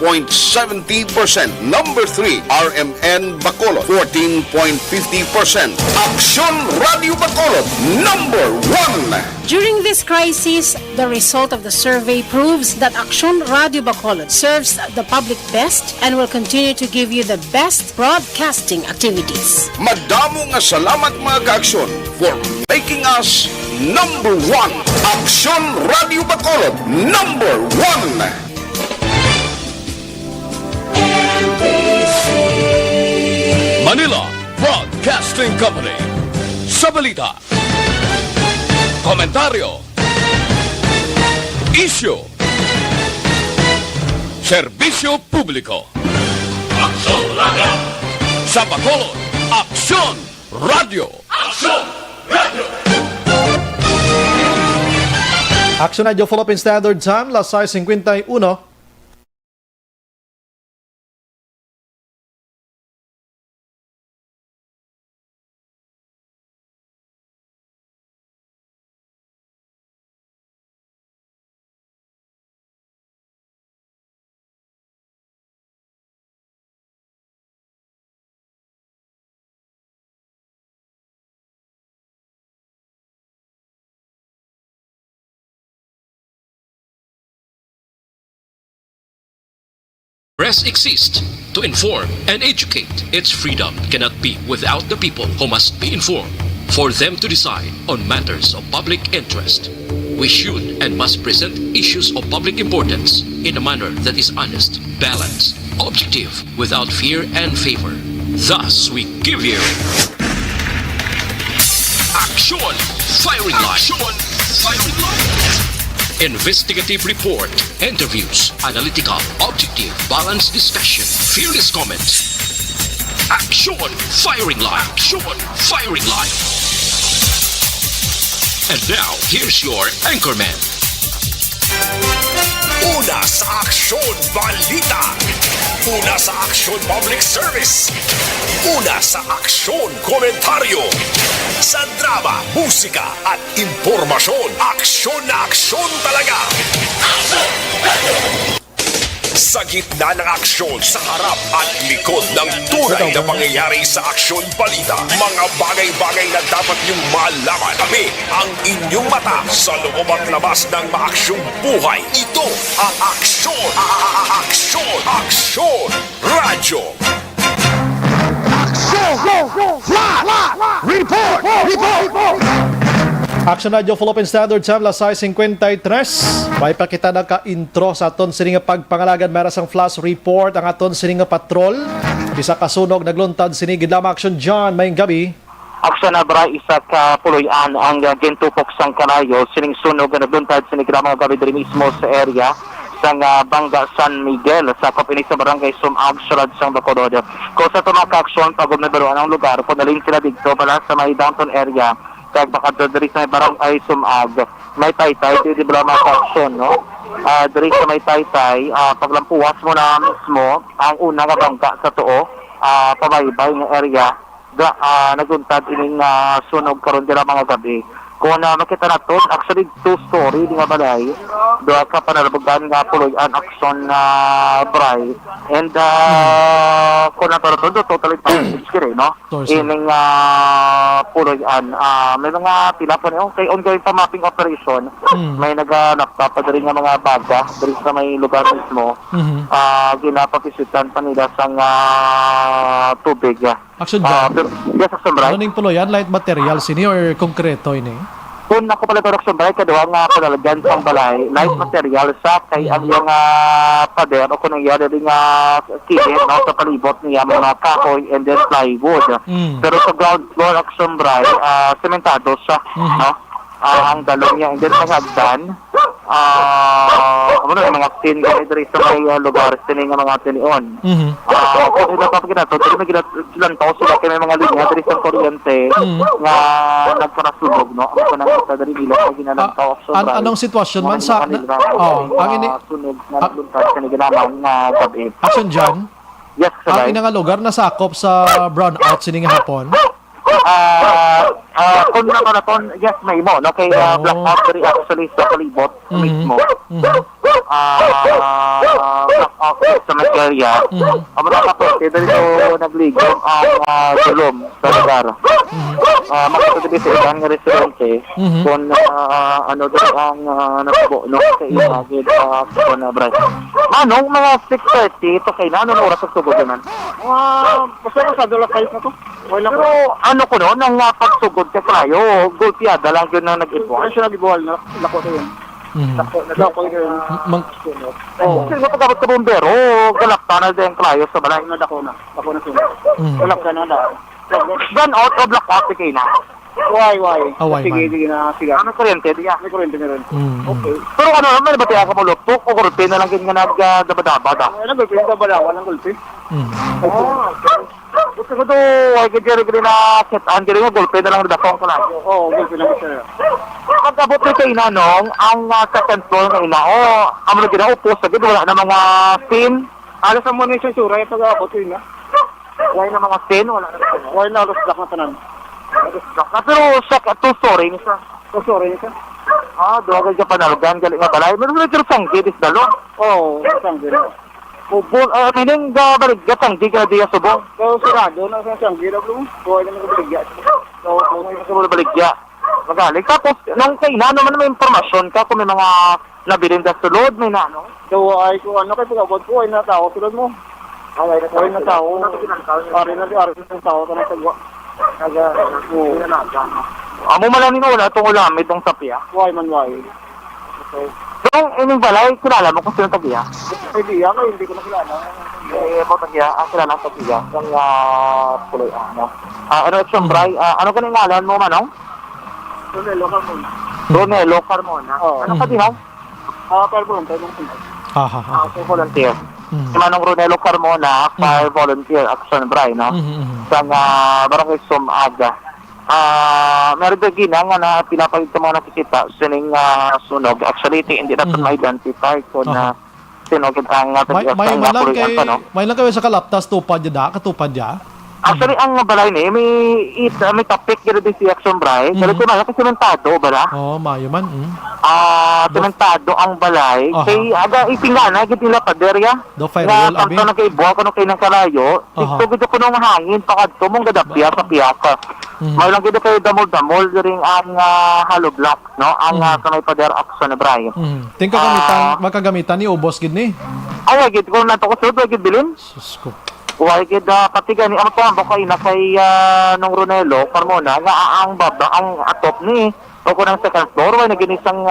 13.70%. Number 3, RMN Bacolod, 14.50%. Aksyon Radio Bacolod, number 1. During this crisis, the result of the survey proves that Aksyon Radio Bacolod serves the public best and will continue to give you the best broadcasting activities. Madamo nga salamat mga ka-aksyon for making us number 1. Aksyon Radio Bacolod, number 1. Manila Broadcasting Company. Sa balita, komentaryo, isyu, serbisyo publiko. Aksyon Radio! Sa Bacolod, Aksyon Radio! Aksyon Radio! Aksyon Radio Philippine Standard Time, las 6:51. Press exists to inform and educate. Its freedom cannot be without the people who must be informed for them to decide on matters of public interest. We should and must present issues of public importance in a manner that is honest, balanced, objective, without fear and favor. Thus, we give you Aksyon Firing Line. Aksyon Firing Line. Investigative report, interviews, analytical, objective, balanced discussion, fearless comments. Aksyon Firing Line. Aksyon Firing Line. And now, here's your anchorman. Una sa Aksyon Balita. Una sa Aksyon Public Service. Una sa Aksyon Komentaryo. Sa drama, musika at impormasyon. Aksyon na aksyon talaga. Sa gitna ng aksyon, sa harap at likod ng tunay na pangyayari sa Aksyon Balita, mga bagay-bagay na dapat niyong malaman. Kami ang inyong mata sa loob at labas ng maaksyong buhay. Ito ang Aksyon! Aksyon! Aksyon! Radyo! Aksyon! Report! Report! Aksyon Radio Philippine Standard Time, las 6:53. May pakita na ka-intro sa aton sining pagpangalagan meron sang flash report ang aton sining patrol. Bisa kasunog nagluntad sinig gidlam Aksyon John mayong gabi. Aksyon abra isa ka puloy-an ang gintupok sang kanayo sining sunog na nagluntad sinig gidlam mga gabi diri mismo sa area sang Bangga San Miguel sa kapini sa barangay Sumag sulad sang Bacolod. Kung sa tunang ka-aksyon pagod na baruan ang lugar, punalin sila dito pala sa may downtown area. Kaya baka diri sa barangay Sumag, may taytay, di ba mga ka-aksyon, no? Diri sa may taytay, paglampuwas mo na mismo, ang unang bangka sa tuo, pabaybay ng area, naguntad ining sunog karon dira mga gabi. Kung makita natin, actually, two-story, di nga balay, doon ka panalabagan nga puloy-an aksyon na bray. And kung natin natin, totally kiri, no? Ining puloy-an. May mga tinapon, okay, ongoing pa mapping operation. May naganap pa rin nga mga baga, diri sa may lugar mismo. Ginapapisitan pa nila sang tubig. Aksyon John, yes, Aksyon Bray. ano ning puloyan? Light material sini or konkreto ini? Kung ako pala ito, Aksyon Bray, kaduha nga palalagyan sang balay, light material sa kay ang yung pader o kung nangyari rin kilid no, sa palibot niya mga kahoy and then plywood. Pero sa ground floor, Aksyon Bray, sementado siya, no? Ang dalong niya, and then sa hagdan, mga tin diri sa may lugar sining mga tinion. Kung napapagina to, diri may ginatlantaw sila kay may mga linya diri sa kuryente nga nagparasunog, no? Ako na sa diri nila kay ginalantaw so anong sitwasyon man sa ang ini sunog na nagluntad sa ginamang gabi. Aksyon John? Yes, ang inang lugar nasakop sa brownout sining hapon? Kung naman yes, may mo, no? Kay blackout diri actually sa palibot mismo. Blackout sa Magkaria. Ang mga kapatid, dito nagligom ang tulom sa lugar. Makatagdi sa ibang residente kung ano doon ang nagbo, no? Sa imagid kung Bryce. Manong, mga 6:30, ito kayo na, anong oras ang sugod naman? Basta ko sa dola kayo na to. Pero ano ko no, nang pagsugod ka kayo, gulpiada lang yun na nag-ibuhan. Ano siya nag-ibuhal na? Lako to yun. Lako yun. Kasi nga pagkabot ka bumbero, galakta na din kayo sa balay. Lako na sunod. Wala ka na daan. Gan out of black coffee kayo na. Why? Away man. Sige na, sige. Ano kuryente, diya? May kurente na rin. Okay. Pero ano naman, ba tayo ka malupok o kurpe na lang ganyan nga nagdabadaba da? Ano gulpi? Ang balawan ng gulpi? Gusto ko to, ay gajari na set-an, gajari nga gulpe na lang nadakong ko lang. Oo, gulpi na gusto. Pagkabot ni kayo na nung, ang second floor na ina, ang mga ginaupo sa gid, wala na mga pin. Alas ang muna yung sura, yung pag-aabot yun na. Wala na mga pin, wala na mga Why na alas black na tanan? pero sa two-story ni sa. Sorry niya. Doon ka panalogan, galing nga balay. Meron na yung sanggi, dis dalo. Oo, sanggi. Ubol, meaning baligya, sanggi ka na diya subong. So, sirado na sa sanggi na bro. Buhay na nagbaligya. So, kung baligya. Magaling. Tapos, nung kay na, naman may informasyon ka kung may mga nabilin na sulod, may na, ano? So, ay ko ano kay pag-abot ko, ay na tao sulod mo. Ay na tao. Ari na tao ka na sagwa. Amo malang nino wala itong ulamid ng sapiya. Why? Yung ining balay, kilala mo kung sino tagiya? Hindi ako, hindi ko nakilala. Mo tagiya, kilala ang tagiya. Yung puloy, ano? Ano, Bray, ano ka ngalan mo, Manong? Ronelo Carmona. Ronelo Carmona. Ano ka din, Volunteer. Okay, volunteer. Si Manong Ronelo Carmona, fire volunteer, Action Bray, no? Sa Barangay Sumaga. Meron ba ginang na pinapalit sa mga nakikita sining sunog. Actually, hindi natin ma-identify kung sinog ang may lang kayo sa kalaptas tupad niya katupad niya. Actually, ang balay ni may tapik gina din si Action Bray. Pero kung kasi sementado, bala? Mayo man. Sementado ang balay. Kay aga ipingana gid nila paderya. Do firewall abi. Nga kay buwa kuno kay nang kalayo. Tugod ko nung hangin pakadto mong gadapya sa piyaka. May lang gid kay damol ring ang hollow block, no? Ang kanay pader Action Bray. Tingka makagamitan ni ubos gid ni. Ay gid ko nato ko sud gid bilin. Sus ko. Why gid patigan ni amo to kay na kay nung Ronelo Carmona nga ang baba ang atop ni o ko ng second floor wala ginisang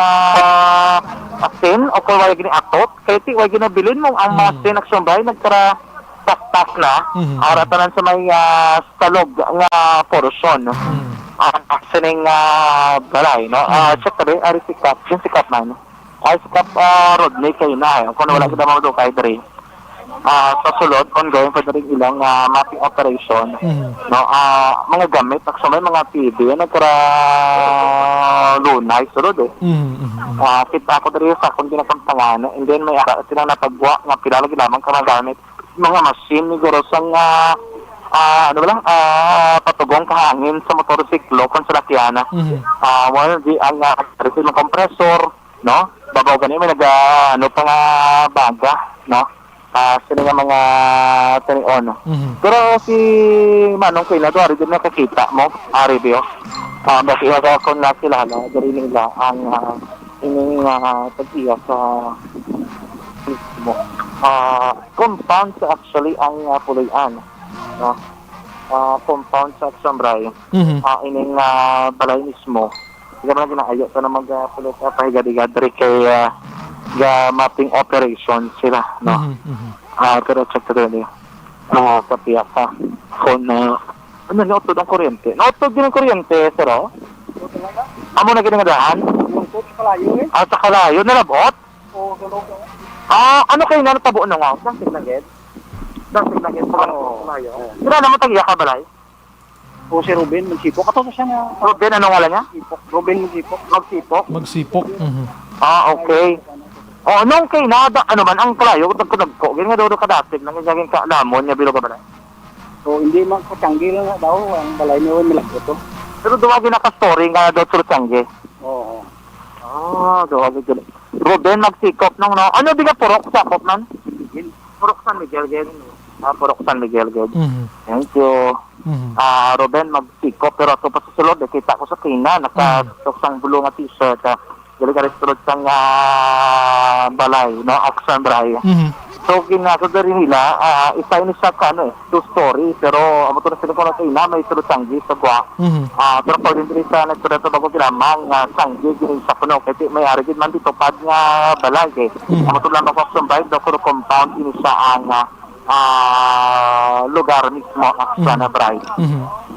asin o ko wala gini atop kay ti wala ginabilin mo ang masin Action Bray nagtara tas na aratanan sa may salog nga portion ang sining balay no check tabi ari sikap man ay sikap Rodney kay na kung wala kita mo do kay dre sa sulod, ongoing pa rin ilang mapping operation. No, mga gamit, may mga PB, nagkara lunay, sulod eh. Kita ko rin sa kung ginakampangan, and then may silang napagwa, nga pilalagi lamang ka magamit. Mga machine, siguro sang, patugong kahangin sa motorsiklo, kung sa lakiana. Ang refill ng compressor, no? Babaw ganyan, may pang baga, no? Sino nga mga tanion. Pero si Manong Kay na doon, din nakakita mo, review. Bakit iwaga ko nakilala, dari nila ang ining tag-iya sa mismo. Compound sa actually ang Puloyan. No? Compound sa Action Bray. Ining balay mismo. Hindi naman ginaayo ito na mag-pulo sa pahiga-diga dari kay mapping operation sila, no? Pero check ko rin sa piyaka kung nautod ang kuryente. Nautod din ang kuryente, sir, o? Amo na ginagahan? Sa kalayo, nalabot? Ano kayo na natabo na nga? Dasig lang yun? Sila naman tag-iya ka balay? Si Ruben Magsipok. Ato siya na. Ruben, ano nga lang niya? Ruben Magsipok. Magsipok. Okay. Nung kay nada, ano man, ang kalayo, nagko, ganyan nga daw kadatig, nangyayagin ka lamon, niya bilog ka ba na? So, hindi man katanggil nga daw, ang balay niyo, milagro to. Pero duwagin na ka-story nga daw sa Tangge. Oo. Duwagin dyan. Ruben, magsikop nung, no? Ano di ka purok, sakop man? Purok San Miguel, gid. Purok San Miguel, gid. Mhm. Thank you. Mhm. Ruben, magtiko, pero ito pa sa sulod, kita ko sa kina, nakatok bulong at t-shirt, dili ka rin sulod sang balay, no, Oxan Bray. Mhm. So, ginagawa rin nila, isa yun sa two story, pero amo to na sila ko na kina, may sulod sanggi sa gwa. Mhm. Pero pag din sa nagsulat bago kinamang sanggi, gini sa puno, kasi may ari din man dito pad nga balay, eh. Amo to lang ako Oxan Bray, daw compound, ini sa ang lugar mismo Oxan Bray.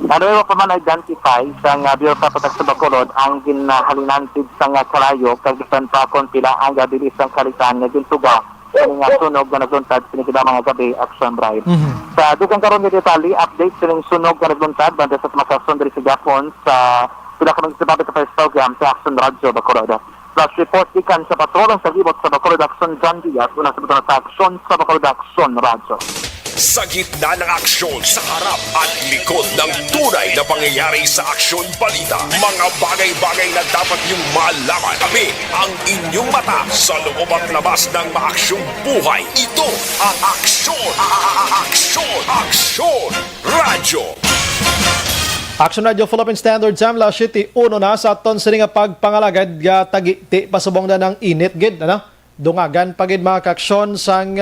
Ano pa man identify sa Bureau of Protection sa Bacolod ang ginahalinantid sa kalayo kagitan pa kon pila ang gabilis ang kalitan nga gintuga nga sunog na nagluntad sinikida mga gabi Action Drive. Sa dugang karon nga detalye update sining sunog na nagluntad banda sa makason diri sa Japon sa pila ka magsababi ka sa program sa Action Radio Bacolod. Flash report ikan sa patrolong sa gibot sa Bacolod Action John Diaz una sa butang sa Action sa Bacolod Action Radio. Sa gitna ng aksyon sa harap at likod ng tunay na pangyayari sa Aksyon Balita. Mga bagay-bagay na dapat niyong malaman. Kami ang inyong mata sa loob at labas ng maaksyong buhay. Ito ang Aksyon! Aksyon! Radyo! Action Radio Philippine Standard Time la City uno na sa aton sini nga pagpangalagad ga tagiti pasubong na ng init gid ano dungagan pagid mga kaksyon sang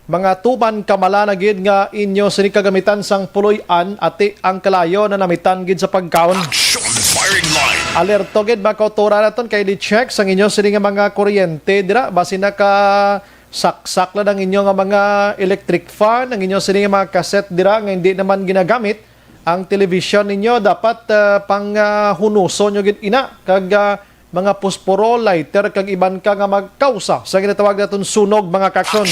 mga tuman kamala na gid nga inyo sini kagamitan sang puloy-an ati ang kalayo na namitan gid sa pagkaon. Action Firing Line! Alerto gid mga kautora naton kay di check sang inyo sini nga mga kuryente dira basin na ka saksak lang ang inyo nga mga electric fan ang inyo sini nga mga cassette dira nga hindi naman ginagamit. Ang television ninyo dapat pang hunuso nyo gid ina kag mga posporo lighter kag iban ka nga magkausa sa ginatawag naton sunog mga kaksyon.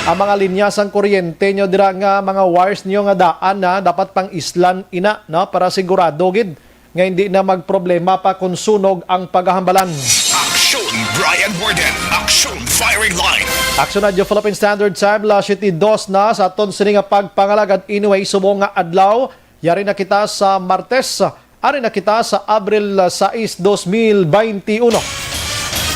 Ang mga linya sang kuryente nyo dira nga mga wires nyo nga daan na dapat pang islan ina no para sigurado gid nga hindi na magproblema pa kung sunog ang paghahambalan. Action Brian Borden! Action Firing Line! Action Radio Philippine Standard Time la City 2 na sa aton sini nga pagpangalagad anyway subong nga adlaw yari na kita sa Martes ari na kita sa Abril 6, 2021.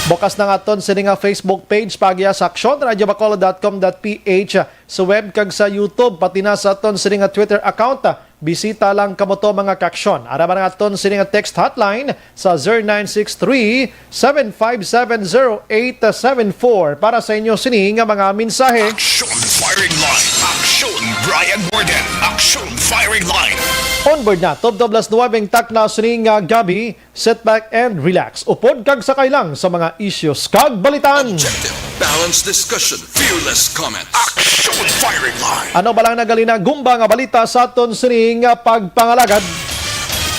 Bukas na nga aton sini nga Facebook page pagya sa Action radiobacolod.com.ph sa web kag sa YouTube pati na sa aton sini nga Twitter account. Bisita lang kamo to mga kaksyon. Ara man nga aton sini nga text hotline sa 0963-7570874 para sa inyo sini nga mga mensahe. Action Firing Line! Action Brian Borden! Action Firing Line! Onboard na, Top 9 tak na sini nga gabi, sit back and relax. Upod kag sakay lang sa mga issues kag balitan. Objective, balanced discussion, fearless comments. Action Firing Line! Ano ba lang nagalina gumba nga balita sa aton sini nga pagpangalagad?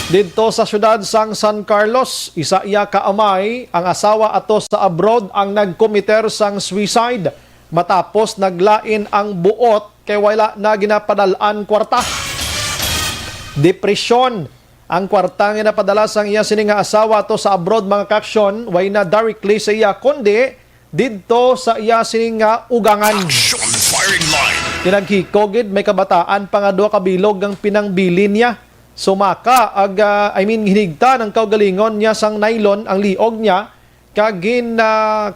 Dito sa syudad sang San Carlos, isa iya kaamay ang asawa ato sa abroad ang nagkomiter sang suicide matapos naglain ang buot kay wala na ginapadalaan kwarta. Depresyon ang kwarta nga napadala sang iya sini nga asawa ato sa abroad mga kaksyon way na directly sa iya kundi didto sa iya sini nga ugangan. Action Firing Line! Kinaghikogid may kabataan pa nga duha ka bilog ang pinangbilin niya. Sumaka hinigta ng kaugalingon niya sang nylon ang liog niya kagin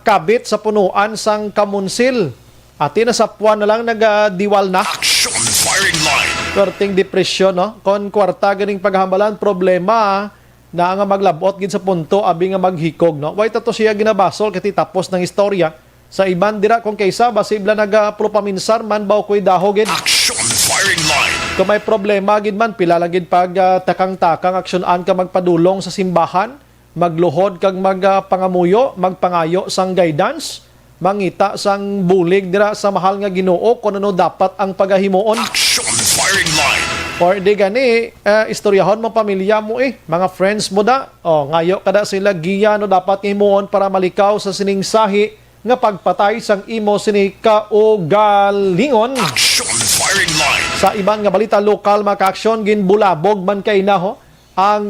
kabit sa punuan sang kamunsil. Ati na sa puwan na lang nagdiwal na. Action Firing Line! Perting depresyon no. Kon kwarta ganing paghambalan problema na nga maglabot gid sa punto abi nga maghikog no. Way tato siya ginabasol kati tapos ng istorya. Sa iban dira kung kaysa basibla nagapropaminsar man baw koy dahogid. Action Firing Line! Kung may problema gid man pila lang gid pag takang-takang aksyonan ka magpadulong sa simbahan, magluhod kag magpangamuyo, magpangayo sang guidance, mangita sang bulig dira sa mahal nga Ginoo kun ano dapat ang pagahimuon. Action Firing Line! Or di gani istoryahon mo pamilya mo mga friends mo da. Ngayo kada sila giya no dapat himuon para malikaw sa sining sahi nga pagpatay sang imo sini kaugalingon. Action Firing Line! Sa iban nga balita lokal mga kaaksyon ginbulabog man kay naho ang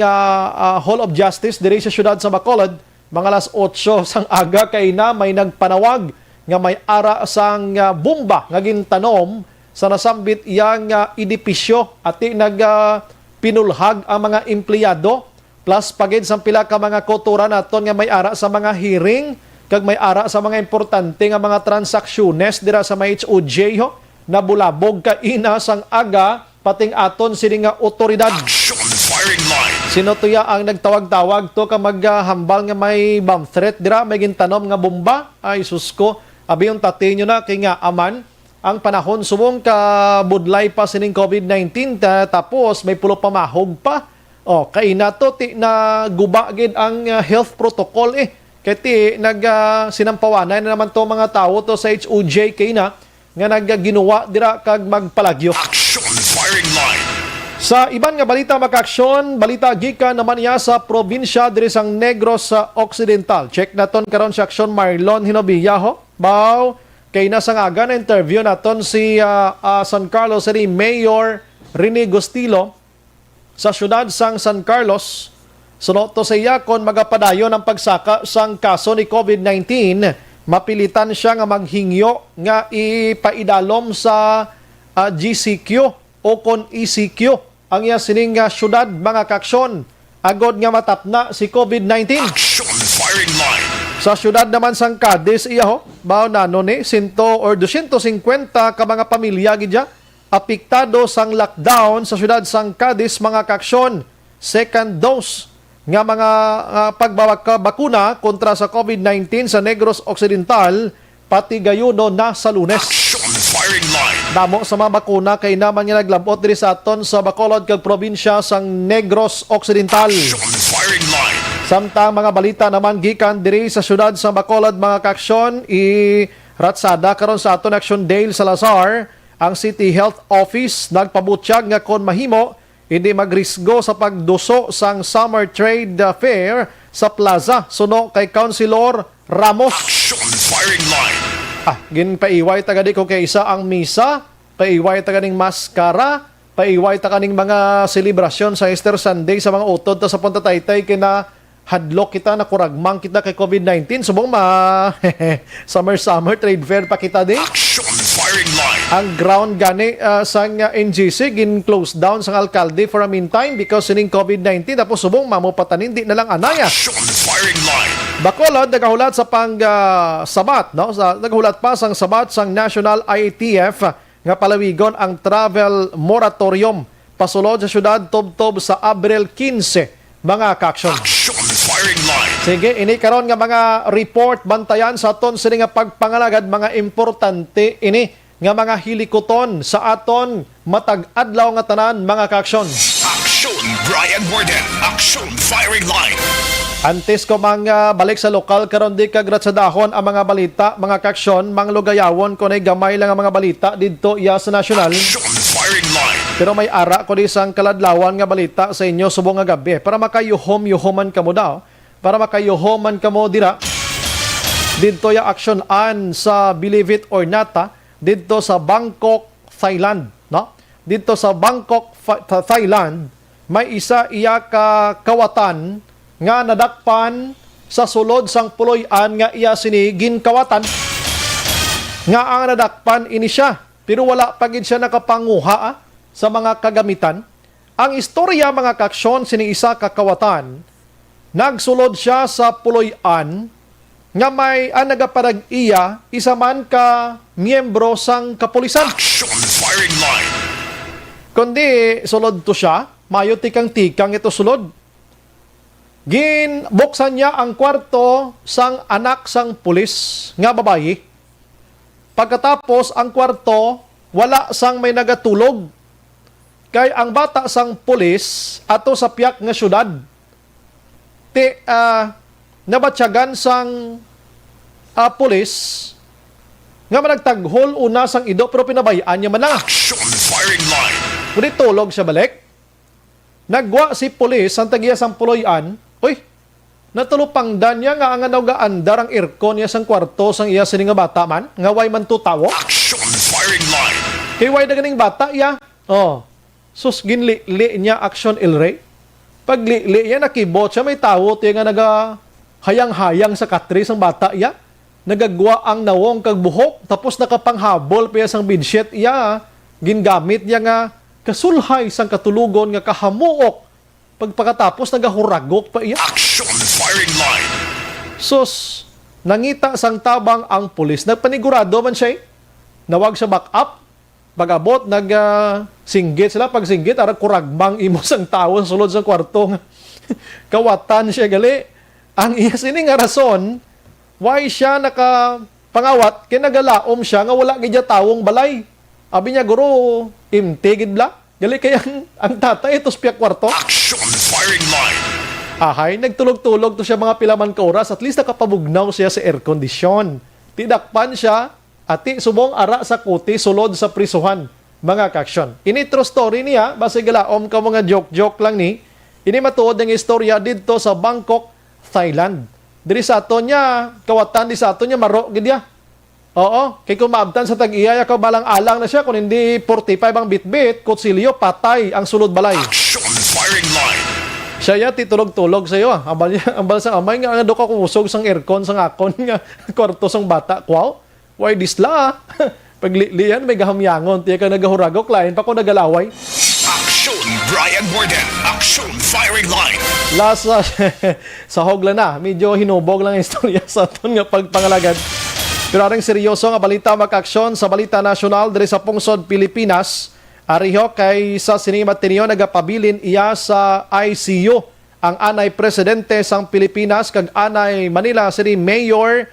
Hall of Justice diri sa syudad sa Bacolod mga alas 8 sang aga kay na may nagpanawag nga may ara sang bomba nga gintanom sa nasambit iyang edipisyo ati pinulhag ang mga empleyado plus pagid sang pila ka mga kotura naton nga may ara sa mga hearing kag may ara sa mga importante nga mga transaksyones dira sa may HOJ ho, na bulabog ka ina sang aga pating aton sini nga otoridad. Action firing line. Sino tuya ang nagtawag-tawag to ka maghambal nga may bomb threat dira, may gintanom nga bomba? Ay susko, abi yung tatinyo na kay nga aman ang panahon subong ka budlay pa sining COVID-19 tapos may pulo pamahog pa. O kay nato ti na guba gid ang health protocol kay ti sinampawanay na naman to mga tawo to sa HOJ kay na nga nagginawa dira kag magpalagyo. Action firing line. Sa iban nga balita makaksyon, balita gikan naman niya sa probinsya diri sang Negros sa Occidental. Check naton karon sa aksyon Marlon Hinobiya ho. Baw kay nasa nga na interview naton si San Carlos City Mayor Rene Gostilo sa syudad sang San Carlos. Sunod to sa iya kon magapadayon ang pagsaka sang kaso ni COVID-19, mapilitan siya nga maghingyo nga ipaidalom sa GCQ o kon ECQ ang iya sining syudad mga kaksyon agod nga matapna si COVID-19. Action firing line. Sa syudad naman sang Cadiz iya ho, bao nano ni 100 or 250 ka mga pamilya gidya apektado sang lockdown sa syudad sang Cadiz mga kaksyon. Second dose nga mga pagbabakuna kontra sa COVID-19 sa Negros Occidental pati gayuno na sa Lunes. Action firing line. Damo sa mga bakuna kay naman nga naglabot diri sa aton sa Bacolod kag probinsya sang Negros Occidental. Action firing line. Samtang mga balita naman gikan diri sa syudad sa Bacolod mga kaksyon, ratsada karon sa aton Action Dale Salazar, ang City Health Office nagpabutyag nga kon mahimo hindi magrisgo sa pagduso sang Summer Trade Fair sa plaza suno kay Councilor Ramos. Action firing line. Ginpaiway tagadi ko kay isa ang misa, paiway taganing maskara, paiway taganing mga selebrasyon sa Easter Sunday sa mga utod ta sa Punta Taytay kina hadlok kita na kuragmang kita kay COVID-19 subong summer trade fair pa kita di. Action firing line. Ang ground gani sang NGC gin close down sang alkalde for a meantime because sining COVID-19 tapos subong mamupatanin di na lang anaya. Action firing line. Bacolod nagahulat sa sabat no sa nagahulat pa sang sabat sang National IATF nga palawigon ang travel moratorium pasulod sa syudad tubtob sa Abril 15 mga kaksyon. Action firing line. Sige, ini karon nga mga report bantayan sa aton sini nga pagpangalagad mga importante ini nga mga hilikoton sa aton matag adlaw nga tanan mga kaaksyon. Action Brian Borden. Action firing line. Antes ko mga balik sa lokal karon di kagrat sa dahon ang mga balita mga kaaksyon manglugayawon ko nay gamay lang ang mga balita didto iya sa nasyonal. Action firing line. Pero may ara ko di sang kaladlawan nga balita sa inyo subong nga gabi para makayuhom-yuhoman kamo daw. Para makayuhoman kamo dira. Didto ya action an sa Believe It or Not didto sa Bangkok, Thailand, no? Didto sa Bangkok, Thailand, may isa iya ka kawatan nga nadakpan sa sulod sang puloy-an nga iya sini ginkawatan. Nga ang nadakpan ini siya, pero wala pa gid siya nakapanguha sa mga kagamitan. Ang istorya mga kaaksyon sini isa ka kawatan, nagsulod siya sa puloy-an nga may nagaparag iya isa man ka miyembro sang kapulisan. Action firing line. Kundi sulod to siya, mayo tikang-tikang ito sulod. Ginbuksan niya ang kwarto sang anak sang pulis nga babayi. Pagkatapos ang kwarto, wala sang may nagatulog. Kay ang bata sang pulis ato sa piyak nga syudad. Nabatyagan sang pulis nga managtaghol una sang ido pero pinabayaan niya man lang. Action firing line. Kung tulog siya balik, nagwa si pulis ang tagiya sang puloy-an, natulupang dan niya nga ang andar ang aircon niya sang kwarto sang iya sini nga bata man, nga way man tutawo. Action firing line. Kay way daganing bata iya. Sus ginli niya action ilre. Pag li niya nakibot siya may tawo tiya nga naga hayang-hayang sa katri sang bata iya. Nagagwa ang nawong kag buhok tapos nakapanghabol pa sang bedsheet iya. Gingamit niya nga kasulhay sang katulugon nga kahamuok. Pagpakatapos nagahuragok pa iya. Action firing line. Sus, nangita sang tabang ang pulis. Nagpanigurado man siya nawag siya back up. Pag-abot, singgit sila. Pag singgit, kuragmang imo sang tao sa sulod sa kwarto. Kawatan siya gali. Ang iya sini nga rason, why siya nakapangawat, kinagalaom siya nga wala gidya tawong balay. Abi niya, guro, imtigid bla. Gali kaya ang tatay, ito spiyak kwarto. Action firing line. Ahay, nagtulog-tulog to siya mga pilaman ka oras. At least nakapabugnaw siya sa air condition. Tidakpan siya, ati subong ara sa kuti, sulod sa prisuhan. Mga kaksyon. Ini true story niya, base galaom ka mga joke-joke lang ni. Ini matuod ng istorya dito sa Bangkok, Thailand. Diri sa ato niya, kawatan di sa ato niya, maro gidya. Oo, kay kung maabtan sa tag-iyay, ako balang-alang na siya, kung hindi 45 ang bit-bit, kutsilyo, patay ang sulod balay. Action firing line. Siya ya, titulog-tulog sa iyo. Ambal sa amay nga, do ka kusog sang aircon, sang akon nga, kwarto sang bata. Wow, why this la? Pagliyan, may gahamyangon, tiya ka nagahuragok, lain pa ko nagalaway. Action Brian Borden. Action firing line. Last, sa hogla na, medyo hinubog lang ang istorya sa aton nga pagpangalagad. Pero aring seryoso nga balita makaksyon sa balita nasyonal diri sa Pungsod, Pilipinas. Ariho kay sa sinimatinyo nagapabilin iya sa ICU ang anay presidente sang Pilipinas kag anay Manila City Mayor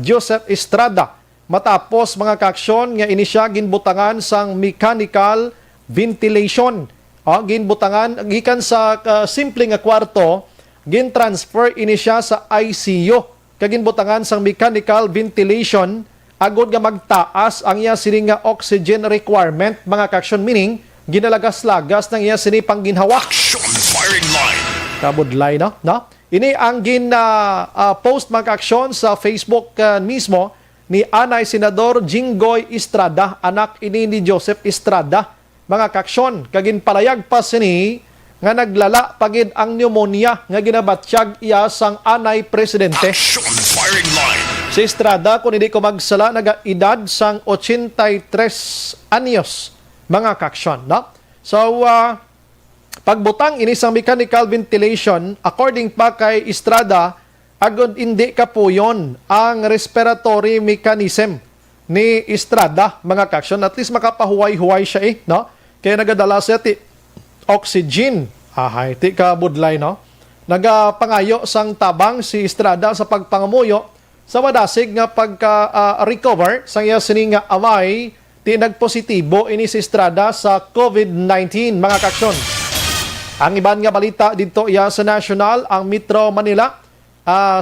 Joseph Estrada matapos mga kaaksyon nga ini siya ginbutangan sang mechanical ventilation. Ginbutangan gikan sa simple nga kwarto, gin-transfer ini siya sa ICU kag ginbutangan sang mechanical ventilation agod nga magtaas ang iya sini nga oxygen requirement, mga kaksyon, meaning ginalagas-lagas ng iya sini pang ginhawa. Action firing line. Kabudlay, no? Ini ang post mga kaksyon sa Facebook mismo ni Anay Senador Jinggoy Estrada, anak ini ni Joseph Estrada, mga kaksyon. Kagin palayag pa sini nga naglala pagid ang pneumonia nga ginabatsyag iya sang anay presidente. Action firing line. Si Estrada, kung hindi ko magsala, nag-edad sang 83 anyos, mga kaksyon. No? So, pagbutang ini sang mechanical ventilation, according pa kay Estrada, agad hindi kapuyon ang respiratory mechanism ni Estrada, mga kaksyon. At least makapahuway-huway siya no? Kaya nagadala siya oxygen. Ti ka budlay, no? Nagapangayo sang tabang si Estrada sa pagpangamuyo sa madasig nga pagka-recover sa iya sini nga amay, ti nagpositibo ini si Estrada sa COVID-19, mga kaksyon. Ang iban nga balita dito iya sa national, ang Metro Manila,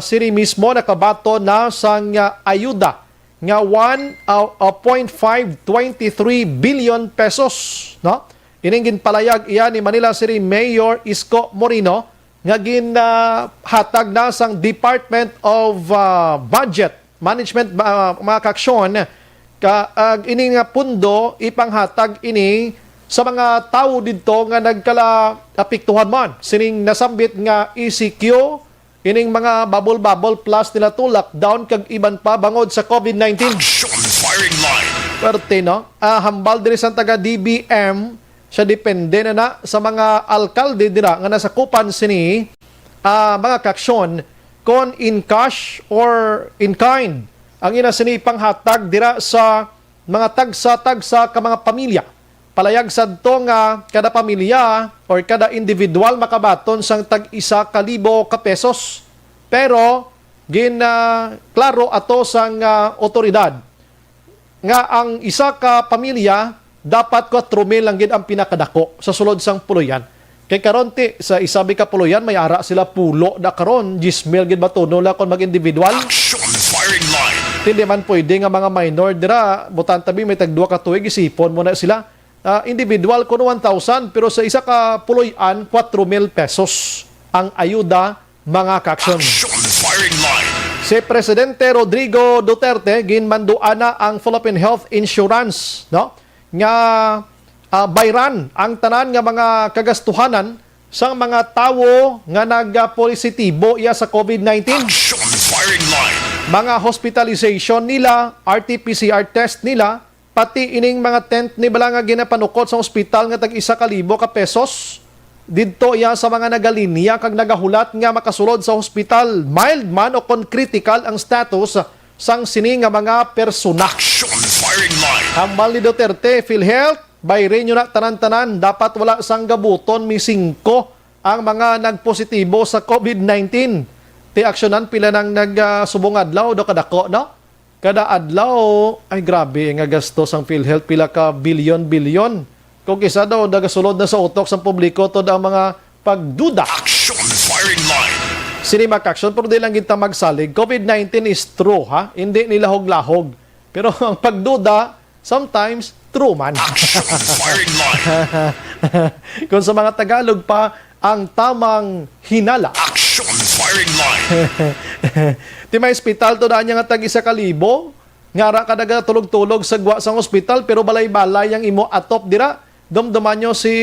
siri mismo nakabato na sang ayuda nga 1.523 billion pesos, no? Ining ginpalayag iya ni Manila City Mayor Isko Moreno nga ginhatag na sang Department of Budget Management, mga kaksyon, ini nga pundo ipanghatag ini sa mga tao dito nga nagkala-apiktuhan man. Sining nasambit nga ECQ, ining mga bubble plus nila to lockdown kag iban pa bangod sa COVID-19. Action firing line. Perte, no? Hambal din sa taga DBM, siya depende na sa mga alkalde dira nga nasakupan sini mga kaksyon kon in cash or in kind ang ina sini panghatag dira sa mga tagsa-tagsa ka mga pamilya. Palayag sadto nga kada pamilya or kada individual makabaton sang tag-1,000 ka pesos. Pero klaro ato sang otoridad nga ang isa ka pamilya dapat 4,000 lang gid ang pinakadako sa sulod sang puluyan. Kay karon sa isabi ka puluyan may ara sila pulo da karon 10,000 gid batuno la kon mag-individual. Action firing line. Hindi man pwede nga mga minor dira butan tabi may tag 2 ka tuig isipon mo na sila. Individual kuno 1,000 pero sa isa ka puluyan 4,000 pesos ang ayuda, mga kaksyon. Action firing line. Si Presidente Rodrigo Duterte ginmanduana ang Philippine Health Insurance, no? Nga bayran ang tanan nga mga kagastuhanan sa mga tawo nga nagpositibo iya sa COVID-19. Action firing line. Mga hospitalization nila, RT-PCR test nila, pati ining mga tent ni bala nga ginapanukot sa ospital nga tag 1,000 ka pesos. didto iya sa mga nagalinya kag nagahulat nga makasulod sa hospital, mild man o kon critical ang status sang sini nga mga persona. Action firing line. Hambal ni Duterte, PhilHealth, bayrin nyo na tanan-tanan, dapat wala sang gabuton, mi 5 ang mga nagpositibo sa COVID-19. Ti aksyonan pila nang nagsubong adlaw do kadako, no? Kada adlaw, ay grabe nga gastos ang PhilHealth, pila ka bilyon-bilyon. Kung isa daw nagasulod na sa utok sa publiko to ang mga pagduda. Action firing line. Sinima action, pero di lang kita magsalig. COVID-19 is true, ha? Hindi nilahog-lahog. Pero ang pagduda, sometimes, true man. Action firing line. Kung sa mga Tagalog pa, ang tamang hinala. Action firing line. Ti may hospital to daan niya nga tag 1,000. Ngara ka daga tulog-tulog sa gwa sang hospital, pero balay-balay ang imo atop dira. Dumduman nyo si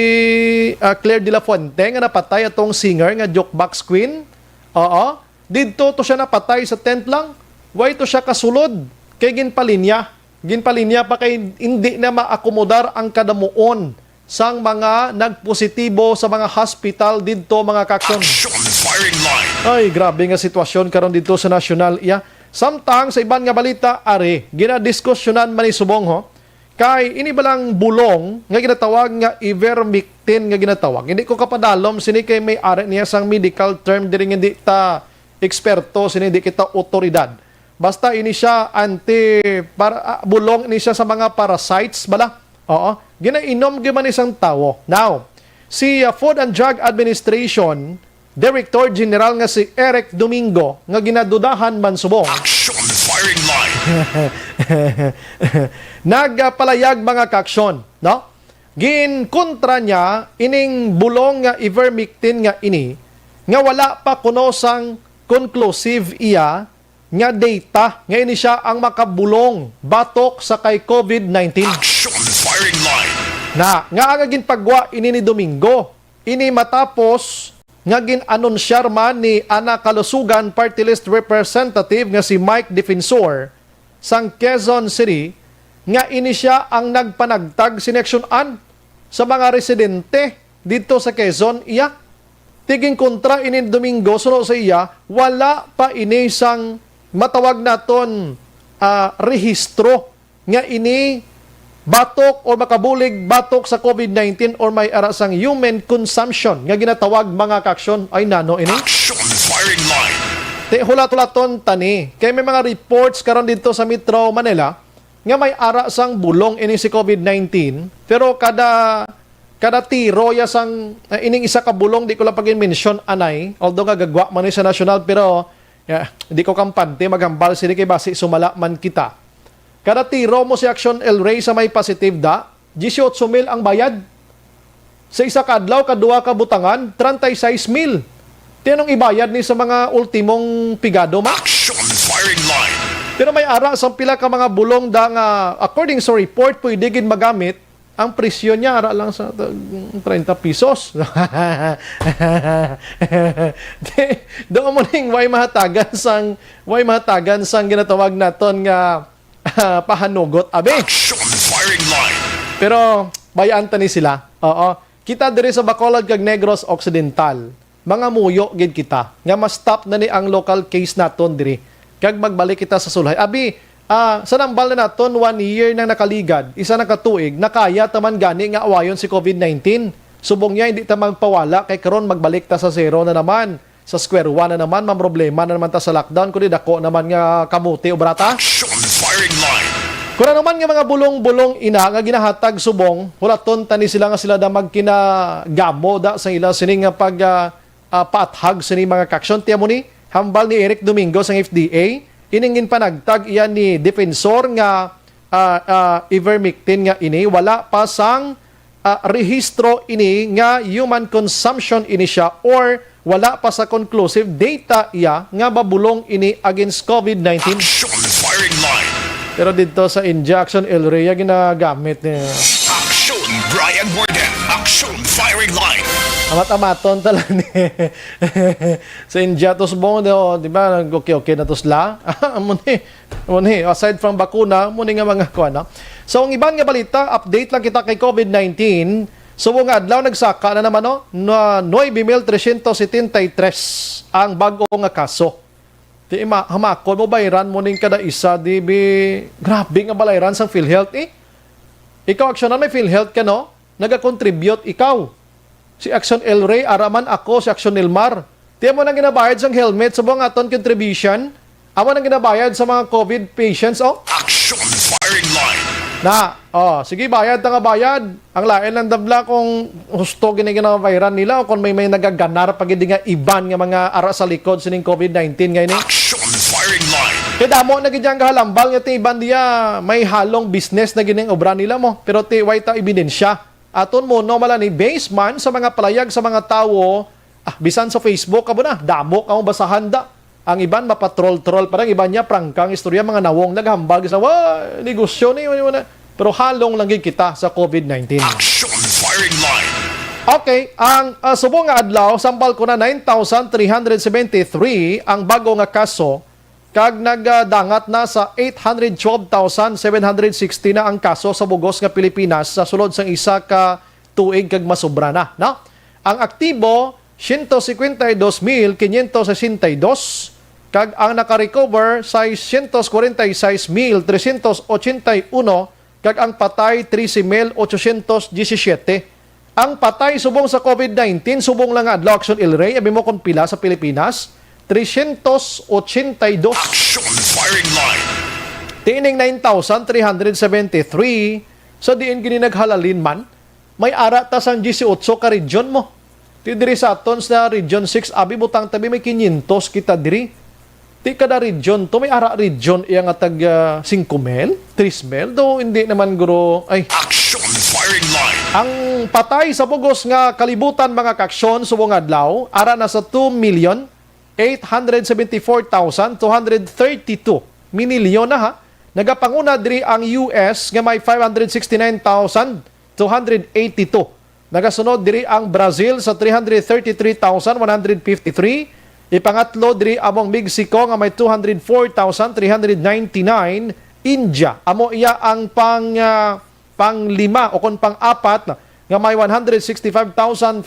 Claire de la Fuente nga napatay atong singer nga jukebox queen. Oo. Dito to siya napatay sa tent lang. Why to siya kasulod? Kay ginpalinya. Ginpalinya pa kay hindi na maakomodar ang kadamuon sang mga nagpositibo sa mga hospital dito mga kakson. Action firing line. Ay, grabe nga sitwasyon karon dito sa nasyonal iya. Samtang sa iban nga balita, are, ginadiskusyonan man ni subong ho, kay ini balang bulong nga ginatawag nga ivermectin nga ginatawag. Hindi ko kapadalom sini kay may are niya sang medical term diri hindi ta eksperto sini di kita otoridad. Basta ini siya bulong ini siya sa mga parasites bala. Oo, ginainom gyud isang tawo. Now, si Food and Drug Administration Director General nga si Eric Domingo nga ginadudahan man subong. Action firing line. Nagpalayag mga kaksyon, no? Ginkontra niya ining bulong nga ivermectin nga ini nga wala pa kuno sang conclusive iya nga data nga ini siya ang makabulong batok sa kay COVID-19. Action firing line. Nga nga ginpagwa ini ni Domingo. Ini matapos nga gin-anunsyar man ni Ana Kalusugan Party List Representative nga si Mike Defensor sang Quezon City nga ini siya ang nagpanagtag sineksyonan sa mga residente dito sa Quezon iya. Tiging kontra ini Domingo sunod sa iya, wala pa ini sang matawag naton rehistro nga ini batok o makabulig batok sa COVID-19 or may arasang human consumption nga ginatawag mga kaksyon ay nano ini. Action firing line. Te hulat-hulaton tani kay may mga reports karon dito sa Metro Manila nga may ara sang bulong ini si COVID-19 pero kada tiro ya sang ining isa ka bulong di ko lang pagin-mention anay although nga gagwa man ni sa national pero di ko kampante maghambal sini kay basi sumala man kita. Kada tiro mo si Action El Rey sa may positive da, 18,000 ang bayad. Sa isa kadlaw, kadua ka butangan, 36,000. Tinong ibayad ni sa mga ultimong pigado ma? Action firing line. Pero may ara sa pila ka mga bulong da nga, according sa report, pwede gid magamit, ang presyo niya ara lang sa 30 pesos. Doon mo ning way mahatagan sang ginatawag naton nga pahanugot abe. Action firing line. Pero bayaan ta ni sila. Oo. Kita diri sa Bacolod kag Negros Occidental. Mga muyo gid kita. Nga mas stop na ni ang local case naton diri. Kag magbalik kita sa sulay. Abi, sa nambal na naton 1 year nang nakaligad, isa na katuig, nakaya taman gani nga awayon si COVID-19. Subong niya hindi ta magpawala kay karon magbalik ta sa zero na naman. Sa square one na naman, problema na naman ta sa lockdown kundi dako naman nga kamuti o brata. Action firing line. Kuna naman nga mga bulong-bulong ina nga ginahatag subong, hulaton tani sila nga sila da magkinagamo da sa ila sini nga paathag sini mga kaksyon. Tiyan mo ni, hambal ni Eric Domingo sa FDA, iningin panagtag iyan ni Defensor nga ivermectin nga ini, wala pa sang rehistro ini nga human consumption ini siya or wala pa sa conclusive data iya nga babulong ini against COVID-19. Action firing line. Pero dito sa Injection El Rey ginagamit niya. Action Brian Morgan. Action firing line. Amat-amaton talaga ni sa Injetos bong di ba okay na tosla. Muni aside from bakuna muni nga mga kuan. So ang iban nga balita, update lang kita kay COVID-19 Subong adlaw nagsaka na naman no, na 9,373 ang bagong nga kaso. Di hamakon mo bayran mo ning kada isa di bi grabe nga balayran sang PhilHealth eh. Ikaw aksyonan may PhilHealth ka no, naga-contribute ikaw. Si Action El Rey, araman ako, si Action Elmar. Di mo nang ginabayad sang helmet sa mga aton contribution. Amo nang ginabayad sa mga COVID patients oh. Action Firing Line. Na, sige bayad ta nga bayad. Ang lain lang dabla kung husto ginaginabayran nila o kung may nagaganar pag hindi nga iban nga mga ara sa likod sining COVID-19 ngayon eh. Action Firing Line. Kaya damo na gidyang kahalambal nga ti iban diya may halong business na gining obra nila mo. Pero ti way ta ebidensya. Aton mo no mala ni base man sa mga palayag sa mga tawo, bisan sa Facebook kabo na, damo ka mo basahan da. Ang iban mapatrol-trol, parang iban niya prangkang istorya mga nawong naghambag sa negosyo ni pero halong lang kita sa COVID-19. Action Firing Line. Okay, ang subong nga adlaw sampal ko na 9,373 ang bago nga kaso kag nagdangat na sa 812,760 na ang kaso sa bugos nga Pilipinas sa sulod sang isa ka tuig kag masobra na, no? Ang aktibo 152,562 kag ang naka-recover 646,381 kag ang patay 13,817. Ang patay subong sa COVID-19 subong lang adlaw Action El Rey abi mo kon pila sa Pilipinas 382. Action Firing Line. Tiining 9,373 sa diin gini naghalalin man may ara ta sang 18 ka region mo. Ti diri sa aton sa region 6 abi butang tabi may 500 kita diri. Ti kada region to may ara region iya nga tag 5,000, 3,000 do hindi naman guro ay Action Firing Line. ang patay sa bugos nga kalibutan mga kaksyon subong adlaw ara na sa 2,874,232 minilyon na ha. Nagapanguna diri ang US nga may 569,282. Nagasunod diri ang Brazil sa 333,153. Ipangatlo diri among Mexico nga may 204,399. India amo iya ang panglima o kon pang-apat nga may 165,577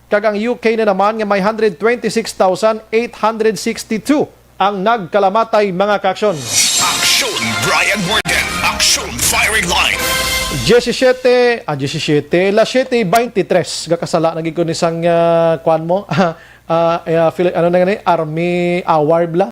kag ang UK na naman nga may 126,862 ang nagkalamatay mga kaksyon. Action Brian Morgan. Action Firing Line. 17, las 7:23 gakasala naging ko nisang kwan mo ano na nga Army Award bla.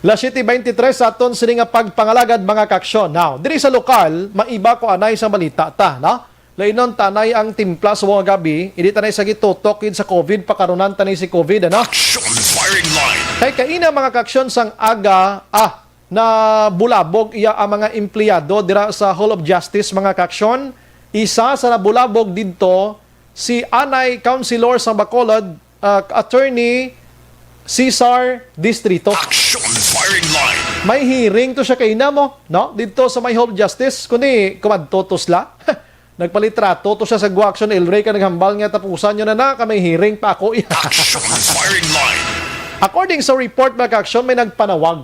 Las 7:23 sa aton sini nga pagpangalagad mga kaksyon. Now, diri sa lokal, maiba ko anay sa balita ta, no? Lainon tanay ang timpla sa mga gabi, hindi tanay sa gitutok sa COVID, pakarunan tanay si COVID, ano? Action Firing Line. Kay kaina mga kaksyon sang aga, na bulabog iya ang mga empleyado dira sa Hall of Justice mga kaksyon. Isa sa nabulabog dito, si Anay Councilor sa Bacolod, Attorney Cesar Distrito. Action Firing Line. May hearing to siya kaina mo, no? Dito sa may Hall of Justice, kundi kumadtotos la. Nagpalitrato to siya sa Action El Rey ka naghambal nga tapusan nyo na may hearing pa ako. Action Firing Line. According sa report mga kaksyon, may nagpanawag.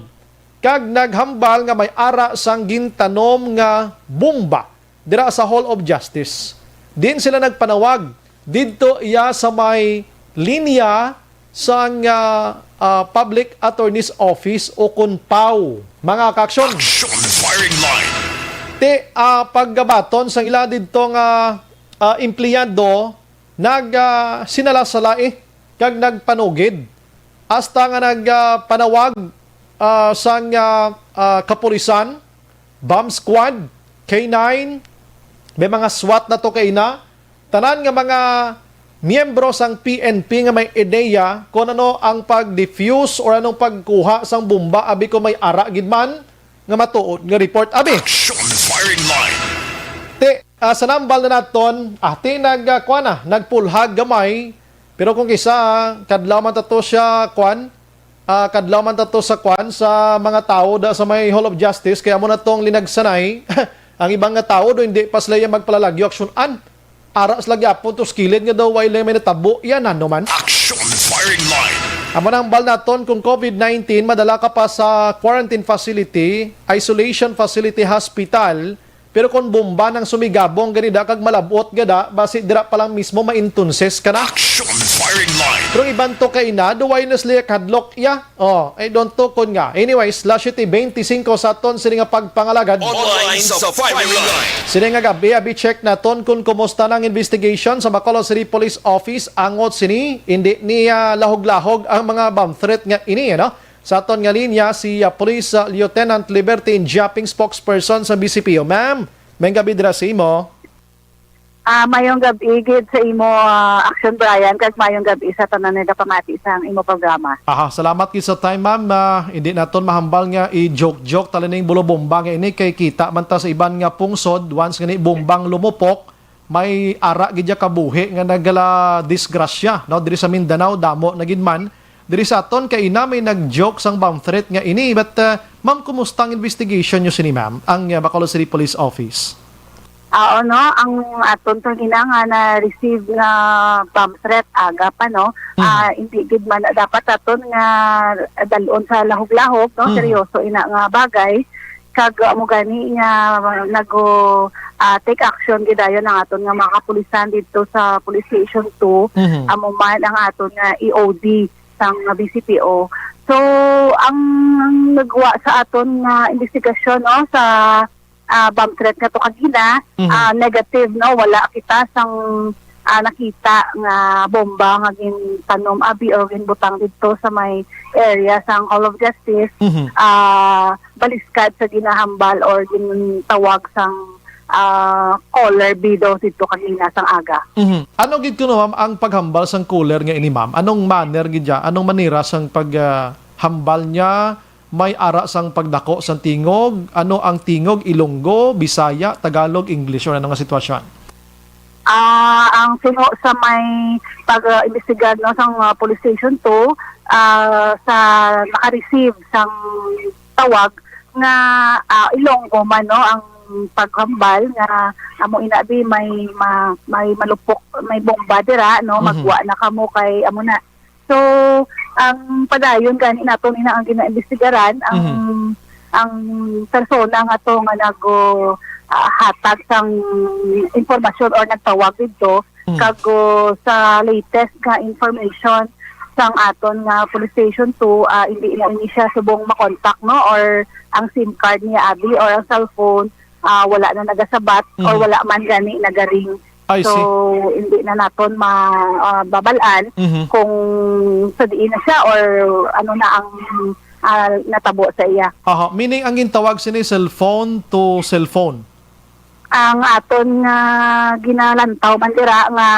Kag naghambal nga may ara sang gintanom nga bomba dira sa Hall of Justice. Din sila nagpanawag dito iya sa may linya sang Public Attorney's Office o KUNPAO. Mga kaksyon. Action Firing Line. Paggabaton sang ila dito nga empleyado sinalasala kag nagpanugid hasta nga nagpanawag sang kapulisan, bomb squad, K9, may mga SWAT na to kaina, tanan nga mga miyembro sang PNP nga may ideya kung ano ang pag-defuse or anong pagkuha sang bomba abi ko may ara gid man nga matuod nga report abi. Action Firing Line. Sa nambal na naton, nagpulhag gamay, pero kung kisa, kadlaw man tato siya, kadlaw man tato sa sa mga tao da sa may Hall of Justice, kaya mo na tong linagsanay, ang ibang nga tao do, hindi pas laya magpalalagyo, aksyonan. Aras lagi apon to skillet nga daw, while may natabo, yan ano man. Action Firing Line. Amo nang bal naton kung COVID-19, madala ka pa sa quarantine facility, isolation facility hospital, Pero kung bomba nang sumigabong ganida kag malabot gada, basi dira pa lang mismo maintunses ka na. Action firing line. Pero ibang to kay na, duway na sila kadlok ya. Oh, I don't to kun nga. Anyways, /25 sa ton sila nga pagpangalagad. Online sa firing line. Sila nga gabi, abi check na ton kung kumusta ng investigation sa Bacolod City Police Office. Angot sini, hindi niya lahog-lahog ang mga bomb threat nga ini, no? Sa aton nga linya, si Police Lieutenant Liberty Japping spokesperson sa BCPO. Ma'am, may gabi dira sa imo. Mayong gabi gid sa imo Action Brian, kag mayong gabi sa tanan nga pamati sa imo programa. Aha, salamat kay sa time ma'am na hindi naton mahambal nga i-joke-joke talaning bulo bomba nga ini kay kita man ta sa iban nga pungsod once nga ni bombang lumupok may ara gid ya kabuhi nga nagala disgrasya no diri sa Mindanao damo na gid man. Diri sa aton kay ina may nag-joke sang bomb threat nga ini. But ma'am, kumusta ang investigation nyo sini ma'am? Ang Bacolod City Police Office. No, ang aton tong ina nga na receive nga bomb threat aga pa no. Hindi gid man dapat aton nga dalon sa lahog-lahog no, seryoso ina nga bagay. Kag mo gani nga nago take action gid ayon ang aton nga mga kapulisan dito sa Police Station 2. Amo man ang aton nga EOD sang BCPO. So ang nagwa sa aton nga investigasyon no sa bomb threat nga to kagina negative no, wala kita sang nakita nga bomba nga gintanom abi o ginbutang dito sa may area sang Hall of Justice. Baliskad sa ginahambal or gintawag sang caller bido dito kanina sang aga. Ano gid kuno ma'am ang paghambal sang caller nga ini ma'am? Anong manner gid ya? Anong manira sang paghambal niya? May ara sang pagdako sang tingog? Ano ang tingog? Ilonggo, Bisaya, Tagalog, English or ano nga sitwasyon? Ang sino sa may pag-imbestigar no sang Police Station 2 sa naka-receive sang tawag nga Ilonggo man no ang paghambal nga amo inabi may malupok may bomba dira no, magwa na kamo kay amo na. So ang padayon gani naton ina ang ginaimbestigaran ang persona nga to nga nago hatag sang informasyon or nagtawag dito kago sa latest nga information sang aton nga Police Station 2 hindi na ini siya subong makontak no, or ang SIM card niya abi or ang cellphone wala na nagasabat or wala man gani nagaring. So hindi na naton mababalaan kung sa diin na siya or ano na ang natabo sa iya. Meaning ang gintawag sini cellphone to cellphone. Ang aton nga ginalantaw man dira nga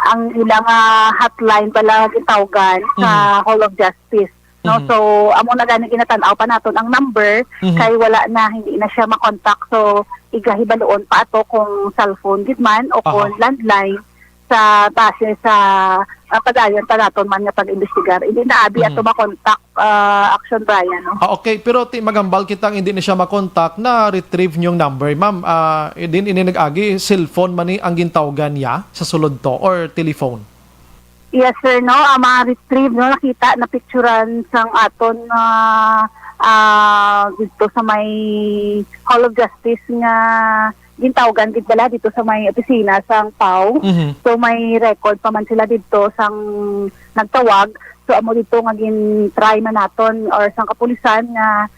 ang ilang hotline pala gitawgan sa Hall of Justice. No, so amo na gani ginatan-aw pa naton ang number kay wala na, hindi na siya makontak. So igahibaloon pa ato kung cellphone gid man o kung landline sa base sa padayon pa naton man nga pag-imbestigar. Hindi na abi ato makontak Action Brian no. Okay, pero magambal kitang hindi na siya makontak na retrieve nyong number ma'am. Din ini nag-agi cellphone man ni ang gintawgan niya sa sulod to or telephone. Yes sir no, ma-retrieve no, nakita na picturean sang aton dito sa may Hall of Justice nga gintawgan gid bala dito sa may opisina sang PAW. So may record pa man sila dito sang nagtawag. So amo dito nga gin-try man naton or sang kapulisan nga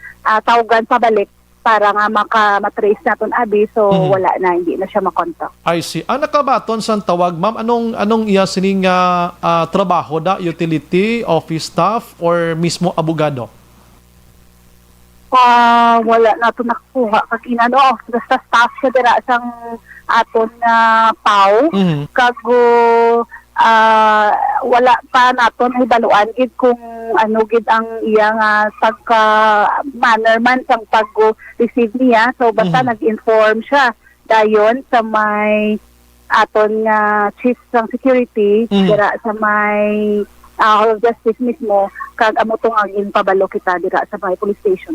tawagan pa balik para nga matrace naton abi. So wala na, hindi na siya makontak. I see. Ang nakabaton sa tawag ma'am, anong iya sining trabaho da, utility, office staff or mismo abogado? Wala na ito nakuha kag inano basta staff sa dira sang aton PAW. Kago wala pa naton hibaluan gid kung ano gid ang iya nga pagka manner man sang pag-receive niya. So basta nag-inform siya dayon sa may aton nga chief sang security dira sa may Hall of Justice mismo, kag amo tong agin pabalo kita dira sa may police station.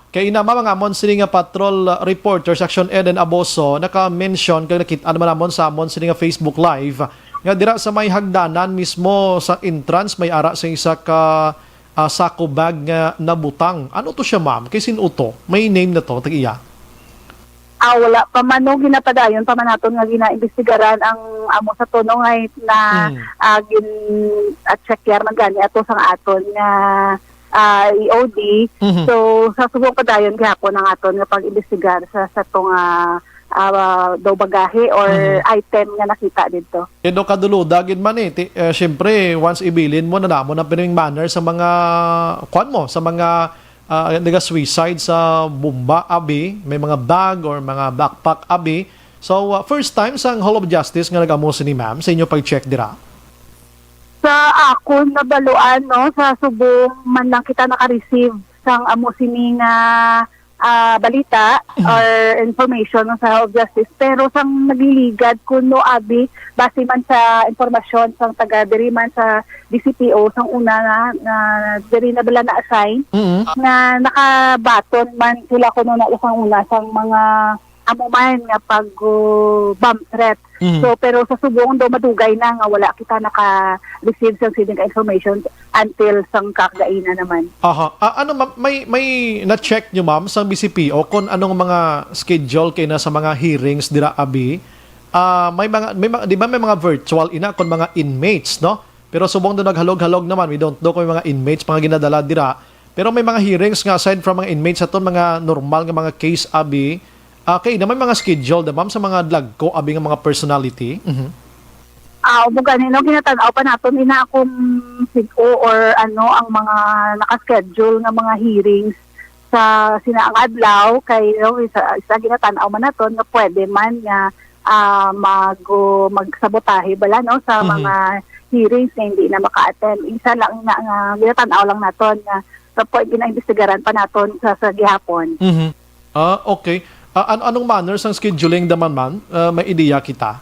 Kay ina mga amon sini nga patrol reporter section Eden Aboso naka-mention kag nakita naman amon sa amon sini nga Facebook live nga dira sa may hagdanan mismo sa entrance may ara sa isa ka sako bag nga nabutang. Ano to siya ma'am? Kay sinuto? May name na to tag iya. Wala pa man no ginapadayon pa man naton nga ginaimbestigaran ang amo sa tunong ay na gin at checker man gani ato sang aton nga EOD. So sa subong padayon gihapon ang aton nga pag-imbestigar sa tong daw bagahe or item nga nakita dito. Edo kaduluda gid man syempre once ibilin mo na namo na pining manner sa mga kwan mo sa mga suicide sa bomba abi, may mga bag or mga backpack abi. So first time sa Hall of Justice nga nagamo ni ma'am sa inyo pag-check dira. Sa ako nabaluan no sa subong man lang kita naka-receive sang amo sini nga balita or information no, sa Hall of Justice, pero sang nagliligad kuno abi base man sa impormasyon sang taga diri man sa DCPO sang una na diri na bala na assign na nakabaton man sila kuno na sang una sang mga amo man nga pag bomb threat. So pero sa subong daw madugay na nga wala kita naka-receive sang siding information until sang kakdaina naman. Ano may na-check nyo ma'am sa BCPO kung anong mga schedule kay na sa mga hearings dira abi? May mga di ba may mga virtual ina kon mga inmates no? Pero subong do naghalog-halog naman, we don't know kung may mga inmates mga ginadala dira. Pero may mga hearings nga aside from mga inmates aton mga normal nga mga case abi. Okay, na may mga schedule da ma'am sa mga dlagko abi nga mga personality. Mo ganino ginatanaw pa naton ina akong sigo or ano ang mga naka-schedule nga mga hearings sa sinaang adlaw kay isa ginatanaw man naton nga pwede man nga magsabotahe bala no sa mga hearings na hindi na maka-attend. Isa lang nga ginatanaw lang naton nga sa pwede ginaimbestigaran pa naton sa gihapon. Okay. Anong manners ang scheduling daman man? May ideya kita?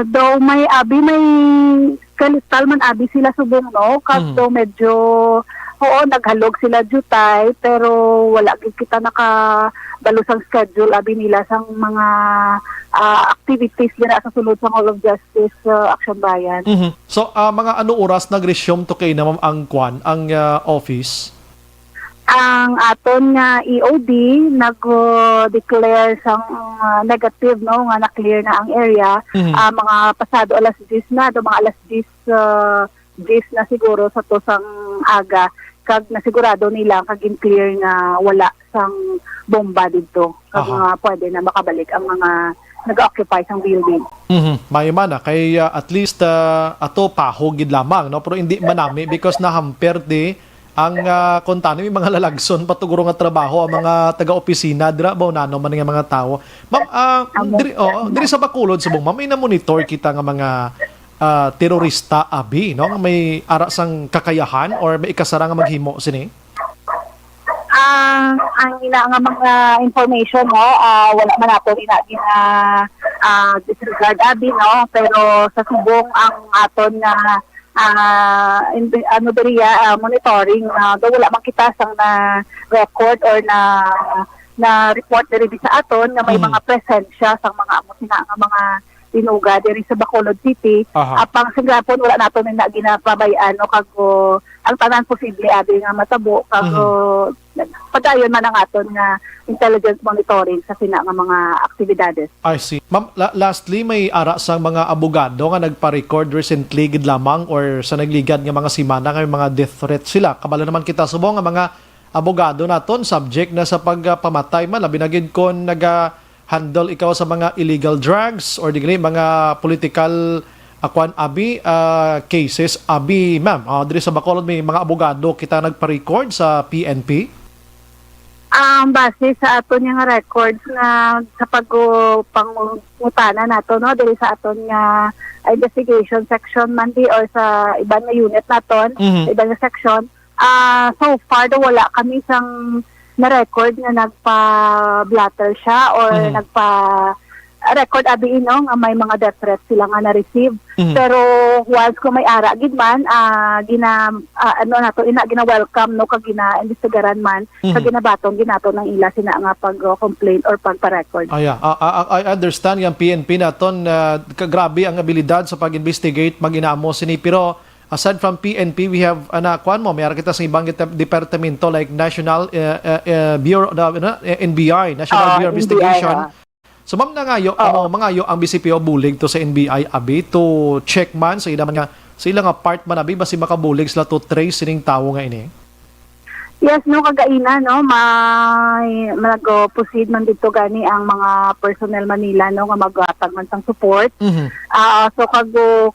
Daw may kalistal man abi sila subong no kaso medyo naghalog sila jutay pero wala gid kita nakabalusang schedule abi nila sang mga activities nila sa sulod sa Hall of Justice Action Bayan. So mga ano oras nag-resume to kay na ma'am ang office? Ang aton nga EOD nag-declare sang negative no nga na-clear na ang area mga pasado alas 10 na do mga alas 10 na siguro sa to sang aga kag nasigurado nila kag clear nga wala sang bomba dito kag mga pwede na makabalik ang mga nag-occupy sang building. May man kay at least ato pahogid lamang no pero hindi manami because nahamper ang kontano may mga lalagson patuguro nga trabaho ang mga taga-opisina dira ba nano man nga mga tao. Ma'am diri sa Bacolod subong ma'am may na-monitor kita nga mga terorista abi no may ara sang kakayahan or may ikasara nga maghimo sini? Ang ina nga mga information no wala man nato ina disregard abi no pero sa subong ang aton nga monitoring daw wala makita sang na record or na report diri sa aton nga may mga presensya sang mga amo sina nga mga tinuga diri sa Bacolod City. Apang singgapon wala nato na ginapabayan no kag ang tanan posible abi nga matabo kag padayon man ang aton nga intelligence monitoring sa sina nga mga aktibidades. I see. Ma'am, lastly may ara sang mga abogado nga nagpa-record recently gid lamang or sa nagligad nga mga simana nga mga death threat sila. Kabalo naman kita subong nga mga abogado naton subject na sa pagpamatay man labi na gid kon handle ikaw sa mga illegal drugs or digli mga political cases abi ma'am diri sa Bacolod may mga abogado kita nagpa-record sa PNP. Base sa aton nga records nga sa pangutana nato no diri sa aton nga investigation section man or sa ibang nga unit naton, ibang nga section, so far daw wala kami sang na-record nga nagpa-blatter siya or nagpa-record abi no nga may mga death threats sila nga na-receive. Pero once ko may ara gid man gina-welcome no kag gina-investigaran man kag ginabaton ginato ng ila sina nga pag-complaint or pagpa-record. I understand yung PNP naton grabe ang abilidad sa pag-investigate maginamo sini pero aside from PNP, we have mayroon kita sa ibang departamento like National Bureau NBI, National Bureau of Investigation. So ma'am nangayo mangayo ang BCPO bulig to sa NBI abi to check man sa ilang part man abi basi makabulig sila to trace sining tawo nga ini. Yes, no, kagaina, no, may mag-proceed man dito gani ang mga personnel Manila, no, nga mag-atag man sang support. So,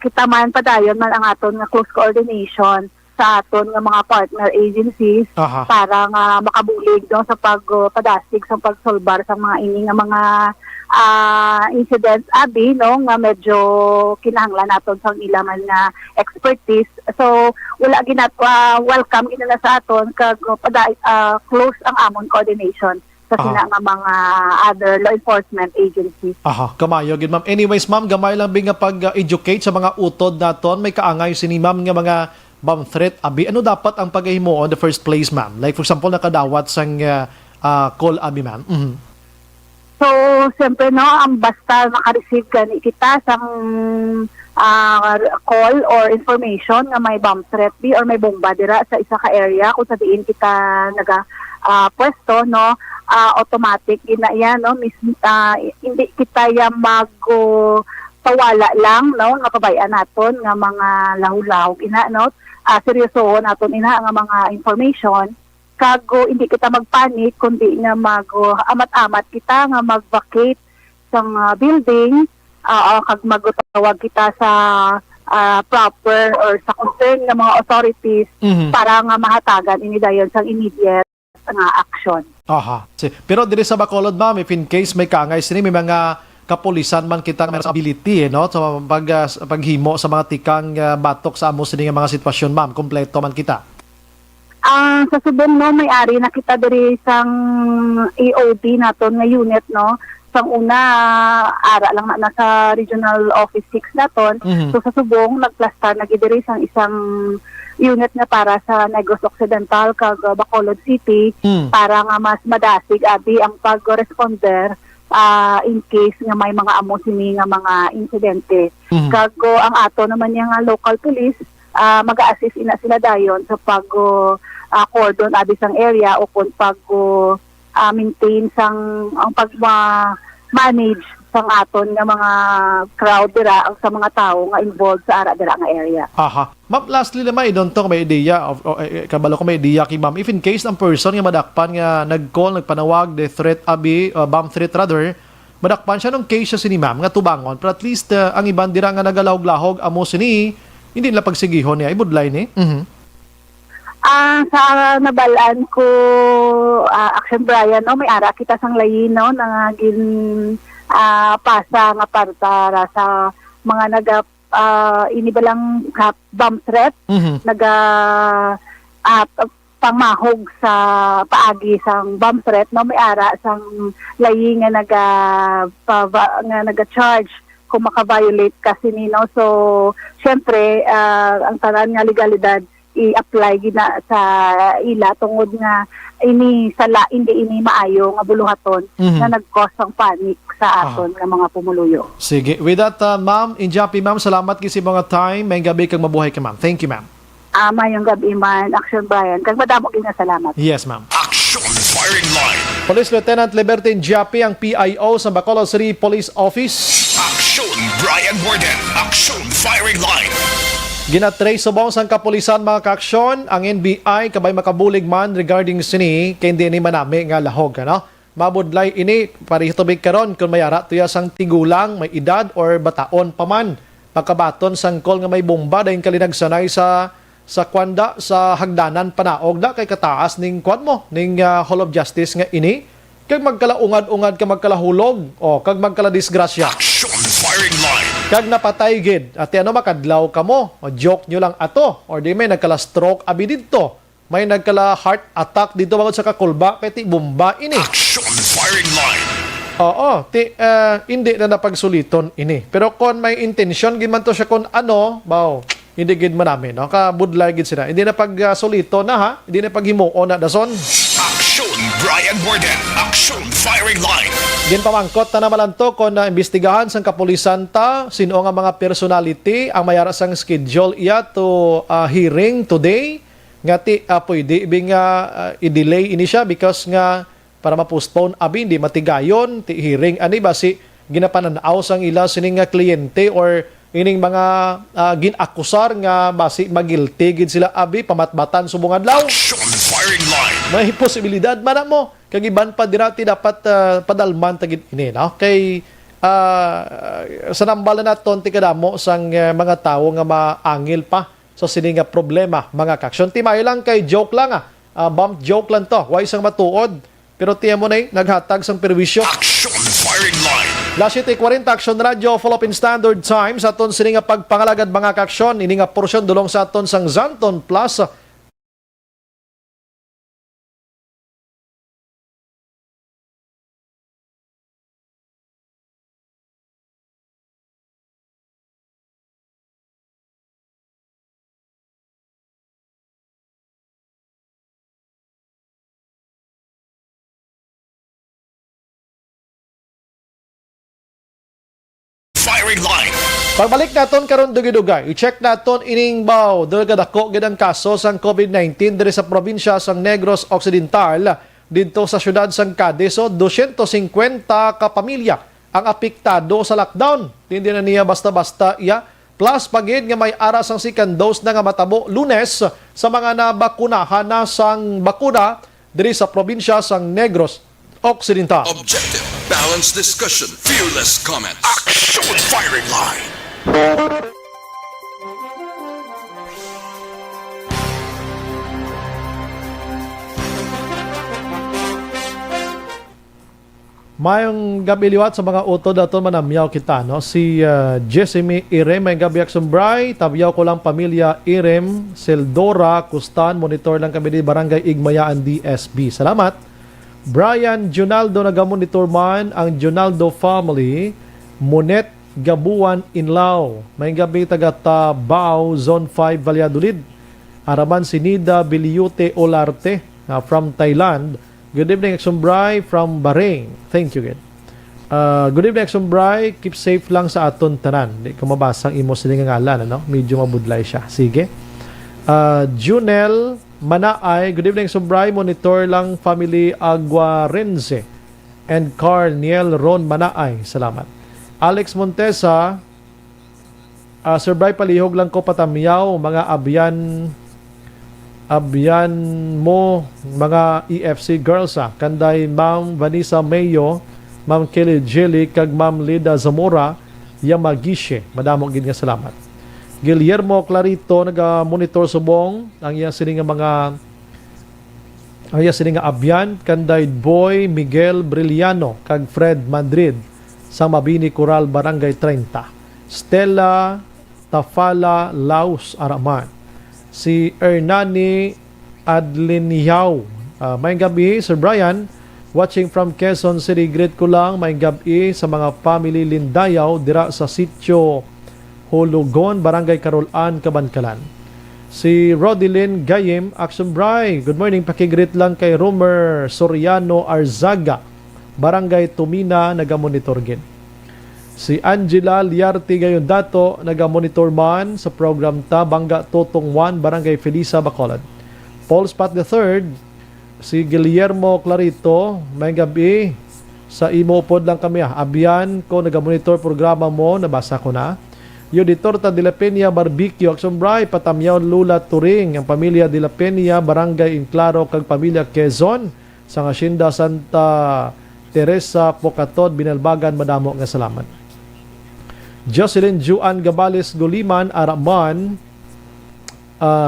kita man padayon man ang aton nga close coordination sa aton nga mga partner agencies para nga makabulig, no, sa pagpadasig sa pagsolbar sa mga ini nga mga incidents abi, no, nga medyo kinahanglan naton sa ilaman nga expertise. So wala welcome ginala sa aton kag close ang amon coordination sa sina nga mga other law enforcement agencies. Kamayo gid ma'am. Anyways ma'am, gamay lang nga pag-educate sa mga utod naton, may kaangay sini ma'am nga mga bomb threat abi. Ano dapat ang paghimo on the first place ma'am? Like for example nakadawat sang call abi ma'am. So, siyempre, no, ang basta makareceive gani kita sa call or information na may bomb threat or may bomba dira sa isa ka area kung sa diin kita pwesto, no, automatic ina yan, no, hindi kita yan tawala lang, no, nga pabayan naton nga mga lahulahog ina, no, seryoso naton ina nga mga information. Kago hindi kita magpanik kundi nga amat-amat kita nga mag-vacate sa building kag magtawag kita sa proper or sa concern nga mga authorities para nga mahatagan ini dayon sa immediate nga action. Pero diri sa Bacolod ma'am, if in case may kaangay sini may mga kapulisan man kita nga ability no so paghimo sa mga tikang batok sa amo sini nga mga sitwasyon ma'am, kompleto man kita. Sa Subong, no, may-ari na kita diri sang EOD naton nga unit, no. Sang una, ara lang na sa Regional Office 6 naton. So sa Subong, nagplastar na diri sang isang unit nga para sa Negros Occidental kag Bacolod City para nga mas madasig abi ang pag-responder in case nga may mga amo sini nga mga insidente. Kago ang ato naman nga local police mag-a-assist ina sila dayon sa cordon abi sang area o kung maintain sang ang manage sang aton nga mga crowd dira sa mga tao nga involved sa ara dira nga area. Ma'am, lastly naman idonto may idea kabalo ko may idea kay ma'am if in case ang person nga madakpan nga nag-call nagpanawag the threat abi bomb threat rather madakpan siya nung case siya sini ma'am nga tubangon pero at least ang iban dira nga nagalahog-lahog amo sini hindi nila pagsigihon niya ibudlay ni. Sa nabalaan ko Action Brian, no, may ara kita sang layin, no, nangagin pasa nga para sa mga inibalang bomb threat, pamahog sa paagi sang bomb threat, no, may ara sang layin nga naga-charge kung maka-violate kasi nino. So, syempre, ang tanan nga legalidad i-apply gina sa ila tungod nga hindi ini maayo nga buluhaton na nag-cause ng panic sa aton nga mga pumuluyo. Sige. With that, ma'am, Injapi, ma'am, salamat kasi mga time. May gabi kang mabuhay ka, ma'am. Thank you, ma'am. Mayong gabi, man. Action Brian. Kag madamo gina salamat. Yes, ma'am. Action Firing Line. Police Lieutenant Liberty Injapi, ang PIO sa Bacolod City Police Office. Action Brian Borden. Action Firing Line. Ginatrace subong sang kapulisan mga kaaksyon ang NBI kabay makabulig man regarding sini kay hindi ni manami nga lahog ano. Mabudlay ini pareho tubig karon kung mayara tuya sang tigulang may edad or bataon pa man pagkabaton sang call nga may bomba dayon kalinagsanay sa kwanda sa hagdanan panaog da kay kataas ning kwan mo ning Hall of Justice nga ini kag magkalaungad-ungad ka magkalahulog o kag magkaladisgrasya. Action Firing Line. Kag napatay gid at ano makadlaw ka mo o joke nyo lang ato or di may nagkala stroke abi didto may nagkala heart attack dito bangod sa kakulba kay ti bomba ini. Action Firing Line. Hindi na napagsuliton ini pero kon may intention gid man to siya kon hindi gid man namin no kabudlay gid sila hindi na pagsulito na ha hindi na paghimuon na dason. Action Aksyon Brian Borden. Aksyon Firing Line. Ginpamangkot na naman to kung imbestigahan sang kapulisan ta sino nga mga personality ang mayara sang schedule iya to hearing today nga ti pwede ibig nga i-delay ini siya because nga para ma-postpone abi hindi matigayon ti hearing ani basi ginapananaw sang ila sining nga kliyente or ining mga ginakusar nga basi magilty gid sila abi pamatbatan subong adlaw. Aksyon Firing Line. May posibilidad man mo kag iban pa dirati dapat padalman tagid ini no kay sa nambalan naton ti kadamo sang mga tawo nga maangil pa sa sini nga problema mga kaksyon timay lang kay joke lang bump joke lang to why isang matuod pero tiyan mo na naghatag sang perwisyo. Aksyon Firing Line. Last 40 Action Radio Philippine Standard Time sa aton sini nga pagpangalagad mga kaksyon ini nga porsyon dulong sa aton sang Zanton Plus Firing Line. pagbalik naton karon dugay-dugay, i-check naton ining baw dako gid ang kaso sang COVID-19 diri sa probinsya sang Negros Occidental didto sa syudad sang Cadiz. So 250 ka pamilya ang apektado sa lockdown. Hindi na niya basta-basta iya. Plus pagid nga may aras ang second dose na nga matabo Lunes sa mga nabakunahan na sang bakuna diri sa probinsya sang Negros Occidental. Objective, balanced discussion, fearless comments. Aksyon Firing Line. Mayong gabi liwat sa mga utod aton manamyaw kita no si Jessime Irem may gabi aksumbray tabyaw ko lang pamilya Irem Seldora Kustan monitor lang kami di Barangay Igmayaan DSB. Salamat. Brian Junaldo nagamonitor man ang Junaldo family Monet Gabuan Inlao. May gabi taga Tabao Zone 5 Valladolid. Araman si Nida Biliute Olarte from Thailand. Good evening, Exumbray from Bahrain. Thank you, good. Good evening, Exumbray. Keep safe lang sa aton tanan. Di ko mabasang imo siling nga ngalan, ano? Medyo mabudlay siya. Sige. Junel Manaay. Good evening, Exumbray. Monitor lang family Aguarense. And Carl Niel Ron Manaay. Salamat. Alex Montesa. Sir Bray, palihog lang ko patamiyaw. Mga abyan mo mga EFC girls kanday Ma'am Vanessa Mayo, Ma'am Kelly Jelly kag Ma'am Lida Zamora Yamagishe. Madamo gid nga salamat. Guillermo Clarito naga-monitor subong ang iya sining mga abyan kanday Boy Miguel Briliano kag Fred Madrid sa Mabini Coral Barangay 30. Stella Tafala Laos Araman. Si Hernani Adliniao. May gabi, Sir Brian. Watching from Quezon City. Greet ko lang. May gabi sa mga family Lindayaw dira sa sitio Hulugon, Barangay Carolan, Kabankalan. Si Rodilyn Gayem, Action Bray. Good morning. Pakigreet lang kay Romer Soriano Arzaga, Barangay Tumina, nagamonitor gin. Si Angela Liarte gayon dato naga-monitor man sa program ta Bangga Totong 1 Barangay Felisa Bacolod. Paul Spat III, si Guillermo Clarito, may gabi sa imo pod lang kami abyan ko naga-monitor programa mo nabasa ko na. Yuditor ta de la Peña Barbecue Aksumbray patamyaw Lula Turing ang pamilya de la Peña Barangay Inclaro kag pamilya Quezon sa Hacienda Santa Teresa Pocatod Binalbagan madamo nga salamat. Jocelyn Juan Gabales Goliman Araman,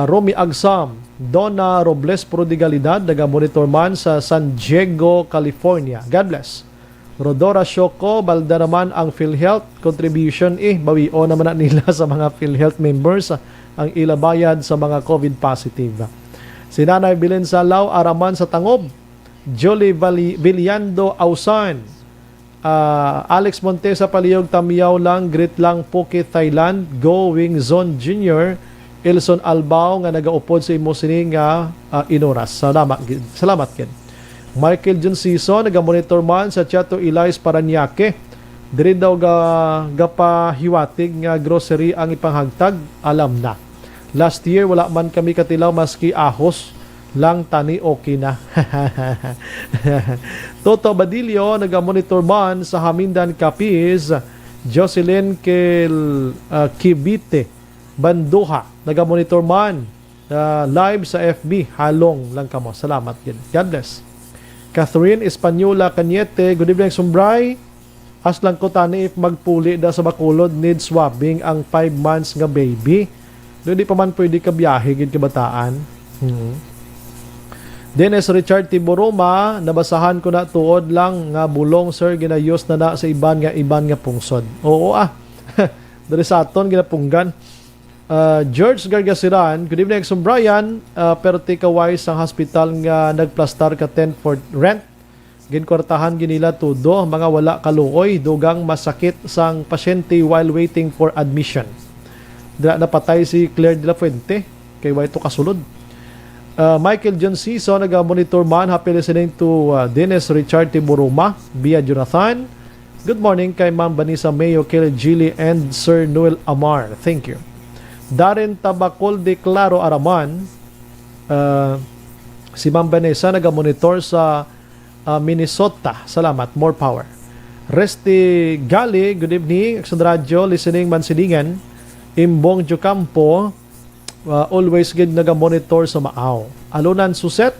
Romy Agsam, Donna Robles Prodigalidad, naga-monitor man sa San Diego, California. God bless. Rodora Shoko, balda naman ang PhilHealth contribution bawion naman na nila sa mga PhilHealth members ang ilabayad sa mga COVID positive. Si Nanay Bilen Salaw Araman sa Tangob, Jolie Villando Ausan, Alex Montesa Paliyog Tamiyaw lang, greet lang Phuket Thailand, Going Zone Jr. Ilson Albao nga nagaupod sa imo sini nga inoras. Salamat gid. Michael John Season, nagamonitor man sa Chato Elias Paranaque. Diri daw gapahiwatig nga grocery ang ipanghagtag, alam na. Last year, wala man kami katilaw maski ahos lang tani okay na. Toto Badillo, nagamonitor man sa Hamindan Capiz. Jocelyn Kibite Banduha, nagamonitor man live sa FB. Halong lang kamo. Salamat din. God bless. Catherine Espanyola Cañete, good evening Sumbray. Aslang ko tani if magpuli da sa Bacolod need swabbing ang 5 months nga baby. Doon di pa man pwede ka biyahe gid kabataan. Dennis Richard Tiboroma, nabasahan ko na tuod lang nga bulong sir ginayos na sa iban nga pungsod. Oo Dari sa aton ginapunggan. George Gargasiran, good evening Brian. Pero tikaway sa hospital nga nagplastar ka 10 for rent. Ginkortahan ginila tudo mga wala kaluoy dugang masakit sang pasyente while waiting for admission. Napatay si Claire de la Fuente kay way to kasulod. Michael John Season, nag-monitor man. Happy listening to Dennis Richard Tiburuma via Jonathan. Good morning kay Ma'am Vanessa Mayo, Kelly Gili, and Sir Noel Amar. Thank you. Darren Tabacol de Claro Araman. Si Ma'am Vanessa, nag-monitor sa Minnesota. Salamat. More power. Resti Gali, good evening. Sa radyo, listening Mansilingan. Imbong Jocampo, always good naga-monitor sa Maaw. Alunan Suset,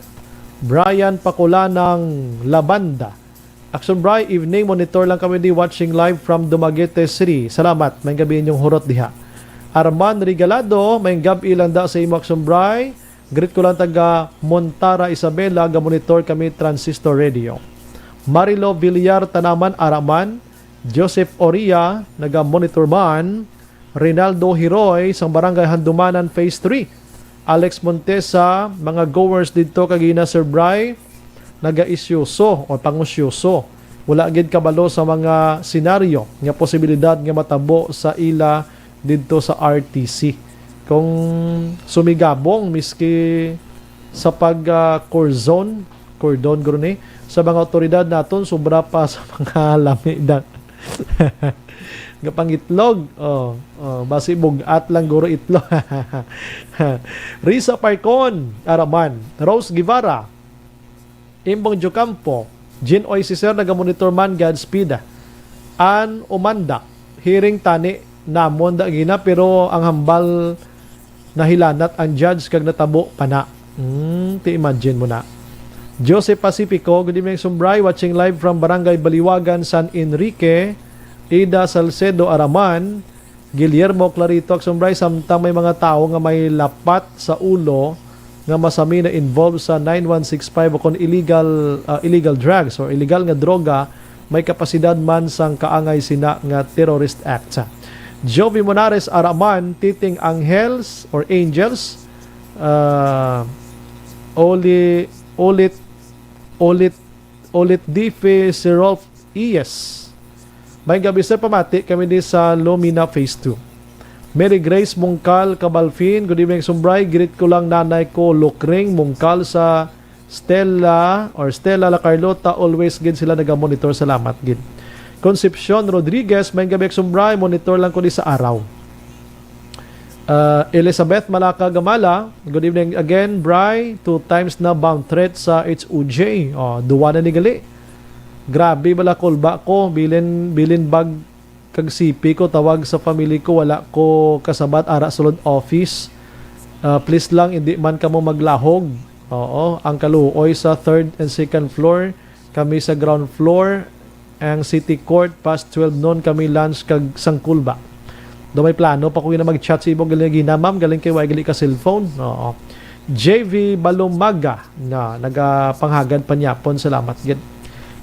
Brian Pakula ng Labanda. Action Bri, evening monitor lang kami di watching live from Dumaguete City. Salamat, may gabi inyong hurot diha. Arman Regalado, may gabi lang da sa imo Action Bri. Greet ko lang taga Montara Isabela, ga-monitor kami Transistor Radio. Marilo Villar Tanaman Araman, Joseph Oria, naga-monitor man. Rinaldo Hiroy sang Barangay Handumanan Phase 3. Alex Montesa, mga goers dito kagina Sir Bry, naga-isyoso o pangusyoso. Wala gid kabalo sa mga senaryo nga posibilidad nga matabo sa ila dito sa RTC. Kung sumigabong miski sa cordon guro sa mga otoridad naton sobra pa sa mga lamidang gapangitlog. Basi bugat lang guro itlog. Risa Parcon Araman, Rose Guevara, Imbong Jocampo, Jean Oisiser, nagamonitor man Godspeed. An Umanda, hearing tani namon da gina pero ang hambal nahilanat ang judge kag natabo pana. Ti imagine mo na. Joseph Pacifico, good evening Sumbray, watching live from Barangay Baliwagan, San Enrique. Ida Salcedo Araman, Guillermo Clarito Sumbray, samtang may mga tao nga may lapat sa ulo nga masami na involved sa 9165 o kung illegal drugs or illegal nga droga, may kapasidad man sang kaangay sina nga terrorist act. Jovi Monares Araman, Titing Angels or Angels, Olit Dife Sirolf Iyes. May gabi sir, pamati kami din sa Lumina Phase 2. Mary Grace Mungkal Cabalfin, good evening Sumbray. Greet ko lang nanay ko Lukring Mungkal sa Stella La Carlota. Always gid sila naga-monitor. Salamat gid. Concepcion Rodriguez, may gabi Sumbray. Monitor lang ko di sa araw. Elizabeth Malaka Gamala, good evening again Bray. 2 times na bound threat sa HUJ. Duwa na ni gali. Grabe bala kolba ko, bilin bag kag sipi ko, tawag sa family ko, wala ko kasabat ara sulod office. Please lang hindi man kamo maglahog. Ang kaluoy sa 3rd and 2nd floor, kami sa ground floor. Ang city court past 12 noon kami lunch kag sangkulba. Do may plano pa ko na mag-chat sa ibong galing ginamam, galing kay gali ka cellphone. JV Balumaga na nagapanghagad panyapon, salamat gid.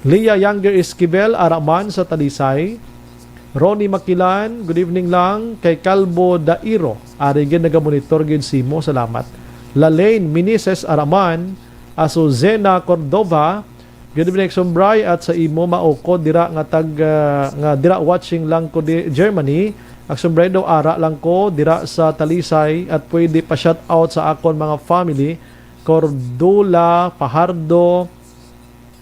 Leah Younger Esquivel Araman sa Talisay. Ronnie Makilan, good evening lang. Kay Calbo Dairo, arigin nagamonitor gid simo, salamat. Lalaine Minises Araman, Azuzena Cordova, good evening Sumbray at sa imo maoko dira nga dira watching lang ko di Germany. Sumbray daw ara lang ko dira sa Talisay at pwede pa shout out sa akon mga family Cordula, Pahardo,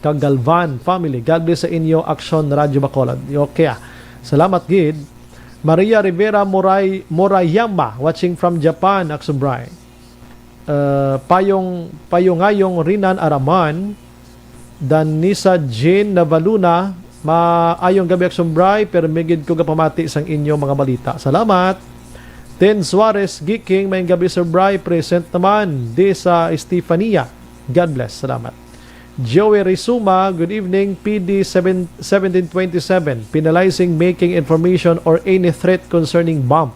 Kagalvan family. God bless sa inyo, Action Radio Bacolod. Okay, salamat, Gid. Maria Rivera Morayama, watching from Japan, Aksubray. Payongayong Rinan Araman, Danisa Jane Navaluna, maayong gabi Aksubray, pero migid ko pamati sang inyo mga balita. Salamat. Ten Suarez Giking, may gabi Sir Bry, present naman di sa Estefania. God bless. Salamat. Joey Rizuma, good evening. PD 1727, penalizing making information or any threat concerning bomb.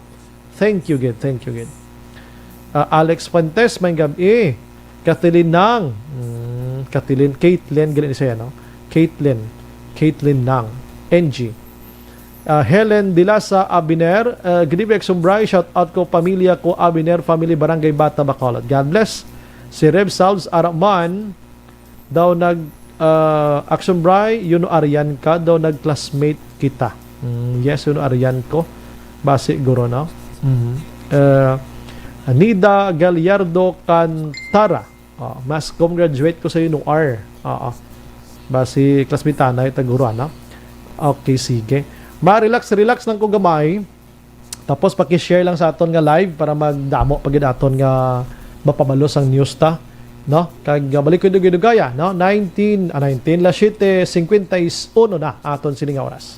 Thank you, Gid. Thank you, Gid. Alex Fuentes, may gabi. Caitlin Nang. Caitlin, ganun siya, no? Caitlin Nang. NG. Helen Dilasa Abiner, good evening, Sumbray. Shout out ko, pamilya ko, Abiner, family, Barangay Bata, Bacolod. God bless. Si Rev Salves Araman, daw Action Bray, yun Arian ka, daw nag-classmate kita. Yes, yun Arian ko. Basi, guro, no? Anida Gallardo Cantara. Mas graduate ko sa yun, R. Basi, classmate na, itaguro, no? Okay, sige. Ma-relax lang ko gamay. Tapos, paki-share lang sa aton nga live para magdamo pag aton nga mapabalos ang news ta. No? Kag balik ko gaya, no? 19 la 7:51 na aton sining oras.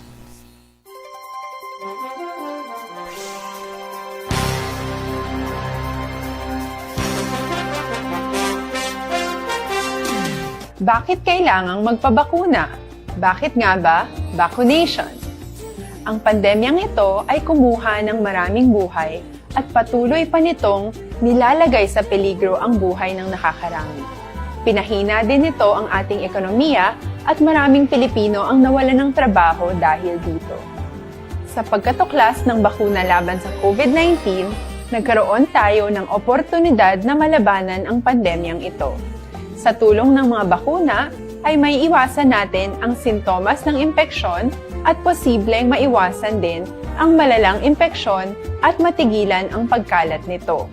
Bakit kailangang magpabakuna? Bakit nga ba vaccination? Ang pandemyang ito ay kumuha ng maraming buhay at patuloy pa nitong nilalagay sa peligro ang buhay ng nakakarami. Pinahina din nito ang ating ekonomiya at maraming Pilipino ang nawalan ng trabaho dahil dito. Sa pagkatuklas ng bakuna laban sa COVID-19, nagkaroon tayo ng oportunidad na malabanan ang pandemyang ito. Sa tulong ng mga bakuna, ay may iwasan natin ang sintomas ng impeksyon at posibleng maiwasan din ang malalang impeksyon at matigilan ang pagkalat nito.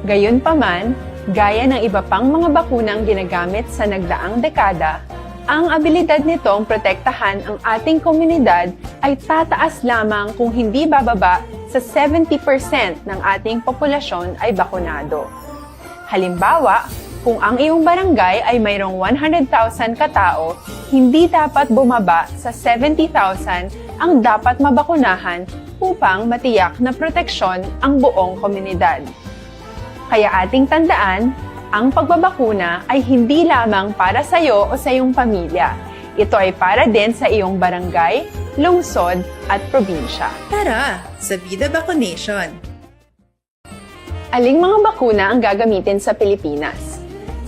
Gayunpaman, gaya ng iba pang mga bakunang ginagamit sa nagdaang dekada, ang abilidad nitong protektahan ang ating komunidad ay tataas lamang kung hindi bababa sa 70% ng ating populasyon ay bakunado. Halimbawa, kung ang iyong barangay ay mayroong 100,000 katao, hindi dapat bumaba sa 70,000 ang dapat mabakunahan upang matiyak na proteksyon ang buong komunidad. Kaya ating tandaan, ang pagbabakuna ay hindi lamang para sa iyo o sa iyong pamilya. Ito ay para din sa iyong barangay, lungsod at probinsya. Tara, sa Vida Vaccination! Aling mga bakuna ang gagamitin sa Pilipinas?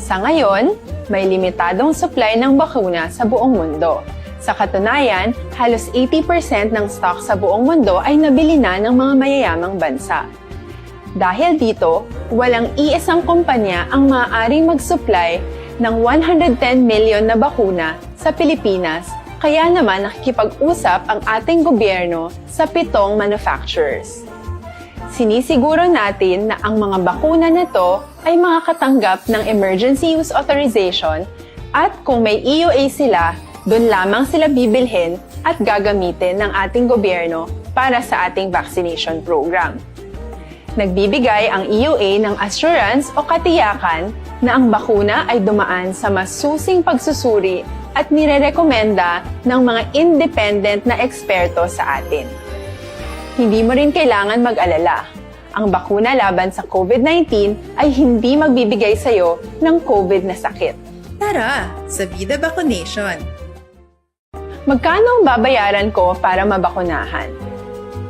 Sa ngayon, may limitadong supply ng bakuna sa buong mundo. Sa katunayan, halos 80% ng stock sa buong mundo ay nabili na ng mga mayayamang bansa. Dahil dito, walang iisang kumpanya ang maaaring mag-supply ng 110 million na bakuna sa Pilipinas, kaya naman nakikipag-usap ang ating gobyerno sa 7 manufacturers. Sinisiguro natin na ang mga bakuna na to ay makakatanggap ng Emergency Use Authorization at kung may EUA sila, doon lamang sila bibilhin at gagamitin ng ating gobyerno para sa ating vaccination program. Nagbibigay ang EUA ng assurance o katiyakan na ang bakuna ay dumaan sa masusing pagsusuri at nirerekomenda ng mga independent na eksperto sa atin. Hindi mo rin kailangan mag-alala. Ang bakuna laban sa COVID-19 ay hindi magbibigay sa iyo ng COVID na sakit. Tara, sa Vida Vaccination! Magkano ang babayaran ko para mabakunahan?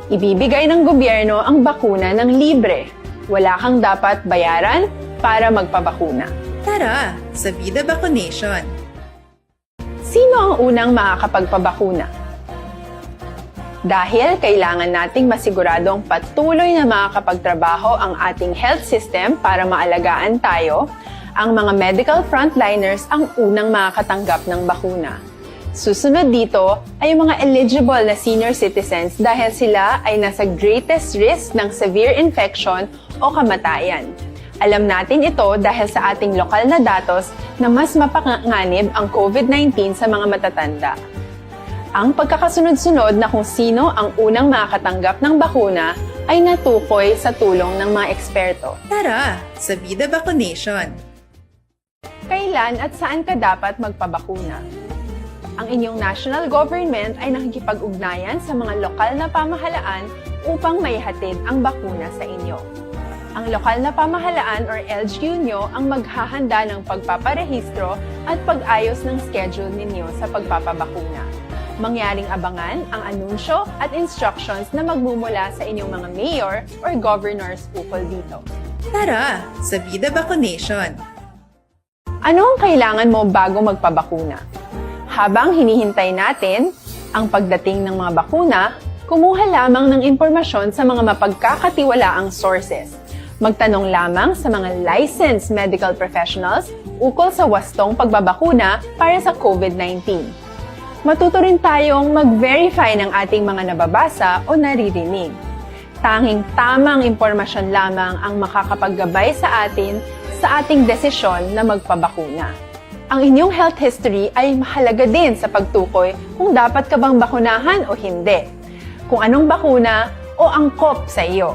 Ibibigay ng gobyerno ang bakuna ng libre. Wala kang dapat bayaran para magpabakuna. Tara, sa Vida Vaccination! Sino ang unang makakapagpabakuna? Dahil kailangan nating masiguradong patuloy na makakapagtrabaho ang ating health system para maalagaan tayo, ang mga medical frontliners ang unang makakatanggap ng bakuna. Susunod dito ay mga eligible na senior citizens dahil sila ay nasa greatest risk ng severe infection o kamatayan. Alam natin ito dahil sa ating lokal na datos na mas mapanganib ang COVID-19 sa mga matatanda. Ang pagkakasunod-sunod na kung sino ang unang makakatanggap ng bakuna ay natukoy sa tulong ng mga eksperto. Tara, sa Vida Vaccination! Kailan at saan ka dapat magpabakuna? Ang inyong national government ay nakikipag-ugnayan sa mga lokal na pamahalaan upang maihatid ang bakuna sa inyo. Ang lokal na pamahalaan or LGU nyo ang maghahanda ng pagpaparehistro at pag-ayos ng schedule ninyo sa pagpapabakuna. Mangyaring abangan ang anunsyo at instructions na magmumula sa inyong mga mayor or governors ukol dito. Tara, sa Vida Vaccination! Ano ang kailangan mo bago magpabakuna? Habang hinihintay natin ang pagdating ng mga bakuna, kumuha lamang ng impormasyon sa mga mapagkakatiwalaang sources. Magtanong lamang sa mga licensed medical professionals ukol sa wastong pagbabakuna para sa COVID-19. Matuto rin tayong mag-verify ng ating mga nababasa o naririnig. Tanging tamang impormasyon lamang ang makakapaggabay sa ating desisyon na magpabakuna. Ang inyong health history ay mahalaga din sa pagtukoy kung dapat ka bang bakunahan o hindi, kung anong bakuna o angkop sa iyo.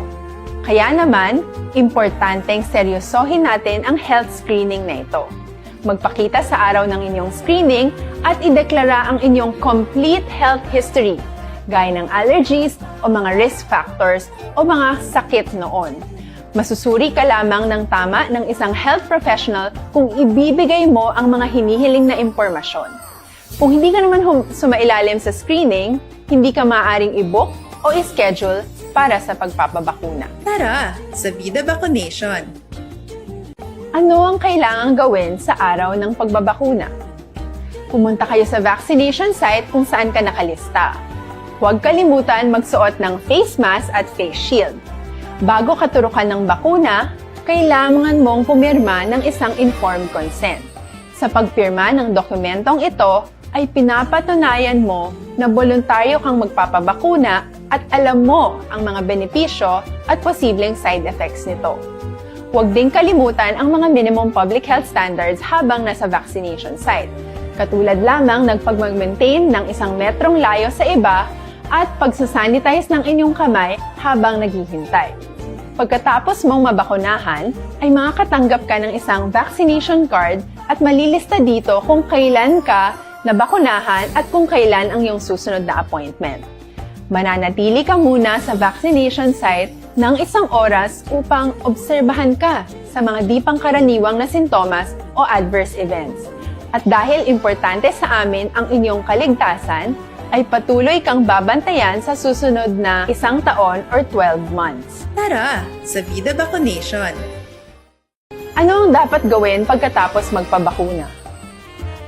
Kaya naman, importanteng seryosohin natin ang health screening na ito. Magpakita sa araw ng inyong screening at ideklara ang inyong complete health history, gaya ng allergies o mga risk factors o mga sakit noon. Masusuri ka lamang ng tama ng isang health professional kung ibibigay mo ang mga hinihiling na impormasyon. Kung hindi ka naman sumailalim sa screening, hindi ka maaaring i-book o i-schedule para sa pagpapabakuna. Tara, sa Vida Vaccination! Ano ang kailangang gawin sa araw ng pagbabakuna? Pumunta kayo sa vaccination site kung saan ka nakalista. Huwag kalimutan magsuot ng face mask at face shield. Bago katurukan ng bakuna, kailangan mong pumirma ng isang informed consent. Sa pagpirma ng dokumentong ito, ay pinapatunayan mo na voluntaryo kang magpapabakuna at alam mo ang mga benepisyo at posibleng side effects nito. Huwag din kalimutan ang mga minimum public health standards habang nasa vaccination site. Katulad lamang ng pag-maintain ng 1 metrong layo sa iba at pagsasanitize ng inyong kamay habang naghihintay. Pagkatapos mong mabakunahan, ay makakatanggap ka ng isang vaccination card at malilista dito kung kailan ka nabakunahan at kung kailan ang iyong susunod na appointment. Mananatili ka muna sa vaccination site ng 1 oras upang obserbahan ka sa mga di pangkaraniwang na sintomas o adverse events. At dahil importante sa amin ang inyong kaligtasan, ay patuloy kang babantayan sa susunod na 1 taon or 12 months. Tara, sa Vida Vaccination! Ano ang dapat gawin pagkatapos magpabakuna?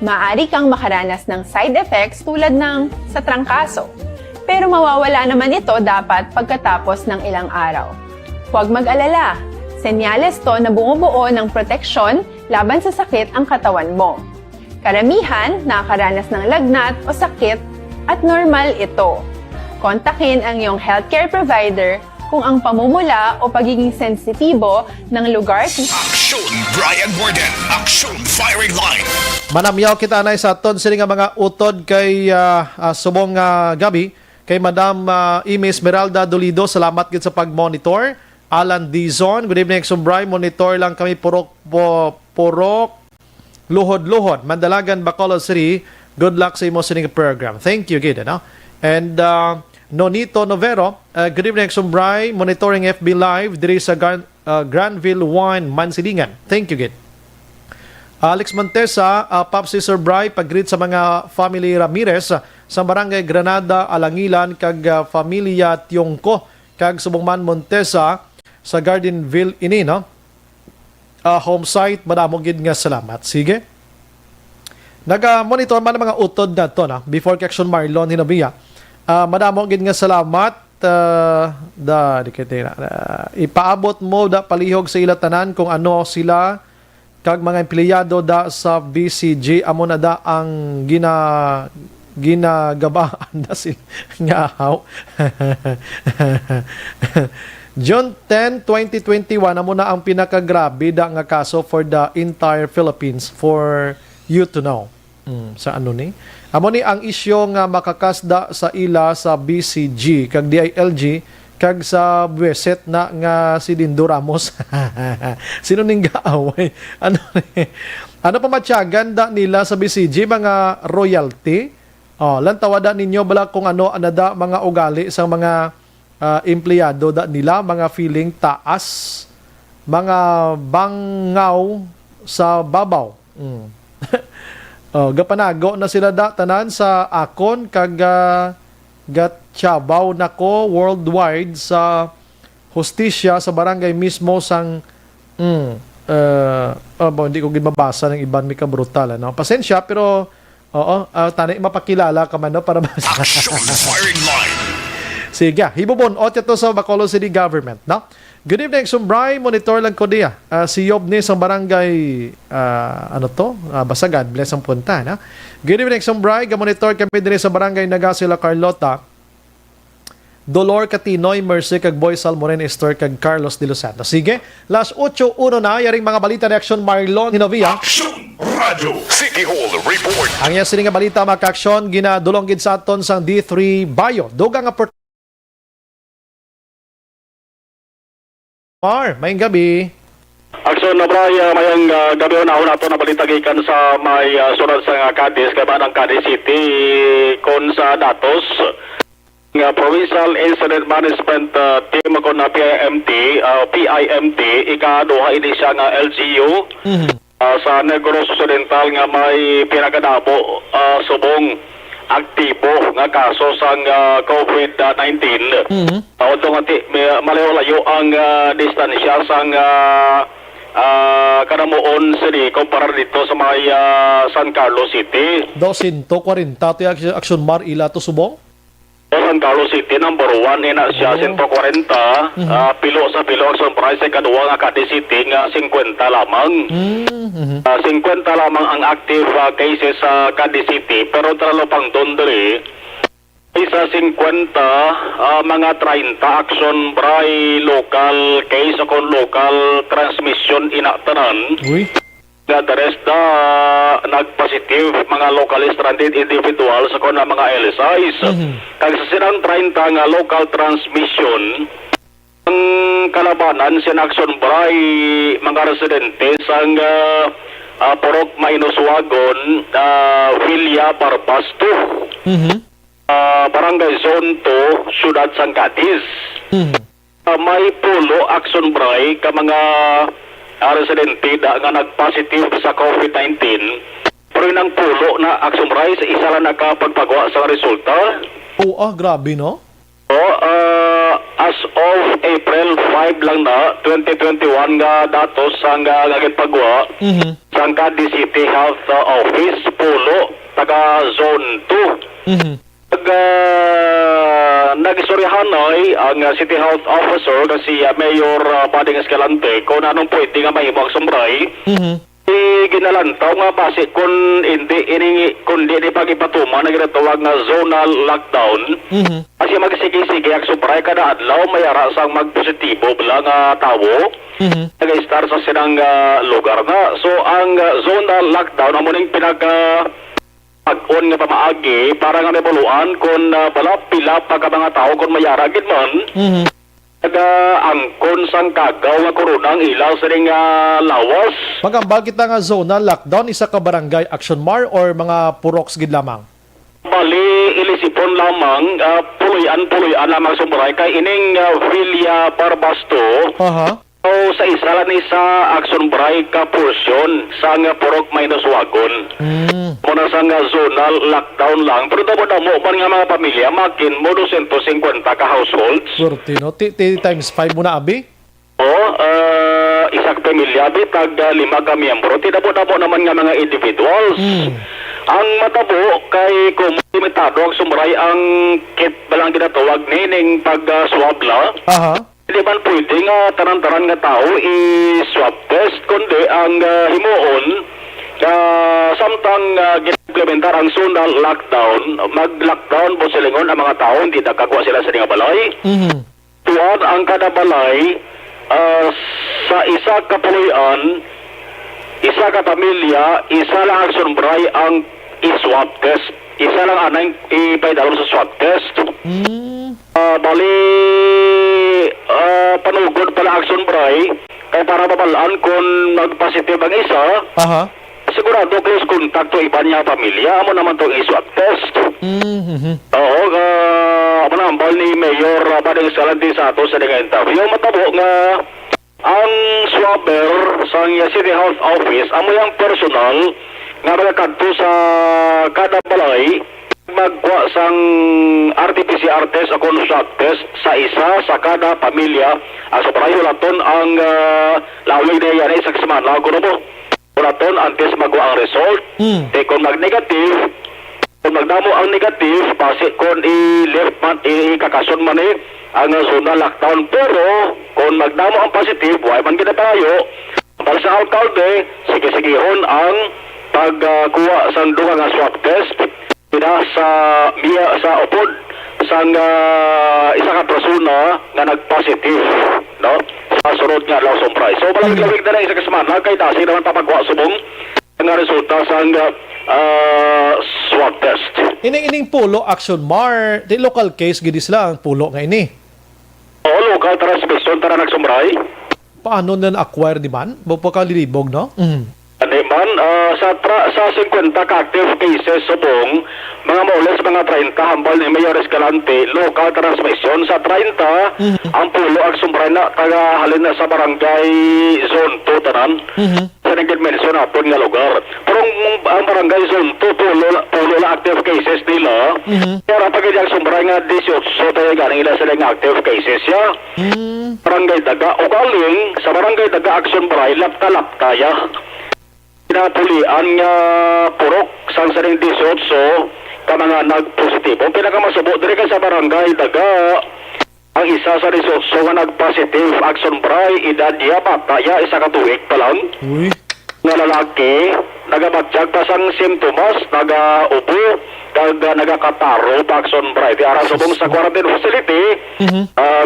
Maaari kang makaranas ng side effects tulad ng sa trangkaso. Pero mawawala naman ito dapat pagkatapos ng ilang araw. Huwag mag-alala. Senyales to na bumubuo ng proteksyon laban sa sakit ang katawan mo. Karamihan nakakaranas ng lagnat o sakit at normal ito. Kontakin ang iyong healthcare provider kung ang pamumula o pagiging sensitibo ng lugar kung Aksyon Brian Borden, Aksyon Firing Line. Manamyaw kita na sa aton sini nga mga utod kay subong gabi kay Madam Ime Esmeralda Dolido. Salamat gid sa pag-monitor. Alan Dizon, good evening Sumbray. Monitor lang kami purok luhod-luhod. Mandalagan, Bacolod City. Good luck sa imo sining program. Thank you gid, no? And Nonito Novero, good evening Sumbray. Monitoring FB Live diri sa Granville 1, Mansilingan. Thank you gid. Alex Montesa, Papsi Sir Bry, pag-greet sa mga family Ramirez sa Barangay Granada, Alangilan, kag Familia Tiongko, kag Subongman Montesa sa Gardenville ini, no? Home site, madamo gid nga salamat. Sige. Naga-monitor man ang mga utod na to, no? Before Action Marlon Hinabiya. Madamo gid nga salamat. Ipaabot mo da palihog sa ila tanan kung ano sila kag mga empleyado da sa BCG amo na da ang ginagabaan da sila nga haw. June 10, 2021 amo na ang pinakagrabe da nga kaso for the entire Philippines for you to know. Sa ano ni? Amo ni ang isyu nga makakasda sa ila sa BCG kag DILG kag sa Bueset na nga si Dindo Ramos. Sino ning gaaway? Ano pa matyagan da nila sa BCG mga royalty? Lan tawada ninyo bala kung ano anada mga ugali sa mga empleyado da nila, mga feeling taas, mga bangaw sa babaw. Gapanago na sila da tanan sa akon kag gatsabaw nako worldwide sa hustisya sa barangay mismo sang hindi ko gimabasa ng iban mi ka brutal ano. Pasensya pero tani mapakilala ka man no para Action Firing Line. Sige, hibubon o to sa Bacolod City Government, no? Good evening, Sumbray, monitor lang ko diya. Si Yob ni sa barangay, basta God bless ang punta, no? Good evening, Sumbray, monitor kami din sa barangay Nagasila, Carlota. Dolor Catinoy, Mercy, kag Boy Salmoren, Esther, kag Carlos de Los Santos. Sige, last 8:01 na, yaring mga balita ni Action Marlon Hinovia. Action Radio City Hall Report. Ang iya sining nga balita mga ka-aksyon, ginadulong gid sa aton sang D3 Bayo. Dugang nga mayang gabi. Aksyon na Brian, mayang gabi na nato na balita gikan sa may sunod sa Cadiz, kaya ng Cadiz City kon sa datos nga Provincial Incident Management Team kon na PIMT ikaduha ini siya nga LGU sa Negros Occidental nga may pinakadabo subong aktibo nga kaso sang COVID-19. Although nga malayo ang distansya sang kanamuon City kumpara dito sa may San Carlos City. 240 to Action Mar ila to subong? San Carlos City number 1 ina siya 140 pilo sa pilo Action Price sa kadua nga Cadiz City nga 50 lamang. 50 lamang ang active cases sa Cadiz City pero tralo pang dondre isa 50 mga 30 action by local case o local transmission inatanan. Uy. The rest nag-positive mga locally stranded individuals o na mga LSIs. Kag sa sinang 30 nga local transmission ang kalabanan sa action by mga residente sang Porok Mainoswagon, Villa Barbasto, Barangay Zone 2, Ciudad San Cadiz. May pulo action bray ka mga residente da nga nag-positive sa COVID-19. Pero nang pulo na action bray sa isa lang nakapagpagawa sa resulta. Grabe no? As of April 5 lang na 2021 nga datos ang nagpagawa sa Cadiz City Health Office pulo taga Zone 2. Nagistoryahanay ang City Health Officer kasi Mayor Bading Escalante kung anong pwede nga mahimang sumbray. Ginalantaw nga base kung hindi pag-ipatuma na ginatawag nga zonal lockdown. Kasi magsige-sige ang sumbray kada adlaw mayara sang magpositibo bala nga tawo. Nag-start sa sinang lugar na. So ang zonal lockdown amo ning pag-on nga pamaagi para nga mebuluan kung bala pila pagka mga tao kung mayara gid man. Angkon sang kagaw nga corona ang ilaw sa ring lawas. Magambal kita nga zonal lockdown isa ka barangay Action Mar or mga puroks gid lamang? Bali ilisipon lamang puloy-an lamang sumuray kay ining Villa Barbasto. So sa isa lang isa action break ka portion sa nga Porok Mainoswagon. Muna sa nga zonal lockdown lang. Pero damo man nga mga pamilya makin mo 250 ka households. Surti no? Times 5 muna abi? Isak pamilya bi tag 5 ka miyembro. Damo naman nga mga individuals. Ang matabo kay komunitado ang sumray ang kit balang ginatawag ning pag-swab la. Hindi man pwede nga taran-taran nga tao i-swab test kundi ang himuon samtang ginimplementar ang zonal lockdown, mag-lockdown po silingon ang mga tao, hindi nakagawa sila sa nga balay. kuwan ang kada balay sa isa ka puloy-an, isa ka pamilya, isa lang action bray ang i-swab test. Isa lang anang ipaidalom sa swab test. Bali, panugod pala action bray, kaya para mabalaan kung mag-positive ang isa, sigurado close contact to iba niya pamilya, amo naman itong i-swab test. Oo, amo naman bal ni Mayor Bading Escalante sa ato sa nga interview. Matabo nga ang swabber sa City Health Office, amo yung personal nga magkakadto sa kada balay, magkuha sang RT-PCR test o swab test sa isa sa kada pamilya. Sa parayo laton ang lawig na yan isang semana. Kung mo, laton ang test magkuha ang result. Kung mag-negative, kung magdamo ang negative, pasi kung i-left man, ikakason man ang zona lockdown. Pero kung magdamo ang positive, why man ginapayo, para sa alkalde, sige-sigihon ang pagkuha sa duha nga swab test sa upod sang isa ka persona nga nag-positive, no? Sa sunod nga Lawson Price. So balawig-lawig na lang isa ka semana kay dasi naman papagwa subong nga resulta sang swab test. Ining pulo action mar, di local case gid sila ang pulo nga ini. Oo, local transmission tara nagsumray. Paano na acquire di man? Bopo ka lilibog, no? Ano man, sa 50 ka active cases subong, mga maulas mga 30 hambal ni Mayor Escalante, local transmission sa 30, ang pulo ang sumbray na taga halin na sa barangay zone 2 tanan. Sa nag-mention natin nga lugar. Pero ang barangay zone 2, pulo na active cases nila. Pero pag yung sumbray nga 18, tayo ganing ila sila nga active cases ya. Barangay Daga, o galing, sa barangay Daga action bray, lapta-lapta ya. Pinapulian nga purok sang saring 18 ka mga nagpositibo. Pinakamasubo diri ka sa barangay Daga, ang isa sa 18 nga nagpositive action bray, edad ya bata ya isa ka tuig pa lang. Nga lalaki, nagabatsyag pa sang simptomas, nagaupo, nagakataro pa action bray. Di aras subong sa quarantine facility,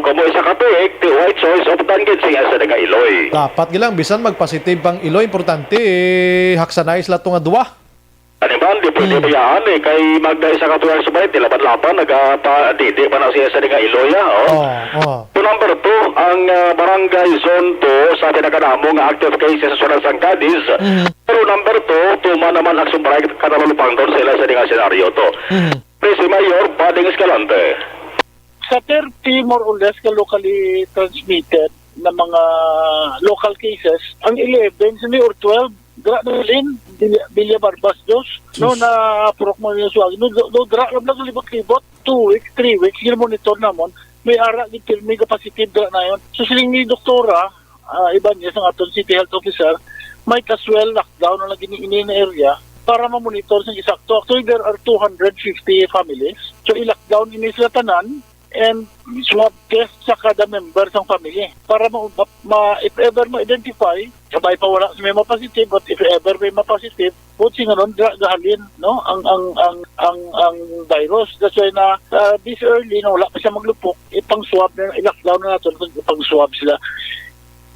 kumo isa ka tuig, di white choice of tangit siya sa nga Iloy. Dapat gilang bisan magpositive pang Iloy, importante haksanays lato nga duwa. Ano ba, di pwede bayaan kay magda-isa ka tuwang subay, laban-laban, nagpa-didi pa na siya sa nga Iloy. So number 2, ang barangay zone 2 sa pinakadamo nga active cases sa Sunan San Cadiz. Pero number 2, tuma naman ang sumbray katalulupang doon sa ila sa nga senaryo to. Si Mayor Bading Escalante. Sa 30 more or less ka locally transmitted na mga local cases, ang 11 or 12 dra na rin Bilya Barbas dos no na purok mo yung suwag no dra lang libot-libot 2 weeks 3 weeks yung monitor namon may ara gid may positive dra na yon. So siling ni doktora Ibanez ang aton city health officer may casual lockdown na lagi ini na area para ma-monitor sa isakto. Actually there are 250 families, so i-lockdown ini sila tanan and swab test sa kada member ng family para if ever ma-identify sabay pa wala may ma-positive, but if ever may ma-positive putin nga nun gahalin no ang virus. That's why na this early no wala pa siya maglupok ipang swab na i-lockdown na natin ipang swab sila.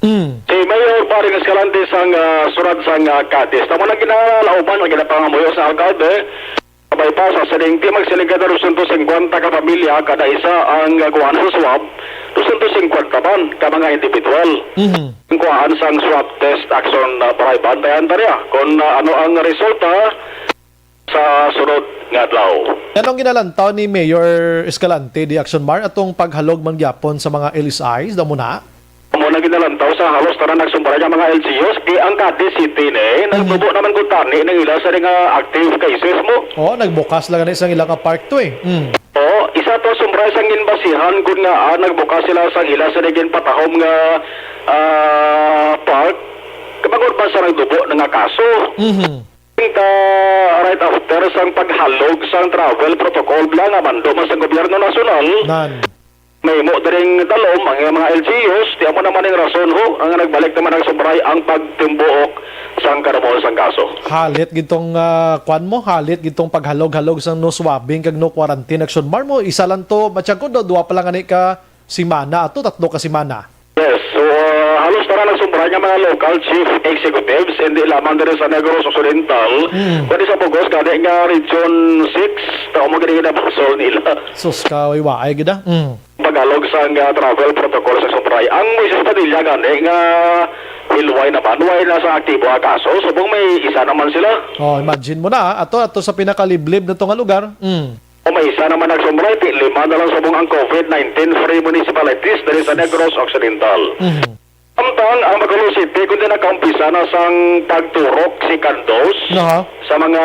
Si Mayor Bading Escalante sang surat sang Cadiz tamo na kinalauban ang ginapangamuyo sa alkalde. Sabay pa sa saling magsiling ka na 250 ka pamilya kada isa ang kuhaan sa swab, 250 man ka mga individual. Ang kuhaan sang swab test action para ibantayan tariya kung ano ang resulta sa sunod nga adlaw. Anong ginalantaw ni Mayor Escalante di Action Mar atong paghalog man gyapon sa mga LSIs damo na? Muna ginalantaw sa halos tanan nagsumbara ng mga LGUs kay ang Cadiz City nagbubo naman kung tani ng ila sa nga active cases mo. Nagbukas lang na isang ilang park to Isa to sumbara sang inbasihan kung nga nagbukas sila sang ila sa naging patahom nga park kapagod pa sa nagdubo nga kaso. Right after sang paghalog sang travel protocol lang amando man sa gobyerno nasyonal. May mo daring talom ang mga LGUs, di mo naman yung rason ang nagbalik naman ang sobray ang pagtimbuok sang karamol sang kaso. Halit gitong halit gitong paghalog-halog sang no swabbing kag no quarantine action mar mo isa lang to matsyag ko duwa pa lang ani ka simana ato, 3 ka simana. Yes, so halos tara nagsumbra nga mga local chief executives, hindi lamang din sa Negros Occidental, kundi sa Pugos, kaya nga Region 6, tao mo ganyan na basol nila. Sus ka, ay gida. Pagalog sa travel protocol sa Sumbray. Ang Moises Padilla gani nga hilway naman, way na sa aktibo ang kaso, subong may isa naman sila. Oh, imagine mo na, ato sa pinakaliblib na itong lugar. O may isa naman nagsumbray, 5 na lang subong ang COVID-19 free municipalities dali sa Negros Occidental. Samtang ang Bacolod City, kundi nagkaumpisa na sang pagturok si Candos sa mga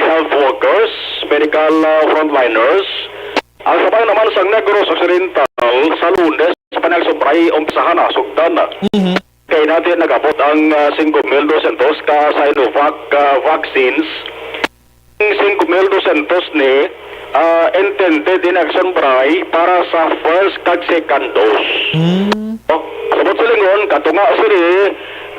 health workers, medical frontliners. Ang sabay naman sa Negros Occidental sa Lunes, sa panagsumbray, umpisahan na, sugdan na. Kaya natin nagabot ang 5,200 ka Sinovac vaccines. Ang 5,200 ni intended in action bray para sa first kag second dose. Sabot sa lingon, katunga sila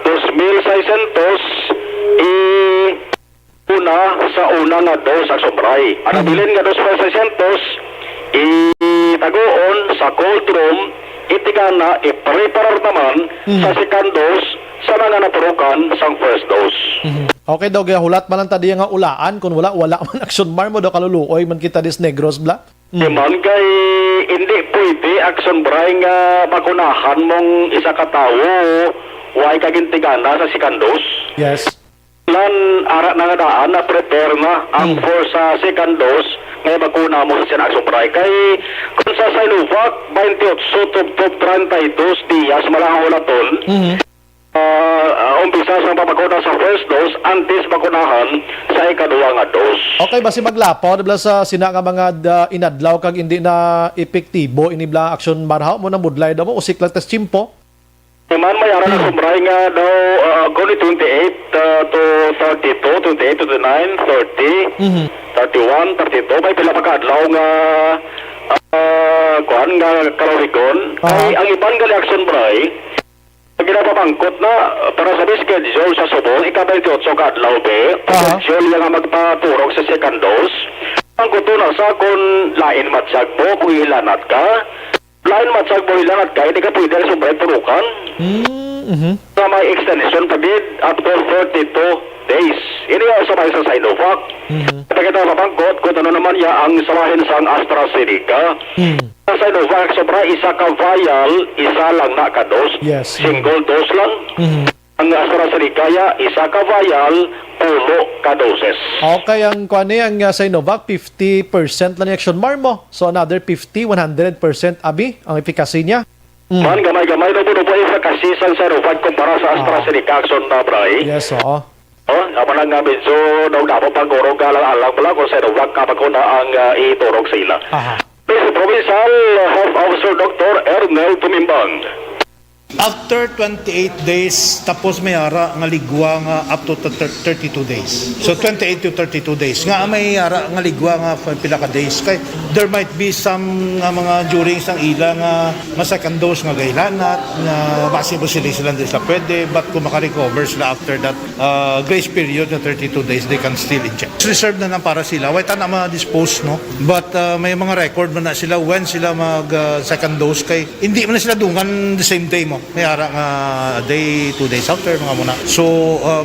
2,600 una sa una nga dose action bray. Ang nabilin nga 2,600 itagoon sa cold room, itigana, i-prepare naman sa second dose sa mga naturukan sa first dose. Okay daw, gaya hulat man lang tadi nga ulaan, kung wala man action bar mo daw kaluluoy man kita dis Negros bla. Man kay hindi pwede action bray nga bakunahan mong isa ka tawo way kagintigana sa second dose. Yes. Lan ara na nga daan na prepare na ang for sa second dose nga bakuna mo sa action bray kay kung sa Sinovac 28 to 32 días malang ulaton. Umpisa sa pabakuna sa first dose antes bakunahan sa ikaduwa nga dose. Okay, basi maglapaw dibla sa sina nga mga inadlaw kag hindi na epektibo inibla action marhaw mo na mudlay daw mo usik lang tas chimpo. Naman may ara na kumbray nga daw goni 28 to 32, 28 to 29, 30, 31, 32 may pila pa kadlaw nga kuan nga kalorigon ay ang ibang gali action bray ginapamangkot na para sa schedule sa subong ika-28 kadlaw be schedule nga magpaturok sa second dose ang kuto na sa kung lain matsyag mo kung ilanat ka lain matsyag mo ilanat ka hindi ka pwede na subay turukan na may extension pagid up to 42 days ini ang sabay sa Sinovac kita mapangkot kung ano naman ya ang samahin sa AstraZeneca sa Sinovac sobra isa ka vial isa lang na ka dose single dose lang ang AstraZeneca ya isa ka vial pulo ka doses. Okay, ang kuani ang Sinovac 50% lang yung action mar mo, so another 100% abi ang efficacy niya. Man gamay-gamay na po isa kasi sa Sinovac kumpara sa AstraZeneca action na bray. Yes, oo. Naman ang medyo dapat pag-urong kalang-alang pala kung Sinovac kapag ko na ang iturog sila. Sa Provincial Health Officer Dr. Ernel Tumimbang. After 28 days, tapos may ara nga ligwa nga up to 32 days. So 28 to 32 days. Nga may ara nga ligwa nga pila ka days. Kay there might be some nga mga during sang ila nga second dose nga gailanat nga possible sila pwede but kung makarecover sila after that grace period na 32 days they can still inject. Reserve na para sila. Wait na ma-dispose no. But may mga record man na sila when sila mag second dose kay hindi man na sila dungan the same day mo. May ara nga day, 2 days after mga muna. So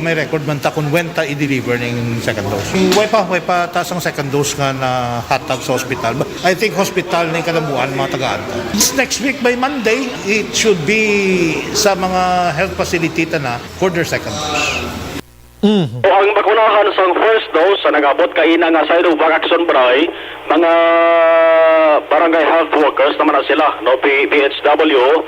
may record man ta kung when ta i-deliver ng second dose. Way pa tas ang second dose nga na hatag sa hospital. But I think hospital na yung kalabuan mga taga-anta. This next week by Monday, it should be sa mga health facility na for their second dose. So, ang bakunahan sa first dose sa nagabot kaina nga Sinovac action bray mga barangay health workers naman na sila no PHW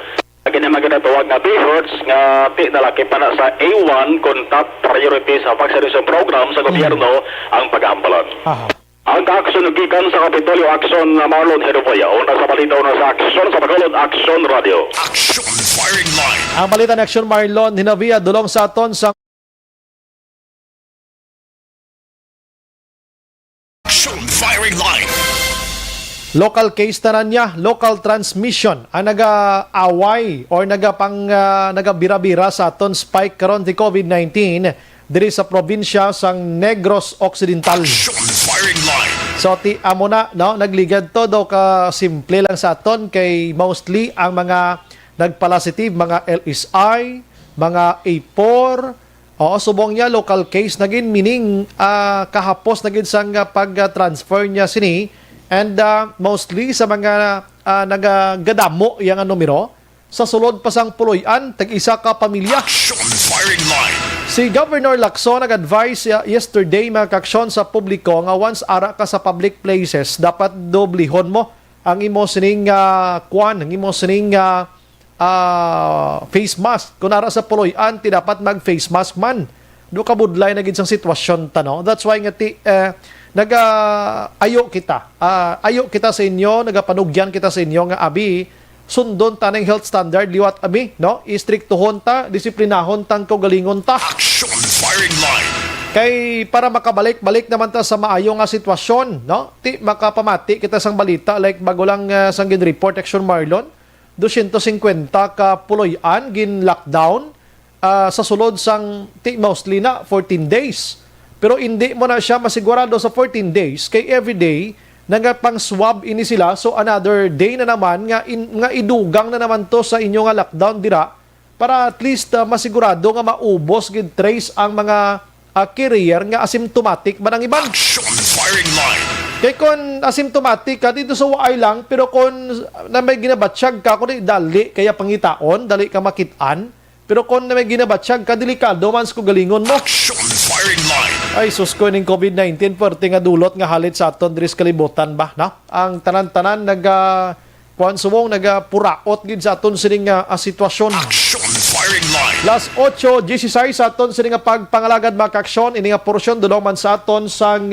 ginamagandatuwag na BHERTS nga nalaki pa na sa A1 kung top priority sa vaccination program sa gobyerno ang pag-aambalan. Ang ka-action gikan sa Kapitolyo Action na Marlon Heropoya o nasa balita na sa Action sa Bacolod Action Radio. Action Firing Line. Ang balita ng Action Marlon hinavia dulong sa aton sa Action Firing Line. local case tanan niya, local transmission ang naga-away or nagabira-bira sa aton spike karon di COVID-19 diri sa probinsya sang Negros Occidental. Firing line. So ti amo na no nagligad to do ka simple lang sa aton kay mostly ang mga nagpositive mga LSI, mga A4 o subong niya local case nagin meaning kahapos nagin sang pag-transfer niya sini and mostly sa mga nagagadamo yang numero sa sulod pa sang puloy-an tag-isa ka pamilya. Firing line. Si Governor Lacson nag-advise yesterday mga kaksyon sa publiko nga once ara ka sa public places dapat doblihon mo ang imo sining ang imo sining face mask. Kung ara sa puloy-an ti dapat mag-face mask man. Do kabudlay na gid sang sitwasyon tano. That's why nga ti ayo kita sa inyo, nagapanugyan kita sa inyo nga abi sundon tanang health standard liwat abi no istriktuhon ta disiplinahon tang kaugalingon ta firing line kay para makabalik-balik naman ta sa maayo nga sitwasyon no ti makapamati kita sang balita like bago lang sang gin report Action Marlon 250 ka puloy-an gin lockdown sa sulod sang ti mostly na 14 days pero hindi mo na siya masigurado sa 14 days kay everyday pang swab ini sila so another day na naman nga idugang na naman to sa inyo nga lockdown dira para at least masigurado nga maubos gid trace ang mga carrier nga asymptomatic man ang iban. Firing line. Kay kon asymptomatic ka dito sa waay lang pero kon na may ginabatsyag ka kun dali kaya pangitaon dali ka makitaan pero kon na may ginabatsyag ka delikado man sa galingon mo. Firing line. Ay, sus ko ning COVID-19 perti nga dulot nga halit sa aton diri sa kalibutan ba, no? Ang tanan-tanan kuan nagapuraot gid sa aton sining sitwasyon. Firing line. Last 8:16 sa aton sining pagpangalagad mga kaaksyon ini nga porsyon dulong man sa aton sang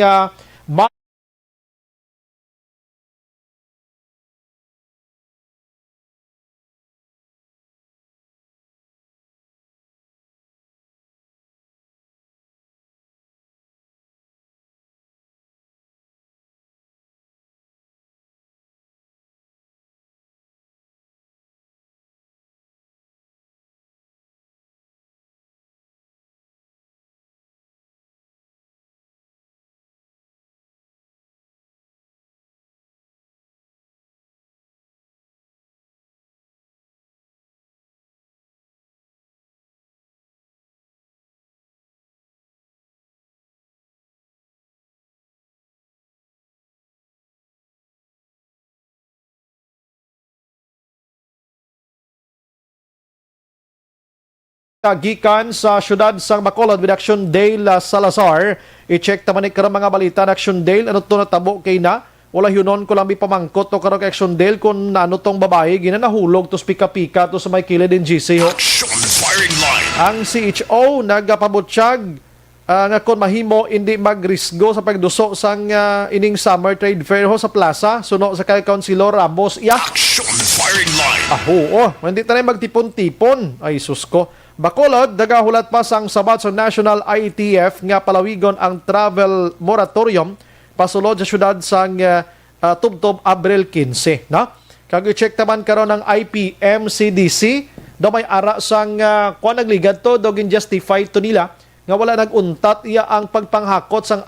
gikan sa syudad sang Bacolod with Action Dale Salazar. I-check taman ni karang mga balita na Action Dale. Ano to natabo kay na? Wala yunon ko lang pamangkot to karong Action Dale kung ano tong babae ginanahulog to pika-pika to sa may kilid in GC. Firing line. Ang CHO nagapabutsyag nga kung mahimo hindi magrisgo sa pagduso sang ining summer trade fair ho sa plaza suno sa kay Councilor Ramos. Firing line. Hindi tayo magtipon-tipon. Ay sus ko. Bacolod, nagahulat pa sang sabat sa National IETF nga palawigon ang travel moratorium pasulod sa syudad sang Tubtob Abril 15. No? Kag i-check naman karon ng IPM-CDC do may ara sang kung nagligad to dogin justify to nila nga wala naguntat iya ang pagpanghakot sang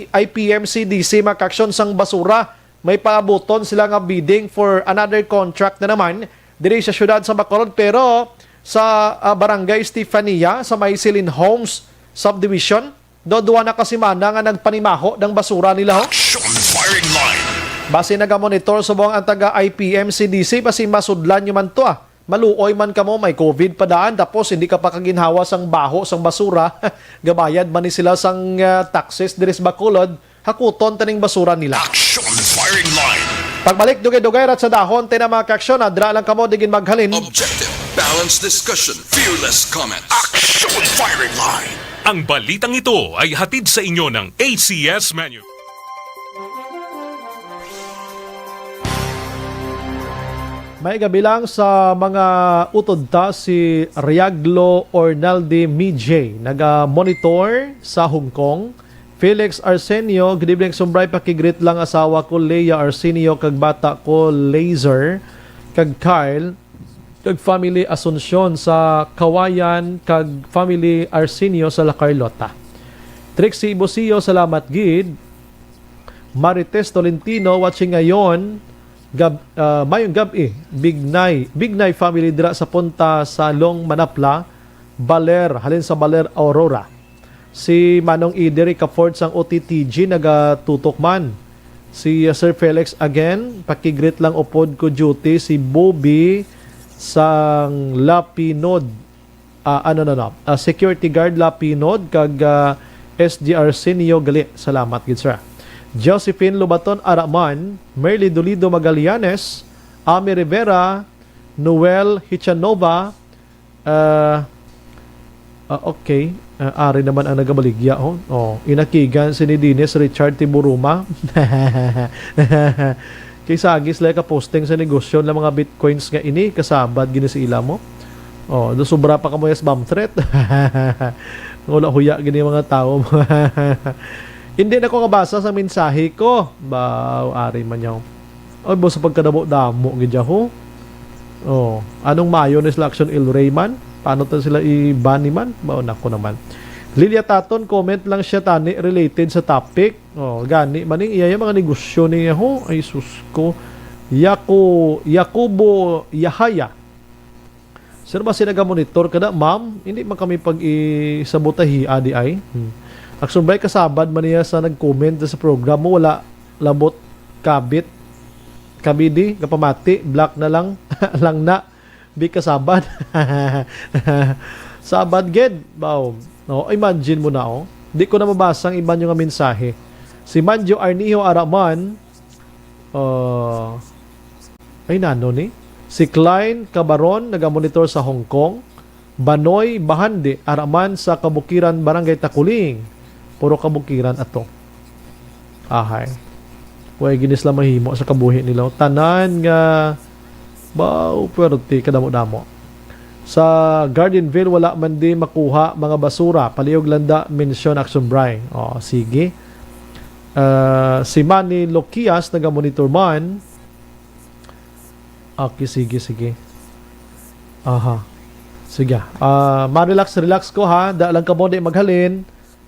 IPM-CDC makaksyon sang basura. May paabuton sila nga bidding for another contract na naman diri sa syudad sa Bacolod pero sa Barangay Estefania sa Maysilin Homes Subdivision duwa na kasimana nga nagpanimaho ng basura nila ho. Firing line. Base naga-monitor subong ang taga IPM-CDC basi masudlan nyo man to maluoy man kamo may COVID pa daan tapos hindi ka pa kaginhawa sang baho sang basura gabayad man ni sila sang taxes diri sa Bacolod hakuton taning basura nila. Firing line. Pagbalik dugay-dugay rat sa dahon tayo na mga kaaksyon adra lang kamo digin maghalin. Objective, balanced discussion, fearless comments. Action firing line. Ang balitang ito ay hatid sa inyo ng ACS Menu. May gabilang sa mga utod ta si Riaglo Ornaldi Mijay, naga-monitor sa Hong Kong. Felix Arsenio, good evening, sumbray pakigrit lang asawa ko Leia Arsenio, kag bata ko Laser, kag Kyle. kag family Asuncion sa Kawayan kag family Arsenio sa La Carlota. Trixie Ibosio, salamat gid. Marites Tolentino watching ngayon. Mayong gabi, Big Nay family dira sa punta sa Long Manapla, Baler, halin sa Baler Aurora. Si Manong Ideri Ford sang OTTG nagatutok man. Si Sir Felix again, pakigreet lang upod ko duty. Si Bobby sang Lapinod, security guard Lapinod kag SGR Senio gali. Salamat gid sir. Josephine Lubaton Araman, Merly Dolido Magallanes, Ami Rivera, Noel Hichanova, okay, ari naman ang nagabaligya. Inakigan si ni Dines Richard Tiburuma. Kay sagis lang ka-posting sa negosyo ng mga bitcoins nga ini, kasabad gini sa ila mo. Do sobra pa ka mo yes bomb threat. Wala huya gini mga tao. Hindi na ko kabasa sa mensahe ko. Ari man yaw. Sa pagkadamo-damo gidya ho. Anong mayo ni selection Il Rayman? Paano to sila i-ban man? Nako naman. Lilia Taton, comment lang siya tani related sa topic. Gani maning iya yung mga negosyo niya ho. Ay sus ko. Yakubo Yahaya. Sir ba sinaga-monitor ka na, ma'am? Hindi man kami pag-isabotahi, adi ay. Action by kasabad man niya sa nag-comment sa program mo, wala labot kabidi kapamati, black na lang lang na bi kasabad. Sabad ged baw. Imagine mo na di ko na mabasa ang iba yung mensahe. Si Manjo Arnijo Araman ay nano ni si Klein Cabaron naga-monitor sa Hong Kong. Banoy Bahande Araman sa Kabukiran Barangay Takuling. Puro kabukiran ato. Ahay. Kuya ginis lang mahimo sa kabuhi nila. Tanan nga pwerte kadamo-damo. Sa Gardenville wala man di makuha mga basura. Palihog landa mention action bray. Sige. Si Manny Lokias naga-monitor man. Okay, sige. Aha. Sige. Relax ko ha. Daalang ka mo di maghalin.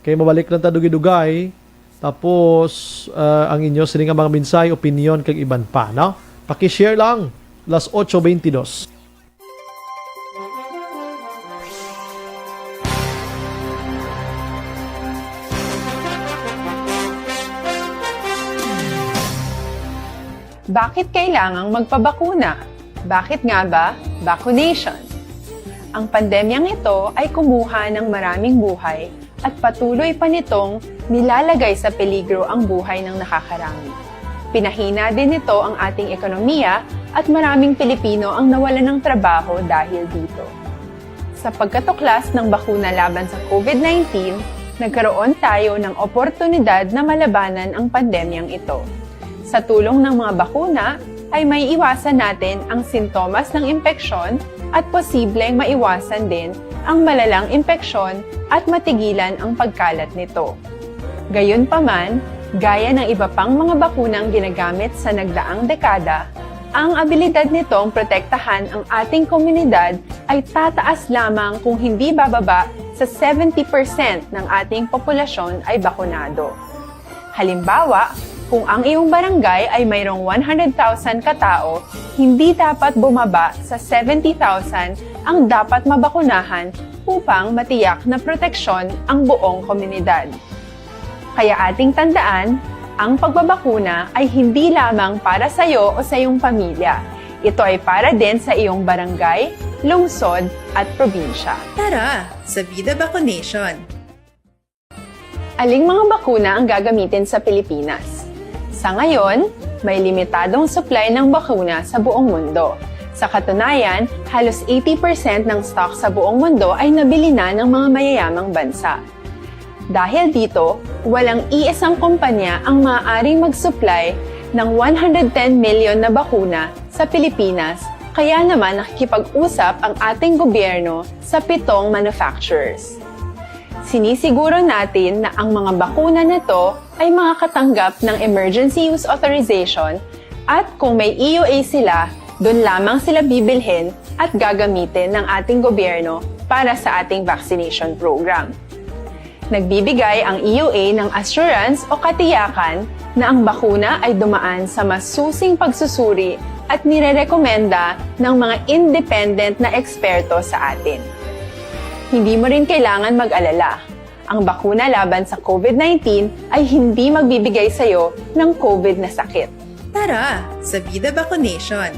Kaya mabalik lang dugay-dugay. Tapos, ang inyo sining mga mensahe, opinion, kag iban pa. No? Paki-share lang. Las 8:22. Bakit kailangang magpabakuna? Bakit nga ba? Vaccination. Ang pandemyang ito ay kumuha ng maraming buhay at patuloy pa nitong nilalagay sa peligro ang buhay ng nakakarami. Pinahina din nito ang ating ekonomiya at maraming Pilipino ang nawalan ng trabaho dahil dito. Sa pagkatuklas ng bakuna laban sa COVID-19, nagkaroon tayo ng oportunidad na malabanan ang pandemyang ito. Sa tulong ng mga bakuna, ay may iwasan natin ang sintomas ng impeksyon at posibleng maiwasan din ang malalang impeksyon at matigilan ang pagkalat nito. Gayunpaman, gaya ng iba pang mga bakunang ginagamit sa nagdaang dekada, ang abilidad nitong protektahan ang ating komunidad ay tataas lamang kung hindi bababa sa 70% ng ating populasyon ay bakunado. Halimbawa, kung ang iyong barangay ay mayroong 100,000 katao, hindi dapat bumaba sa 70,000 ang dapat mabakunahan upang matiyak na proteksyon ang buong komunidad. Kaya ating tandaan, ang pagbabakuna ay hindi lamang para sa iyo o sa iyong pamilya. Ito ay para din sa iyong barangay, lungsod at probinsya. Tara, sa Vida Vaccination! Aling mga bakuna ang gagamitin sa Pilipinas? Sa ngayon, may limitadong supply ng bakuna sa buong mundo. Sa katunayan, halos 80% ng stock sa buong mundo ay nabili na ng mga mayayamang bansa. Dahil dito, walang iisang kumpanya ang maaaring mag-supply ng 110 million na bakuna sa Pilipinas, kaya naman nakikipag-usap ang ating gobyerno sa 7 manufacturers. Sinisiguro natin na ang mga bakuna nito ay makakatanggap ng Emergency Use Authorization at kung may EUA sila, doon lamang sila bibilhin at gagamitin ng ating gobyerno para sa ating vaccination program. Nagbibigay ang EUA ng assurance o katiyakan na ang bakuna ay dumaan sa masusing pagsusuri at nirerekomenda ng mga independent na eksperto sa atin. Hindi mo rin kailangan mag-alala. Ang bakuna laban sa COVID-19 ay hindi magbibigay sa'yo ng COVID na sakit. Tara sa Vida Vaccination!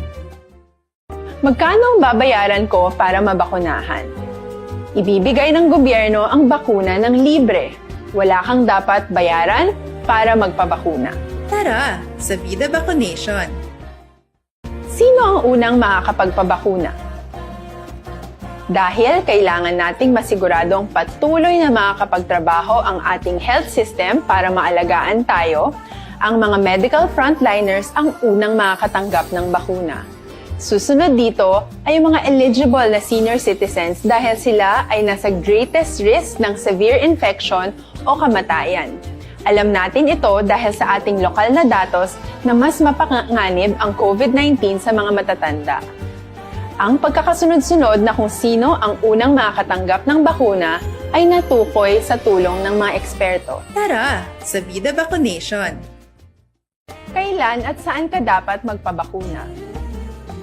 Magkano ang babayaran ko para mabakunahan? Ibibigay ng gobyerno ang bakuna ng libre. Wala kang dapat bayaran para magpabakuna. Tara sa Vida Vaccination! Sino ang unang makakapagpabakuna? Dahil kailangan nating masiguradong patuloy na makakapagtrabaho ang ating health system para maalagaan tayo, ang mga medical frontliners ang unang makakatanggap ng bakuna. Susunod dito ay yung mga eligible na senior citizens dahil sila ay nasa greatest risk ng severe infection o kamatayan. Alam natin ito dahil sa ating lokal na datos na mas mapanganib ang COVID-19 sa mga matatanda. Ang pagkakasunod-sunod na kung sino ang unang makakatanggap ng bakuna ay natukoy sa tulong ng mga eksperto. Tara sa Vida Vaccination! Kailan at saan ka dapat magpabakuna?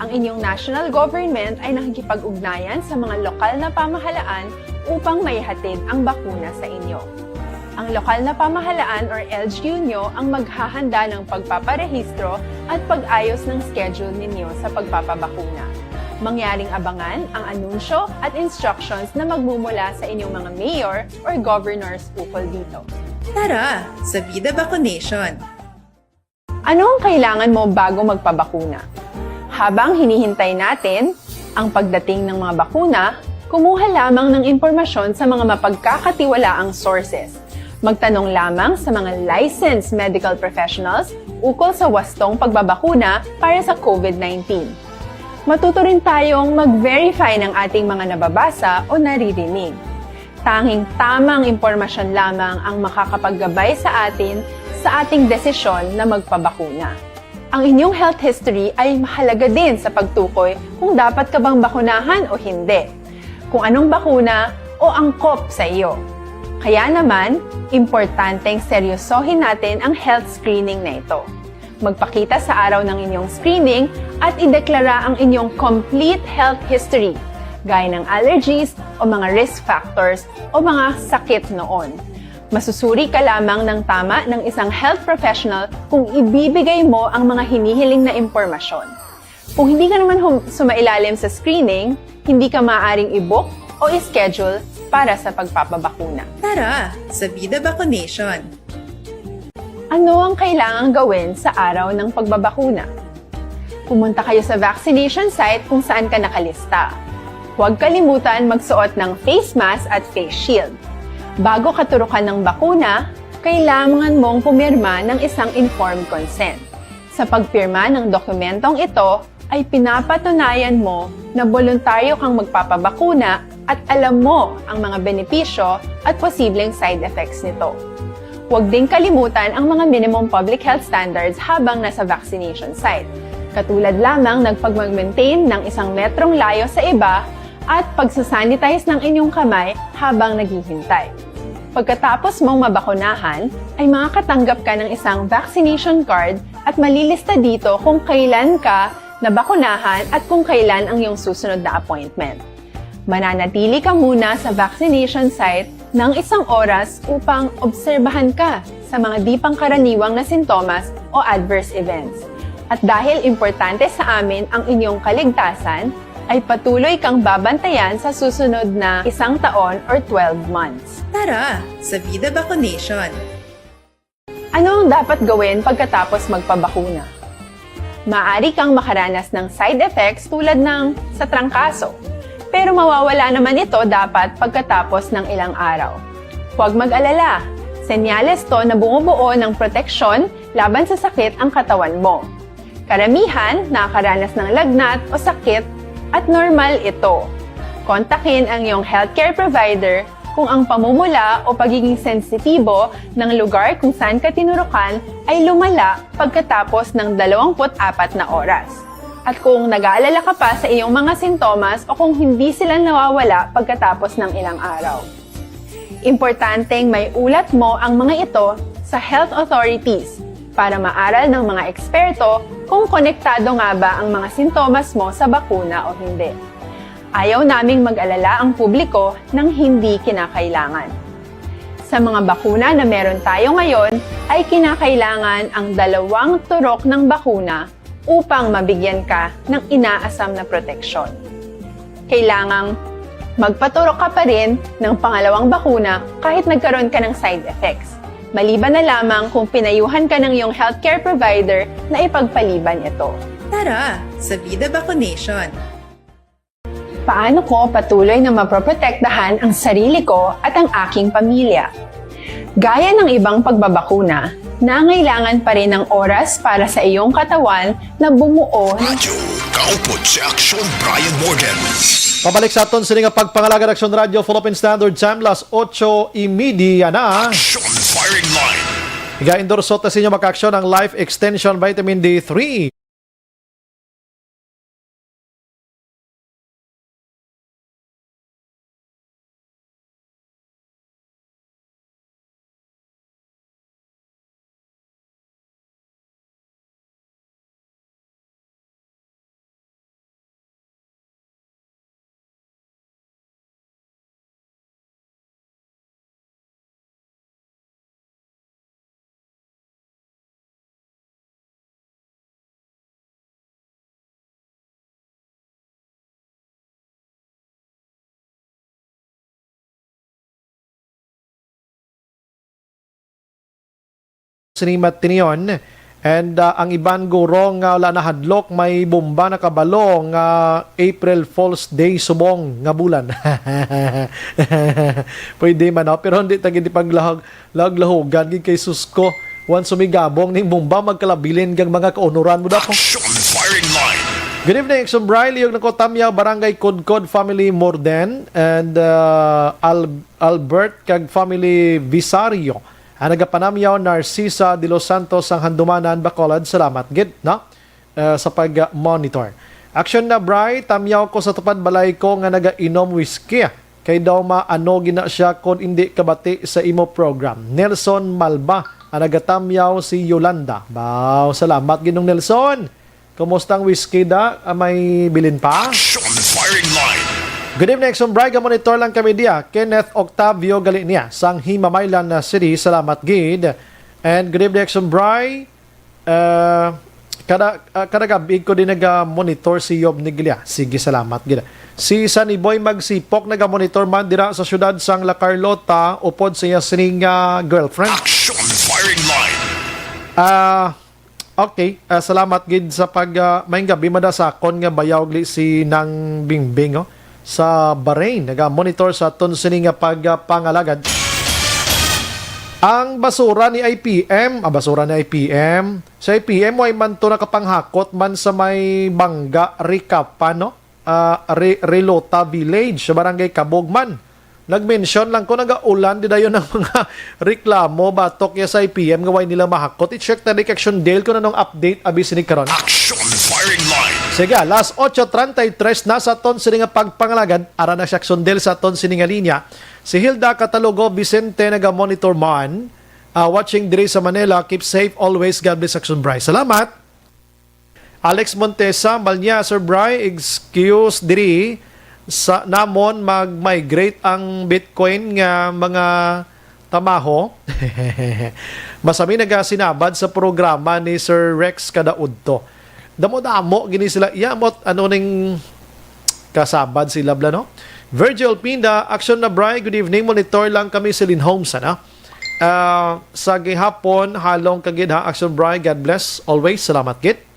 Ang inyong national government ay nakikipag-ugnayan sa mga lokal na pamahalaan upang maihatid ang bakuna sa inyo. Ang lokal na pamahalaan or LGU nyo ang maghahanda ng pagpaparehistro at pag-ayos ng schedule ninyo sa pagpapabakuna. Mangyaring abangan ang anunsyo at instructions na magmumula sa inyong mga mayor or governors ukol dito. Tara sa Vida Vaccination! Ano ang kailangan mo bago magpabakuna? Habang hinihintay natin ang pagdating ng mga bakuna, kumuha lamang ng impormasyon sa mga mapagkakatiwalaang sources. Magtanong lamang sa mga licensed medical professionals ukol sa wastong pagbabakuna para sa COVID-19. Matuto rin tayong mag-verify ng ating mga nababasa o naririnig. Tanging tamang impormasyon lamang ang makakapaggabay sa atin sa ating desisyon na magpabakuna. Ang inyong health history ay mahalaga din sa pagtukoy kung dapat ka bang bakunahan o hindi, kung anong bakuna o angkop sa iyo. Kaya naman, importanteng seryosohin natin ang health screening na ito. Magpakita sa araw ng inyong screening at ideklara ang inyong complete health history, gaya ng allergies o mga risk factors o mga sakit noon. Masusuri ka lamang ng tama ng isang health professional kung ibibigay mo ang mga hinihiling na impormasyon. Kung hindi ka naman sumailalim sa screening, hindi ka maaaring i-book o i-schedule para sa pagpapabakuna. Tara sa Vida Vaccination! Ano ang kailangang gawin sa araw ng pagbabakuna? Pumunta kayo sa vaccination site kung saan ka nakalista. Huwag kalimutan magsuot ng face mask at face shield. Bago ka turukan ng bakuna, kailangan mong pumirma ng isang informed consent. Sa pagpirma ng dokumentong ito, ay pinapatunayan mo na voluntaryo kang magpapabakuna at alam mo ang mga benepisyo at posibleng side effects nito. Huwag din kalimutan ang mga minimum public health standards habang nasa vaccination site. Katulad lamang nagpag-maintain ng 1 metrong layo sa iba at pagsasanitize ng inyong kamay habang naghihintay. Pagkatapos mong mabakunahan, ay makakatanggap ka ng isang vaccination card at malilista dito kung kailan ka nabakunahan at kung kailan ang iyong susunod na appointment. Mananatili ka muna sa vaccination site ng 1 oras upang obserbahan ka sa mga di pangkaraniwang na sintomas o adverse events. At dahil importante sa amin ang inyong kaligtasan, ay patuloy kang babantayan sa susunod na 1 taon or 12 months. Tara sa Vida Vaccination! Ano ang dapat gawin pagkatapos magpabakuna? Maaari kang makaranas ng side effects tulad ng sa trangkaso. Pero mawawala naman ito dapat pagkatapos ng ilang araw. Huwag mag-alala, senyales to na bumubuo ng proteksyon laban sa sakit ang katawan mo. Karamihan nakakaranas ng lagnat o sakit at normal ito. Kontakin ang iyong healthcare provider kung ang pamumula o pagiging sensitibo ng lugar kung saan ka tinurukan ay lumala pagkatapos ng 24 na oras. At kung nag-aalala ka pa sa iyong mga sintomas o kung hindi sila nawawala pagkatapos ng ilang araw. Importanteng may ulat mo ang mga ito sa health authorities para maaral ng mga eksperto kung konektado nga ba ang mga sintomas mo sa bakuna o hindi. Ayaw naming mag-alala ang publiko ng hindi kinakailangan. Sa mga bakuna na meron tayo ngayon ay kinakailangan ang 2 turok ng bakuna upang mabigyan ka ng inaasam na proteksyon. Kailangang magpaturok ka pa rin ng pangalawang bakuna kahit nagkaroon ka ng side effects. Maliban na lamang kung pinayuhan ka ng iyong healthcare provider na ipagpaliban ito. Tara sa Vida Vaccination! Paano ko patuloy na maproprotektahan ang sarili ko at ang aking pamilya? Gaya ng ibang pagbabakuna, nangailangan pa rin ng oras para sa iyong katawan na bumuo. Radyo, kaupod si Aksyon Brian Morgan. Pabalik sa aton sila nga pagpangalaga Aksyon Radio Philippine Standard Time, las 8:30 na. Action Firing Line. Iga-endorso ta sa inyo maka-aksyon ang Life Extension Vitamin D3. Sinimat tiniyon and ang iban gurong wala na hadlok may bomba na kabalo nga April Fool's Day subong nga bulan. Pwede man pero hindi tagid paglahogan gid kay susko once sumigabong ning bomba magkalabilin gang mga kaunuran mo dapo. Firing Line. Good evening, Exxon Briley, yung nakotamya, Barangay Kudkod, Family Morden, and Albert, kag Family Visario. Ang nagapanamyaw, Narcisa de Los Santos, ang Handumanan, Bacolod. Salamat, gid, no? Sa pag-monitor. Action na, Bri, tamyaw ko sa tupad balay ko nga naga-inom whiskey. Kay daw maano gina siya kung hindi kabati sa imo program. Nelson Malba, ang nagatamyaw si Yolanda. Wow, salamat, ginong Nelson. Kumusta ang whiskey da? May bilin pa? Firing Line. Good evening, Exxon Briga. Monitor lang kami dia. Kenneth Octavio Galinia, sang Himamaylan City. Salamat, gid. And good evening, Exxon Bri. Kada gabi ko din nag-monitor si Yob Niglia. Sige, salamat, gid. Si Sunny Boy Magsipok nag-monitor man dira sa syudad sang La Carlota upod sa iya sining girlfriend. Action Firing Line. Okay, salamat gid sa pag maayong gabi madasakon nga bayaw gli si Nang Bingbing sa Bahrain. Naga-monitor sa aton sini nga pagpangalagad. Ang basura ni IPM, sa IPM ay man to nakapanghakot man sa may Bangga Ricapa, no? Relota Village sa Barangay Kabogman. Nag-mention lang ko nag-aulan di dayon ng mga reklamo batok ya sa IPM gaway nila mahakot. I-check na ni Action Dale ko na nung update abi sini karon. Action Firing Line. Sige, last 8:33 na sa ton sini nga pagpangalagad ara na si Action Dale sa ton sini nga linya. Si Hilda Catalogo Vicente naga-monitor man. Watching diri sa Manila. Keep safe always. God bless Action Bry. Salamat. Alex Montesa, Malnya, Sir Bry, excuse diri sa namon mag-migrate ang Bitcoin nga mga tamaho. Masami nagasinabad sa programa ni Sir Rex Kadaudto. Damo-damo gini sila iyamot ano ning kasabad sila bla no. Virgil Pinda, Action na Bry, good evening. Monitor lang kami sa Lin Homes ana. Sa gihapon halong kagid ha Action Bry, God bless always. Salamat gid.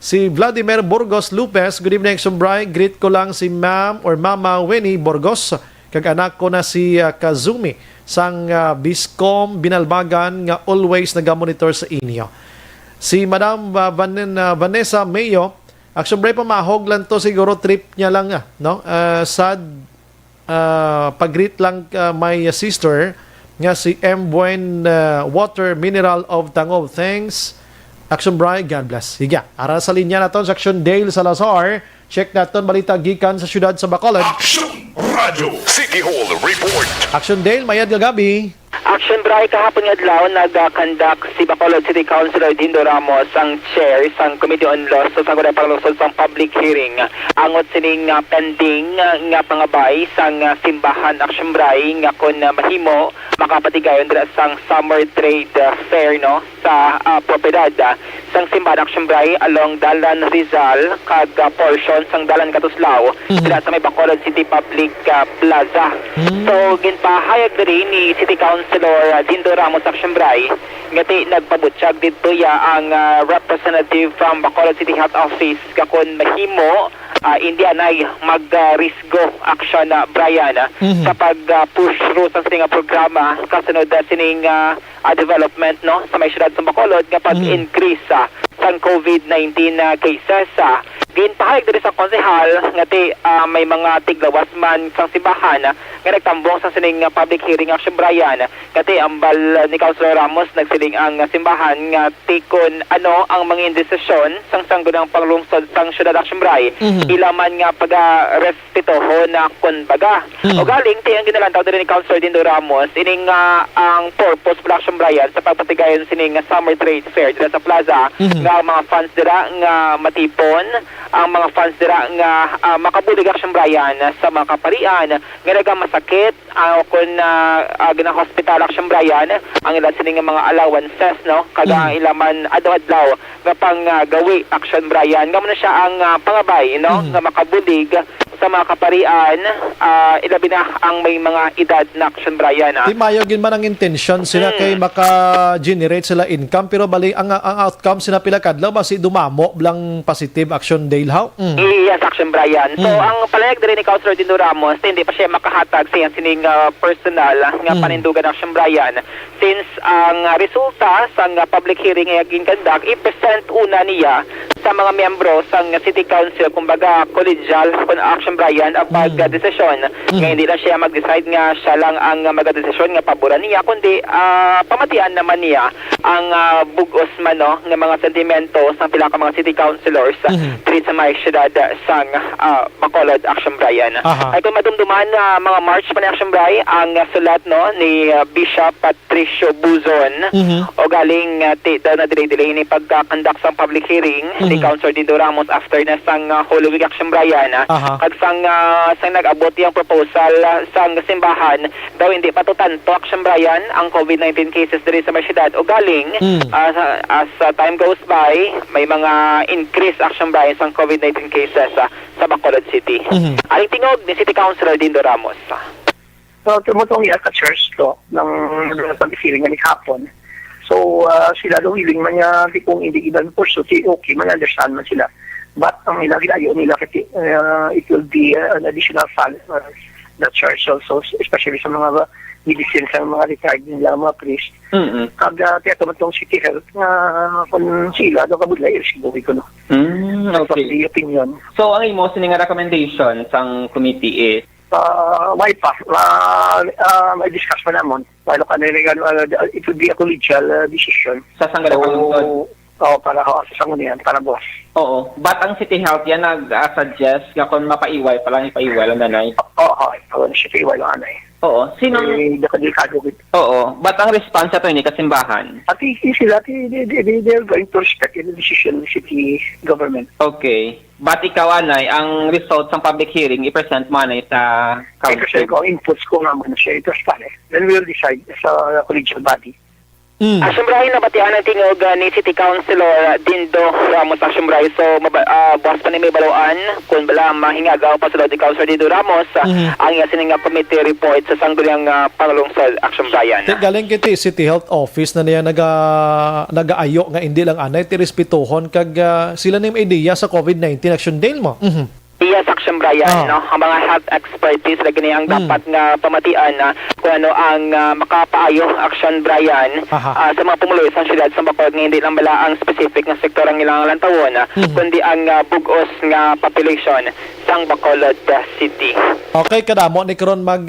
Si Vladimir Burgos Lopez, good evening, Sumbray. Greet ko lang si Ma'am or Mama Winnie Burgos. Kag anak ko na si Kazumi sang Biscom Binalbagan nga always nagamonitor sa inyo. Si Madam Vanessa Mayo, Sumbray pamahog lang to siguro trip niya lang no? Sad pag-greet lang my sister nga si M. Buen Water Mineral of Tangov. Thanks. Action Bray, God bless. Sige, ara sa linya naton sa Action Dale Salazar. Check naton balita gikan sa syudad sa Bacolod. Aksyon Radio City Hall Report. Action Dale, mayad nga gabi. Action Bray, kahapon nga adlaw nag-conduct si Bacolod City Councilor Dindo Ramos ang chair sang Committee on Laws sa sangguniang panglusod sang public hearing angot sining pending nga pangabay sang simbahan Action Bray nga kon mahimo makapatigayon dira sang summer trade fair no sa propiedad sang simbahan Action Bray along Dalan Rizal kag portion sang Dalan Katuslao dira sa may Bacolod City Public Plaza. So ginpahayag diri ni City Councilor Dindo Ramos Action Bray ngati nagpabutyag dito ya ang representative from Bacolod City Health Office kakon mahimo hindi anay mag-risgo action Brian sa pag-push through sa sining programa kasunod sining development no sa may syudad sa Bacolod nga pag-increase sang COVID-19 cases. Ginpahayag diri sa konsehal ngati may mga tiglawas man sang simbahan nga nagtambong sa sining public hearing Action Brian ngati ambal ni Councilor Ramos nagsiling ang simbahan nga tikon ano ang mga indesisyon sang sangguniang panglungsod sang syudad Action Bray ilaman nga pag-respetoho na kumbaga o galing ti ang ginalantaw diri ni Councilor Dindo Ramos ining ang purpose for Action Brian sa pagpatigayon sining summer trade fair dira sa plaza nga mga fans dira nga matipon ang mga fans dira nga makabulig Action Brian sa mga kaparian nga nagamasakit kung gina-hospital Action Brian ang ilan sining mga allowances no kada ilaman adlaw nga pang gawi Action Brian nga muna siya ang pangabay no nga makabulig sa mga kaparian ilabi na ang may mga edad na Action Brian. Di mayogin man ang intention sila kay maka-generate sila income pero bali ang outcome sila pila kadlaw basi dumamo blang positive Action Dale how? Yes, Action Brian. So ang palayag diri ni Councilor Dindo Ramos hindi pa siya makahatag sa sining personal nga panindugan Action Brian since ang resulta sang public hearing nga ginconduct i-present una niya sa mga miyembro sang City Council kumbaga collegial kun Action Brian ang pagdesisyon nga hindi na siya mag-decide nga siya lang ang magdesisyon nga paboran niya kundi pamatian naman niya ang bugos man no nga mga sentimento sa pila ka mga city councilors diri sa may syudad sang Bacolod Action Brian. Ay kung madumduman mga March pa ni Action Brian ang sulat no ni Bishop Patricio Buzon o galing daw na delay ni pagka-conduct sang public hearing ni Councilor Dindo Ramos after na sang Holy Week Action Brian kag sang nag-abot yung proposal sang simbahan daw hindi pa to tanto Action Brian ang COVID-19 cases diri sa may syudad o galing as time goes by may mga increase Action Brian sang COVID-19 cases sa Bacolod City. Aling tingog ni City Councilor Dindo Ramos. So, tumutong iya sa church to ng pag-feeling ni hapon. So, sila daw willing man niya kung hindi iban pursuit, okay, man understand man sila. But ang ilayo nila kasi it will be an additional fund for the church also, especially sa mga medicine sa mga retired nila, mga priest. Kag tiya tumatong City Health nga kung sila daw kabudlay, siguro ko no. Okay. The opinion. So, ang imo sining recommendation sang committee is why pa? May discuss pa naman. Lalo ka it would be a collegial decision. Sa sangguniang panglusod? Oo, para sa sanggunian, para boss. Oo. But ang City Health yan nag-suggest nga kung mapaiway pa lang ipaiway lang nanay? Oo, siya iway lang nanay. Oo. Sinong... Oo. But ang response ito ni kasimbahan? At sila, they're going to respect the decision of the city government. Okay. But ikaw, Anay, ang results ng public hearing, i-present mo, Anay, sa council? Kasi ko, inputs ko nga muna siya. Ito sa then we'll decide sa collegial body. Action Brian, nabatian ang tingog ni City Councilor Dindo Ramos Action Brian. So, buwas pa ni may balawaan kung bala mahingagaw pa sa ni Councilor Dindo Ramos ang iya sining committee report sa sangguniang panglungsod Action Brian. Galing kiti City Health Office na niya nagaayo nga hindi lang anay ti respetuhon kag sila nim idea sa COVID-19 Action Dale mo. Yes, Action Brian, no? Ang mga health expertise na ganyan dapat nga pamatian na kung ano ang makapaayo Action Brian sa mga pumuloy sa syudad sa Bacolod nga hindi lang bala ang specific na sektor ang ilang lantawon kundi ang bugos nga population sang Bacolod City. Okay, kadamo ni karon mag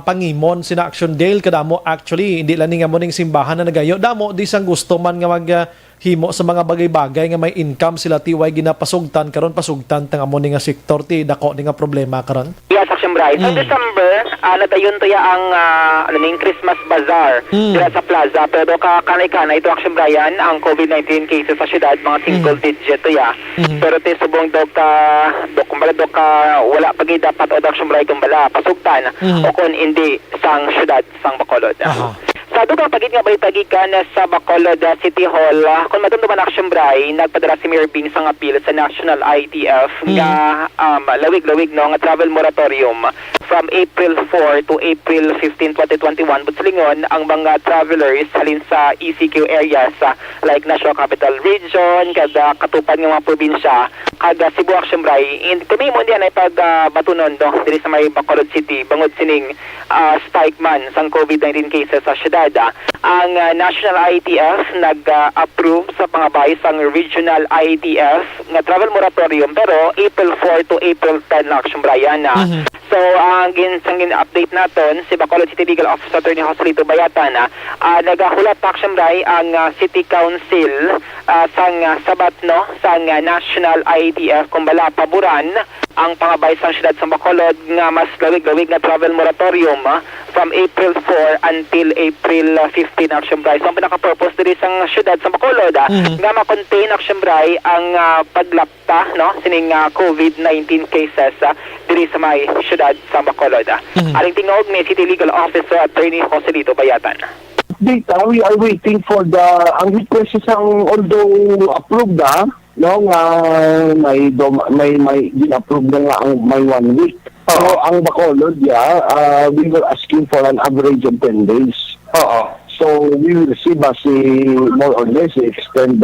pangimon sina Action Dale kadamo actually hindi lang nga mo ning simbahan na nagayo damo di sang gusto man nga mag himo sa mga bagay-bagay nga may income sila tiway ginapasugtan karon pasugtan tang amo ni nga sektor ti dako ni nga problema karon. Yes, Action Bright. Sa December, nadayon to ya ang Christmas Bazaar dira sa plaza. Pero kanay-kanay ito, Action Brian, ang COVID-19 cases sa syudad, mga single digit to ya. Pero te subong daw ka wala pagi dapat o Action Bright kumbala pasugtan o kung hindi sang syudad sang Bacolod. Sa dugang pagit nga balitagi ka na sa Bacolod City Hall, kung matunduman Action Bray, nagpadala si Mayor Bing sang appeal sa National ITF nga lawig-lawig no nga travel moratorium from April 4 to April 15, 2021. Butsalingon ang mga travelers halin sa ECQ areas like National Capital Region, kada katupan ng mga probinsya, kada Cebu Action Bray. Kami mo diyan ay pagbatunon diri sa may Bacolod City, bangod sining spike man sang COVID-19 cases sa syudad. Ang National ITF nag-approve sa pangabay sang Regional ITF nga travel moratorium pero April 4 to April 10 na Action Brian. So, ang update naton si Bacolod City Legal Officer Attorney Joselito Bayatan nagahulat Action Bray ang City Council sang sabat no sang National ITF kumbala paboran ang pangabay sang syudad sa Bacolod nga mas lawig-lawig na travel moratorium from April 4 until April 15 Action Bray. So ang pinaka-purpose diri sang syudad sa Bacolod nga ma-contain Action Bray ang paglapta no sining COVID-19 cases diri sa may syudad sa Bacolod. Aling tingog ni City Legal Officer Attorney Joselito Bayatan. Data, we are waiting for ang request isang although approved no nga may gin-approve na nga ang may 1 week. So ang Bacolod we were asking for an average of 10 days. So we will see more or less extend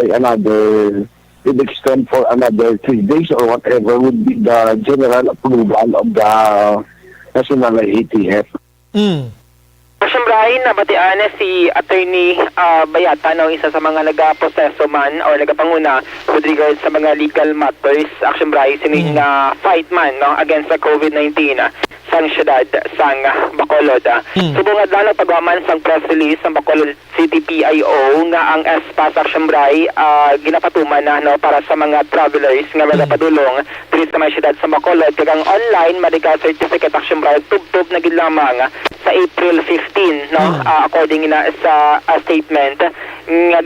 for another 3 days or whatever would be the general approval of the National ITF. Action Brian, nabatian si Attorney Bayatan no, isa sa mga nag-proseso man or nagapanguna with regards sa mga legal matters. Action Brian, sining fight man no, against the COVID-19 sang syudad sang Bacolod. Subungad lang ng pagwaman sang press release sang Bacolod City PIO nga ang SPAS Action Bray ginapatuman na no, para sa mga travelers nga magapadulong diri sa mga syudad sa Bacolod. Kagang online medical certificate Action Bray tubtob na gid lamang sa April 15 no according na sa statement nga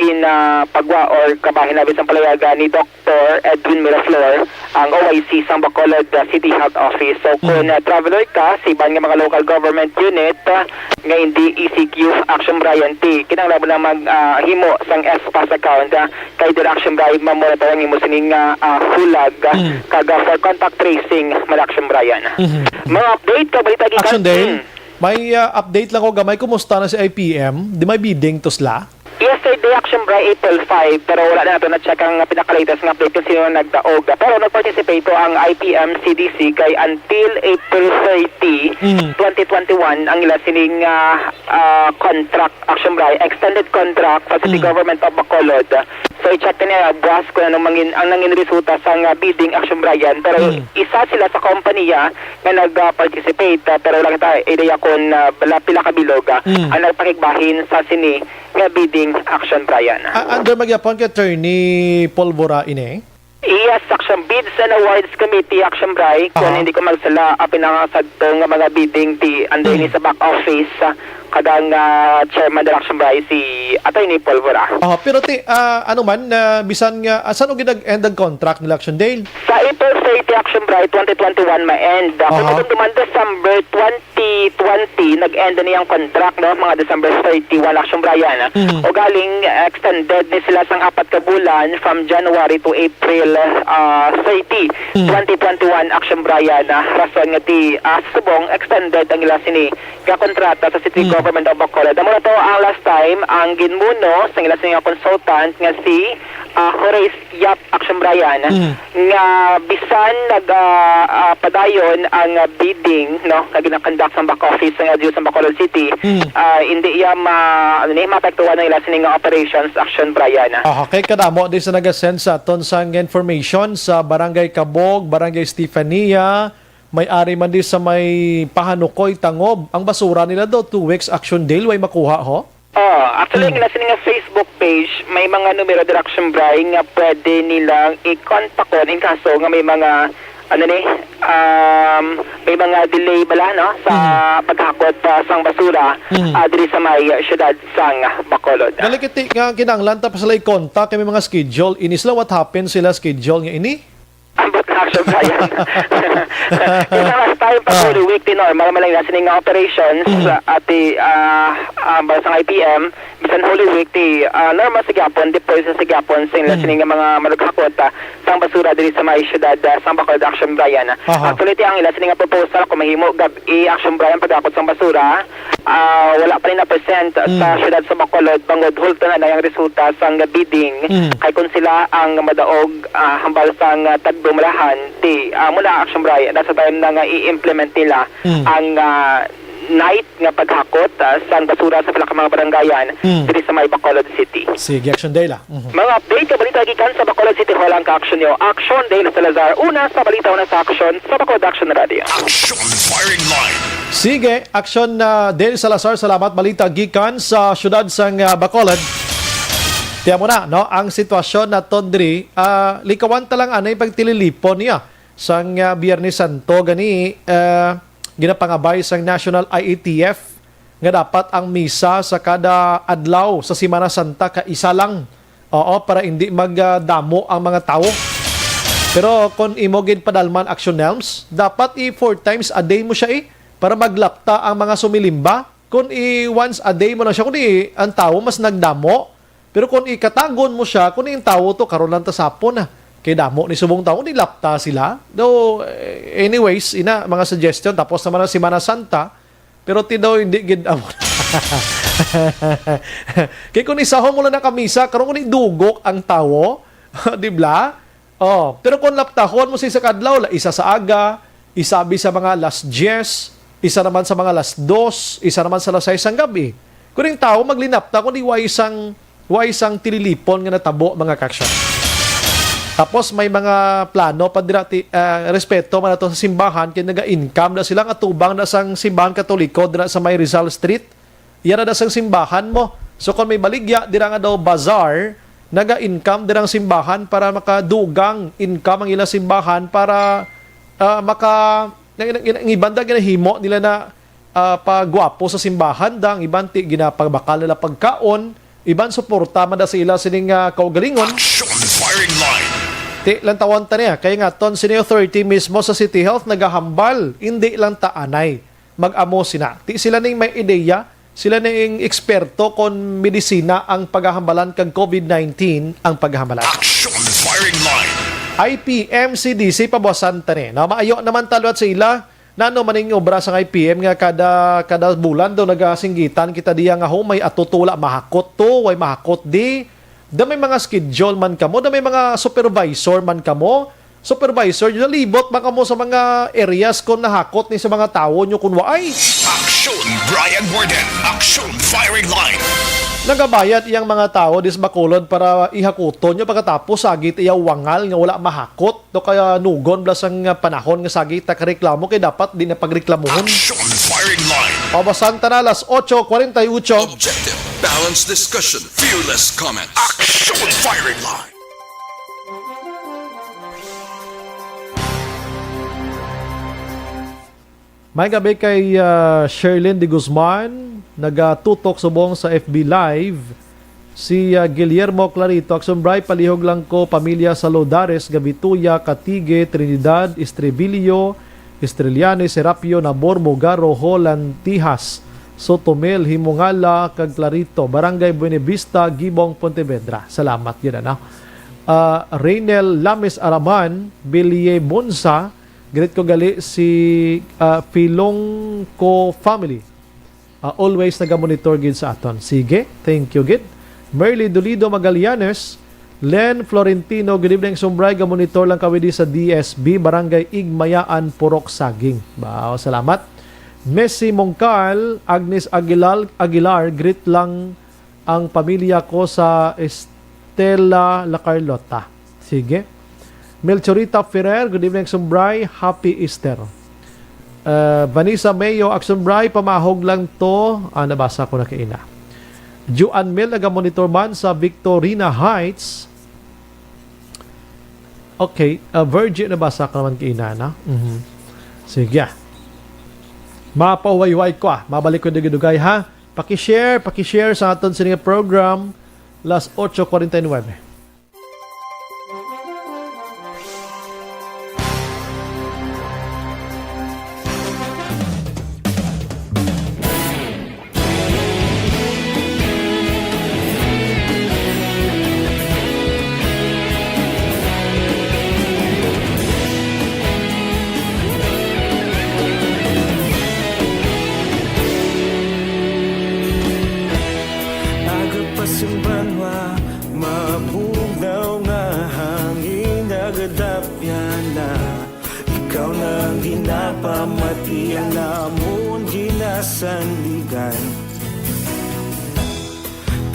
pagwa or kabahin nabi sa palayagan ni Dr. Edwin Miraflor ang OIC sa Bacolod City Health Office. So kung traveler ka sa ibang mga local government unit nga hindi ECQ Action Brian T kinahanglan na maghimo sang SPAS account kay dir Action Brian mamonitor ang imo sining hulag kaga for contact tracing mal Action Brian. Mga update ka balita Action Day. May update lang ko gamay, kumusta na si IPM? Di may bidding to sila? Yesterday, Action Bray, April 5, pero wala na ito na-check ang pinaka-latest ng update kung sino nagdaog. Pero nag-participate ang IPM CDC kay until April 30, 2021, ang ila sining contract, Action Bray, extended contract sa City Government of Bacolod. So, i-check niya buwas kung ang nangin resulta sa bidding Action Brian. Pero isa sila sa kompanya na nag-participate. Pero lang ito, ideya kung pila kabilog ang nagpakigbahin sa sini nga bidding Action Brian. Under magyapon kay Attorney Polvora ini? Yes, Action Bids and Awards Committee, Action Bray. Kung hindi ko magsala, pinangasadto nga mga bidding under ni sa back office kadang chairman ng Action Bray si Attorney Polvora. Pero ano man, bisan nga, saan o ginag-end ang contract nila Action Dale? Sa April 30, Action Bray, 2021 ma-end. Kung duman December 2020, nag-end na niyang contract, no? Mga December 31, Action Brian. O galing, extended ni sila sang 4 ka bulan from January to April 30, 2021, Action Brian. Rason nga ti subong, extended ang ila sini kakontrata sa City Government of Bacolod. Amo na to ang last time ang ginmuno sa ila sini consultant nga si Horace Yap Action Brian nga bisan padayon ang bidding no nga ginakonduct sa back office ng LGU sa Bacolod City hindi iya maapektuhan ng ila sini nga operations Action Brian. Okay, kadamo di sa nagasend sa aton sang information sa Barangay Cabog, Barangay Stefania, may-ari man di sa may Pahanukoy, Tangob. Ang basura nila daw 2 weeks Action Dale way makuha ho? Oh, actually, nga sa nga Facebook page, may mga numero direction bray nga pwede nilang i-contact ko in kaso nga may mga may mga delay bala no sa paghakot sang basura diri sa may syudad sang Bacolod. Nalikiti nga kinanglan tapos sila i-contact kay may mga schedule. Inis lang what happened sila schedule nga ini? Ambot na action Brian. Kaya last time pa Holy Week normal malang nasa nga operations at sa IPM bisan Holy Week normal sa Gapon deploy sa Gapon sa nga mga malughakot sang basura diri sa may syudad sa Bacolod Action Brian. Actually ang ila nga proposal kung mahimo gabi Action Brian paghakot sang basura wala pa rin na present sa syudad sa Bacolod bangod hulto na yung resulta sang bidding kay kung sila ang madaog hambal sang tagdumalahan mula Action Brian nasa time na nga i-implement nila ang night nga paghakot sa basura sa pila ka mga barangayan diri sa may Bacolod City. Sige, Action Day la. Mga update ka balita gikan sa Bacolod City Hall ang ka-action nyo. Action Day na Salazar. Una sa balita, una sa action sa Bacolod Action Radio. Action Firing Line. Sige, Action Del Salazar, salamat balita gikan sa syudad sang Bacolod. Tiyan mo na, no? Ang sitwasyon na tondri, likawan talang anay pagtililipon niya sang Biyernes Santo gani ginapangabay sang National IATF nga dapat ang misa sa kada adlaw sa Semana Santa ka isa lang. Oo, para hindi magdamo ang mga tao. Pero kung imogin padalman Action Helms, dapat 4 times a day mo siya para maglapta ang mga sumilimba. Kung once a day mo na siya, kung ang tao mas nagdamo. Pero kung ikatagon mo siya, kung yung tao to karon lang ta sapon na. Kay damo ni subong tao, kung lapta sila. Though, anyways, mga suggestion, tapos naman ang Semana Santa, pero daw hindi gid-amo. Kaya kung isahon mo lang na kamisa, karon kung idugok ang tao, di ba? Oh, pero kung laptahon mo sa kadlaw, isa sa aga, isabi sa mga last 10, isa naman sa mga last 2, isa naman sa last 6 ang gabi. Kung yung tao maglinapta, kung di isang tililipon nga natabo mga kaksyon. Tapos may mga plano padirati respeto man ato sa simbahan kay naga-income na sila nga tubang na sang simbahan Katoliko dira sa may Rizal Street. Iyan na sang simbahan mo. So kung may baligya dira nga daw bazaar, naga-income dirang simbahan para makadugang income ang ilang simbahan para ibanda ginahimo nila na pagwapo sa simbahan dang ibanti ginapagbakal nila pagkaon, iban suporta man da sa ila sining kaugalingon. Action Firing Line. Lantawan ta niya. Kaya nga, ton senior authority mismo sa City Health nagahambal. Hindi lang taanay. Mag-amo sina. Ti sila ning may ideya. Sila ning eksperto kon medisina ang paghahambalan kag COVID-19 ang paghahambalan. Action Firing Line. IPM, CDC, pabawasan ta ni. Maayo naman talwat sa ila. Nano maning obra sa IPM nga kada bulan daw nagasinggitan kita diya nga may atutula mahakot to, way mahakot di. Da may mga schedule man kamo, da may mga supervisor man kamo. Supervisor, libot man kamo sa mga areas kung nahakot ni sa mga tao nyo kung waay. Action Brian Borden. Action Firing Line. Nagabayad iyang mga tao dis Bacolod para ihakuton nyo pagkatapos sagit iyaw wangal nga wala mahakot. Do kaya nugon blas ang panahon nga sagit kareklamo kay dapat di na pagreklamuhon. Action Firing Line. Pabasan ta na alas 8:48. Objective, balanced discussion, fearless comments. Action Firing Line. May gabi kay Sherlyn de Guzman, nagatutok subong sa FB Live. Si Guillermo Clarito, Aksumbray, palihog lang ko, pamilya sa Lodares, Gabituya, Katige, Trinidad, Estrebillo, Estreliane, Serapio, Nabor, Mogaro, Holland, Tijas, Sotomel, Himongala, kag Clarito, Barangay Buenavista, Gibong, Pontevedra. Salamat yun na. Reynel Lames Araman, Bilie Bonsa, great ko gali si Filong Ko Family. Always nagamonitor gid sa aton. Sige, thank you gid. Merly Dolido Magallanes, Len Florentino, good evening Sumbray, gamonitor lang kawidi sa DSB, Barangay Igmayaan, Purok Saging. Bao, salamat. Messi Mongcal, Agnes Aguilar, greet lang ang pamilya ko sa Estela La Carlota. Sige. Melchorita Ferrer, good evening Sumbray, happy Easter. Vanessa Mayo, Aksumbray, pamahog lang to. Nabasa ko na kaina. Juan Mel naga-monitor man sa Victorina Heights. Okay, Virgin na basa ka naman kay Inana. Sige. Mapawayway ko Mabalik ko dugay ha. Paki-share sa aton sa program. Las 8:49.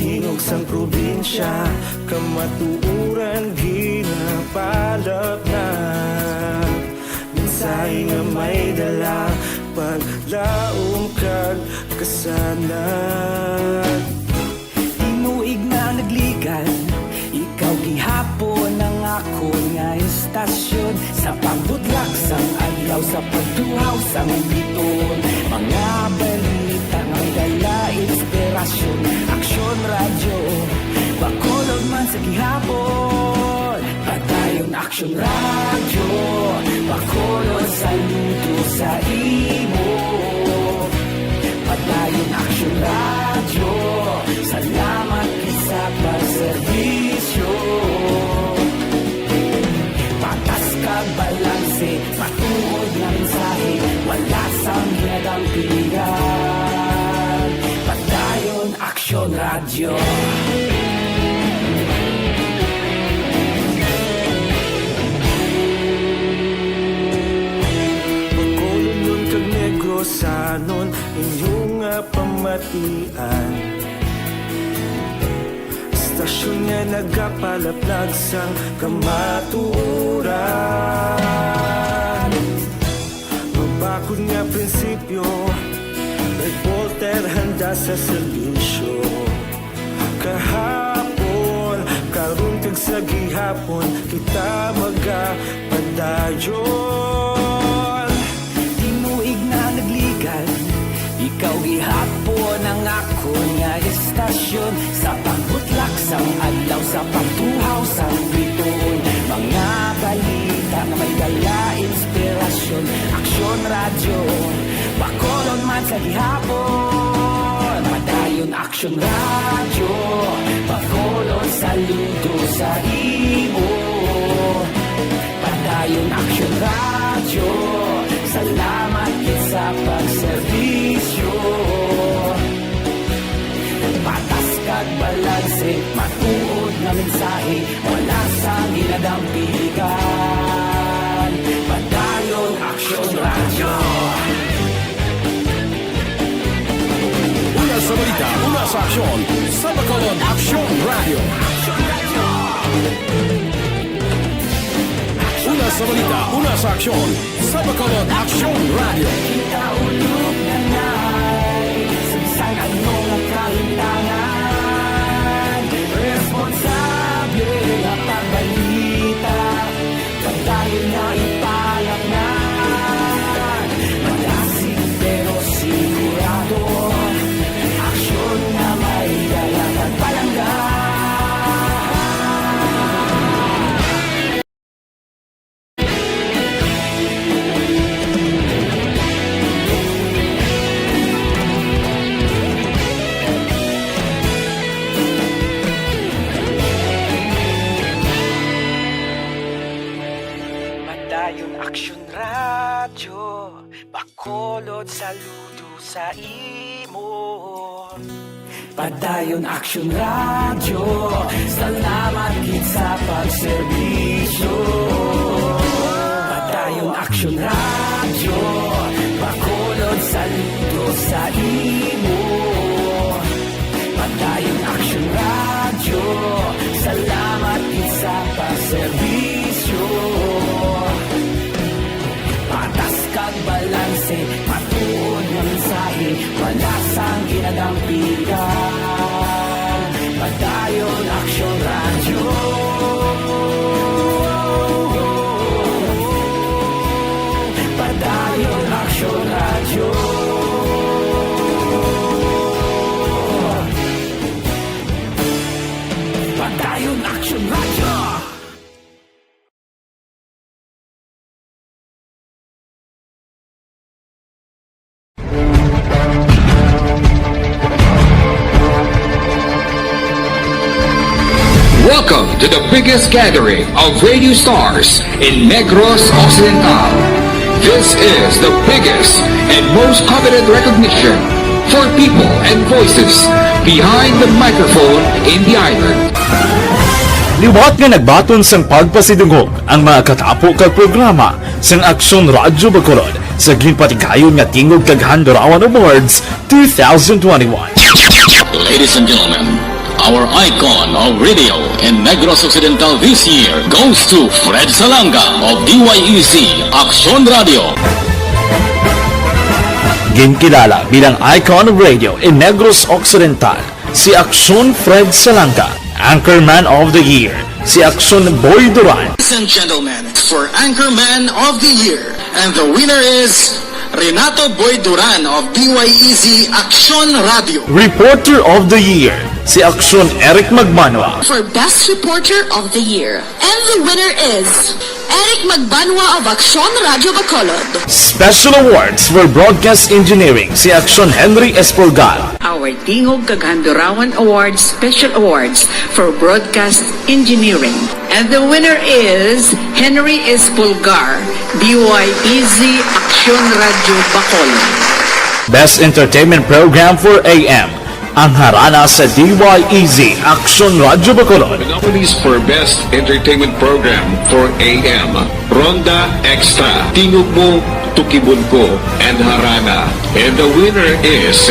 Tingog sang probinsya, kamatuuran ginapalap na. Mensahe nga may dala, paglaom kag kasanat. Tinuig na nagligan, ikaw gihapon ang ako nga istasyon. Sa pagbudlak sang adlaw, sa pagtuhaw sang biton. Mga balita nga may dala, inspirasyon. Aksyon radyo, bakolod man sa gihapon. Padayon aksyon radyo, bakolod sa luto sa imo. Padayon aksyon radyo, salamat sa pagserbisyo. Patas kag balanse, patuod na mensahe, wala sang ginadang pilihan. Padayon aksyon radyo. Pagkolon kag Negrosanon, inyong pamatian. Stasyon nga nagapalaplag sang kamatuuran. Mabakod nga prinsipyo, reporter handa sa serbisyo. Kahapon, karon kag sa gihapon, kita magapadayon. Tinuig na nagligan, ikaw gihapon ang ako nga istasyon. Sa pagbutlak sang adlaw, sa pagtuhaw sang biton. Mga balita na may dala, inspirasyon. Aksyon radyo, bakolon man sa gihapon. Padayon aksyon radyo, bakolon saludo sa imo. Padayon aksyon radyo, salamat sa pagserbisyo. Patas kag balanse, matuod na mensahe, wala sang ginadampigan. Padayon aksyon radyo. Una sa balita, una sa aksyon, sa Bacolod Aksyon Radio. Una sa balita, una sa aksyon, sa Bacolod Aksyon Radio. Kita ulog na na'y sagsang ano ang kahintangan. Responsable na pagbalita, pagdayon na ipalak na. Malasig pero sigurado, aksyon na may dalang at palangga. Padayon aksyon radyo, bakolod saludo sa imo. Padayon aksyon radyo, salamat gid sa pagserbisyo. Padayon aksyon radyo, bakolod saludo sa imo. Padayon aksyon radyo, salamat gid sa pagserbisyo. Patas kag balanse, matuod nga mensahe, wala sang ginadampigan. the biggest gathering of radio stars in Negros Occidental. This is the biggest and most coveted recognition for people and voices behind the microphone in the island. Liwat nga nagbaton sang pagpasidungog ang mga katapo kag programa sang Aksyon Radyo Bacolod sa ginpatigayon nga Tingog kag Handurawan Awards 2021. Ladies and gentlemen, our icon of radio in Negros Occidental this year goes to Fred Salanga of DYEZ Aksyon Radio. Ginkilala bilang icon of radio in Negros Occidental, si Aksyon Fred Salanga. Anchorman of the Year, si Aksyon Boy Duran. Ladies and gentlemen, for Anchorman of the Year, and the winner is Renato Boy Duran of DYEZ Aksyon Radio. Reporter of the Year, si Aksyon Eric Magbanwa. For Best Reporter of the Year, and the winner is Eric Magbanwa of Aksyon Radio Bacolod. Special Awards for Broadcast Engineering, si Aksyon Henry Espolgar. Our Tingog kag Handurawan Awards Special Awards for Broadcast Engineering. And the winner is Henry Espolgar, DYEZ Aksyon Radio Bacolod. Best Entertainment Program for AM, ang harana sa DYEZ Aksyon Radio Bacolod. The nominees for Best Entertainment Program for AM, Ronda Extra, Tingog Mo, Tukibon Ko, and Harana. And the winner is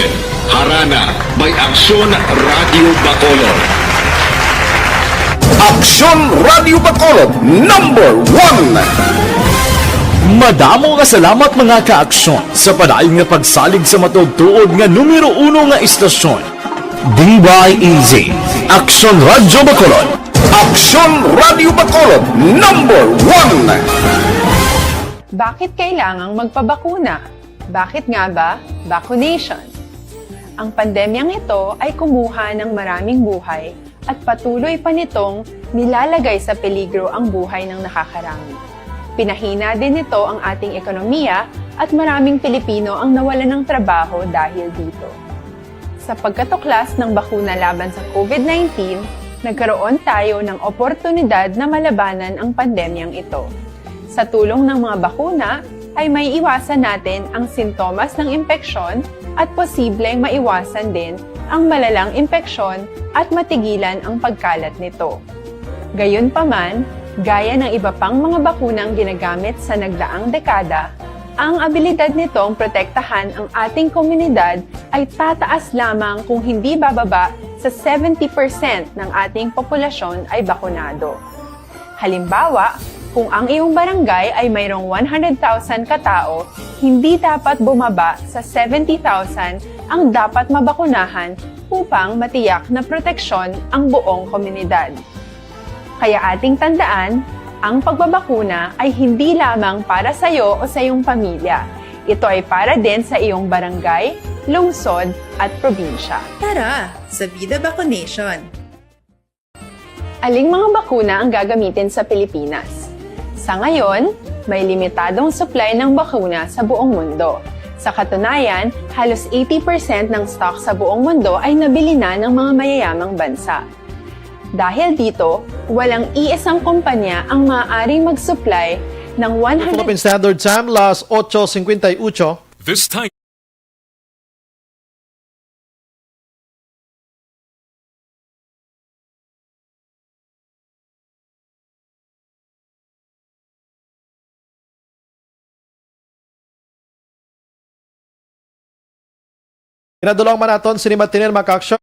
Harana by Aksyon Radio Bacolod. Aksyon Radio Bacolod, number 1. Madamo nga salamat mga ka-aksyon sa padayon nga pagsalig sa matugtuod nga numero 1 nga istasyon. DYEZ Aksyon Radio Bacolod. Aksyon Radio Bacolod, number 1. Bakit kailangang magpabakuna? Bakit nga ba? Vaccination. Ang pandemyang ito ay kumuha ng maraming buhay at patuloy pa nitong nilalagay sa peligro ang buhay ng nakakarami. Pinahina din nito ang ating ekonomiya at maraming Pilipino ang nawalan ng trabaho dahil dito. Sa pagkatuklas ng bakuna laban sa COVID-19, nagkaroon tayo ng oportunidad na malabanan ang pandemyang ito. Sa tulong ng mga bakuna, ay may iwasan natin ang sintomas ng impeksyon at posibleng maiwasan din ang malalang impeksyon at matigilan ang pagkalat nito. Gayunpaman, gaya ng iba pang mga bakunang ginagamit sa nagdaang dekada, ang abilidad nitong protektahan ang ating komunidad ay tataas lamang kung hindi bababa sa 70% ng ating populasyon ay bakunado. Halimbawa, kung ang iyong barangay ay mayroong 100,000 katao, hindi dapat bumaba sa 70,000 ang dapat mabakunahan upang matiyak na proteksyon ang buong komunidad. Kaya ating tandaan, ang pagbabakuna ay hindi lamang para sa iyo o sa iyong pamilya. Ito ay para din sa iyong barangay, lungsod at probinsya. Tara, sa Vida Vaccination! Aling mga bakuna ang gagamitin sa Pilipinas? Sa ngayon, may limitadong supply ng bakuna sa buong mundo. Sa katunayan, halos 80% ng stock sa buong mundo ay nabili na ng mga mayayamang bansa. Dahil dito, walang iisang kumpanya ang maaaring mag-supply ng 100... Philippine Standard Time, las 8:58. This time. Kinadulong man naton si Martinel Makaksyon.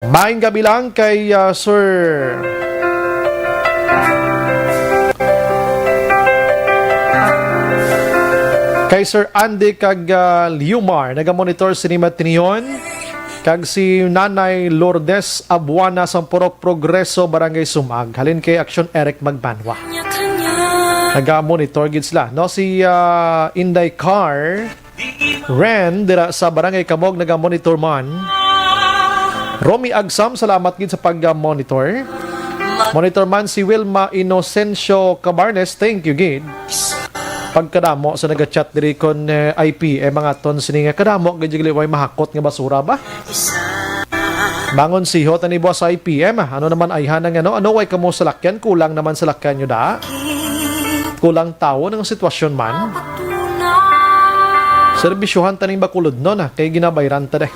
Maayong gabi lang kay Sir Kay Sir Andy kag Liumar, nagamonitor sinima tiniyon. Kag si Nanay Lourdes Abuana sa Purok Progreso, Barangay Sumag. Halin kay Action Eric Magbanwa. Nagamonitor gid sila. No, si Inday Car Ren dira sa Barangay Kamog nagamonitor man. Romy Agsam, salamat gid sa pag-monitor. Monitor man si Wilma Inocencio Cabarnes, thank you gid. Pagkadamo sa nag-chat diri kon IP mga ton sini nga kadamo gid way mahakot nga basura ba. Bangon si Hota ni Boss IPM, ano naman ay hanang ano way kamo sa lakyan, kulang naman sa lakyan nyo da. Kulang tao ng sitwasyon man. Serbisyuhan taning bakulod no na kay ginabayran ta deh.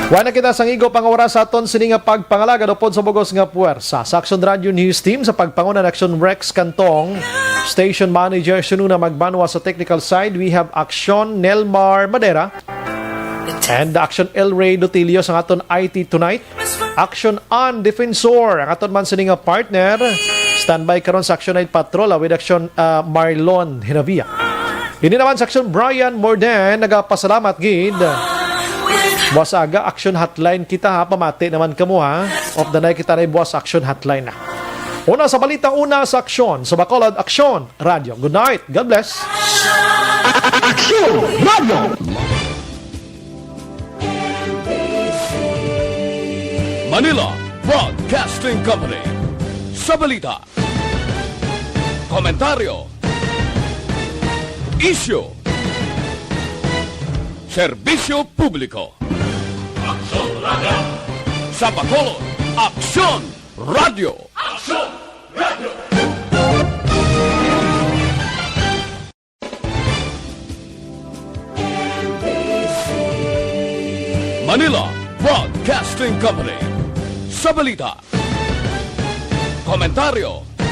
Wala kita sang igo pangawara sa aton sini nga pagpangalaga dopod sa bugos nga puwersa sa Action Radio News Team sa pagpanguna ng Action Rex Cantong, Station Manager Sununa Magbanwa sa technical side. We have Action Nelmar Madera and Action El Rey Dotilio sa aton IT tonight. Action on Defensor ang aton man sini nga partner. Standby karon sa Action Night Patrol with Action Marlon Hinavia. Hindi naman sa Action Brian Morden nagapasalamat gid. Buwas aga, Action Hotline kita ha. Pamati naman kamo ha. Of the night kita na buwas Action Hotline na. Una sa balita, una sa aksyon. Sa Bacolod, Action Radio. Good night. God bless. Action Radio. Manila Broadcasting Company. Sa balita, komentaryo, issue, serbisyo publiko. Action Radio. Sa Bacolod, Action Radio. Action Radio. Manila Broadcasting Company. Sa balita, komentaryo,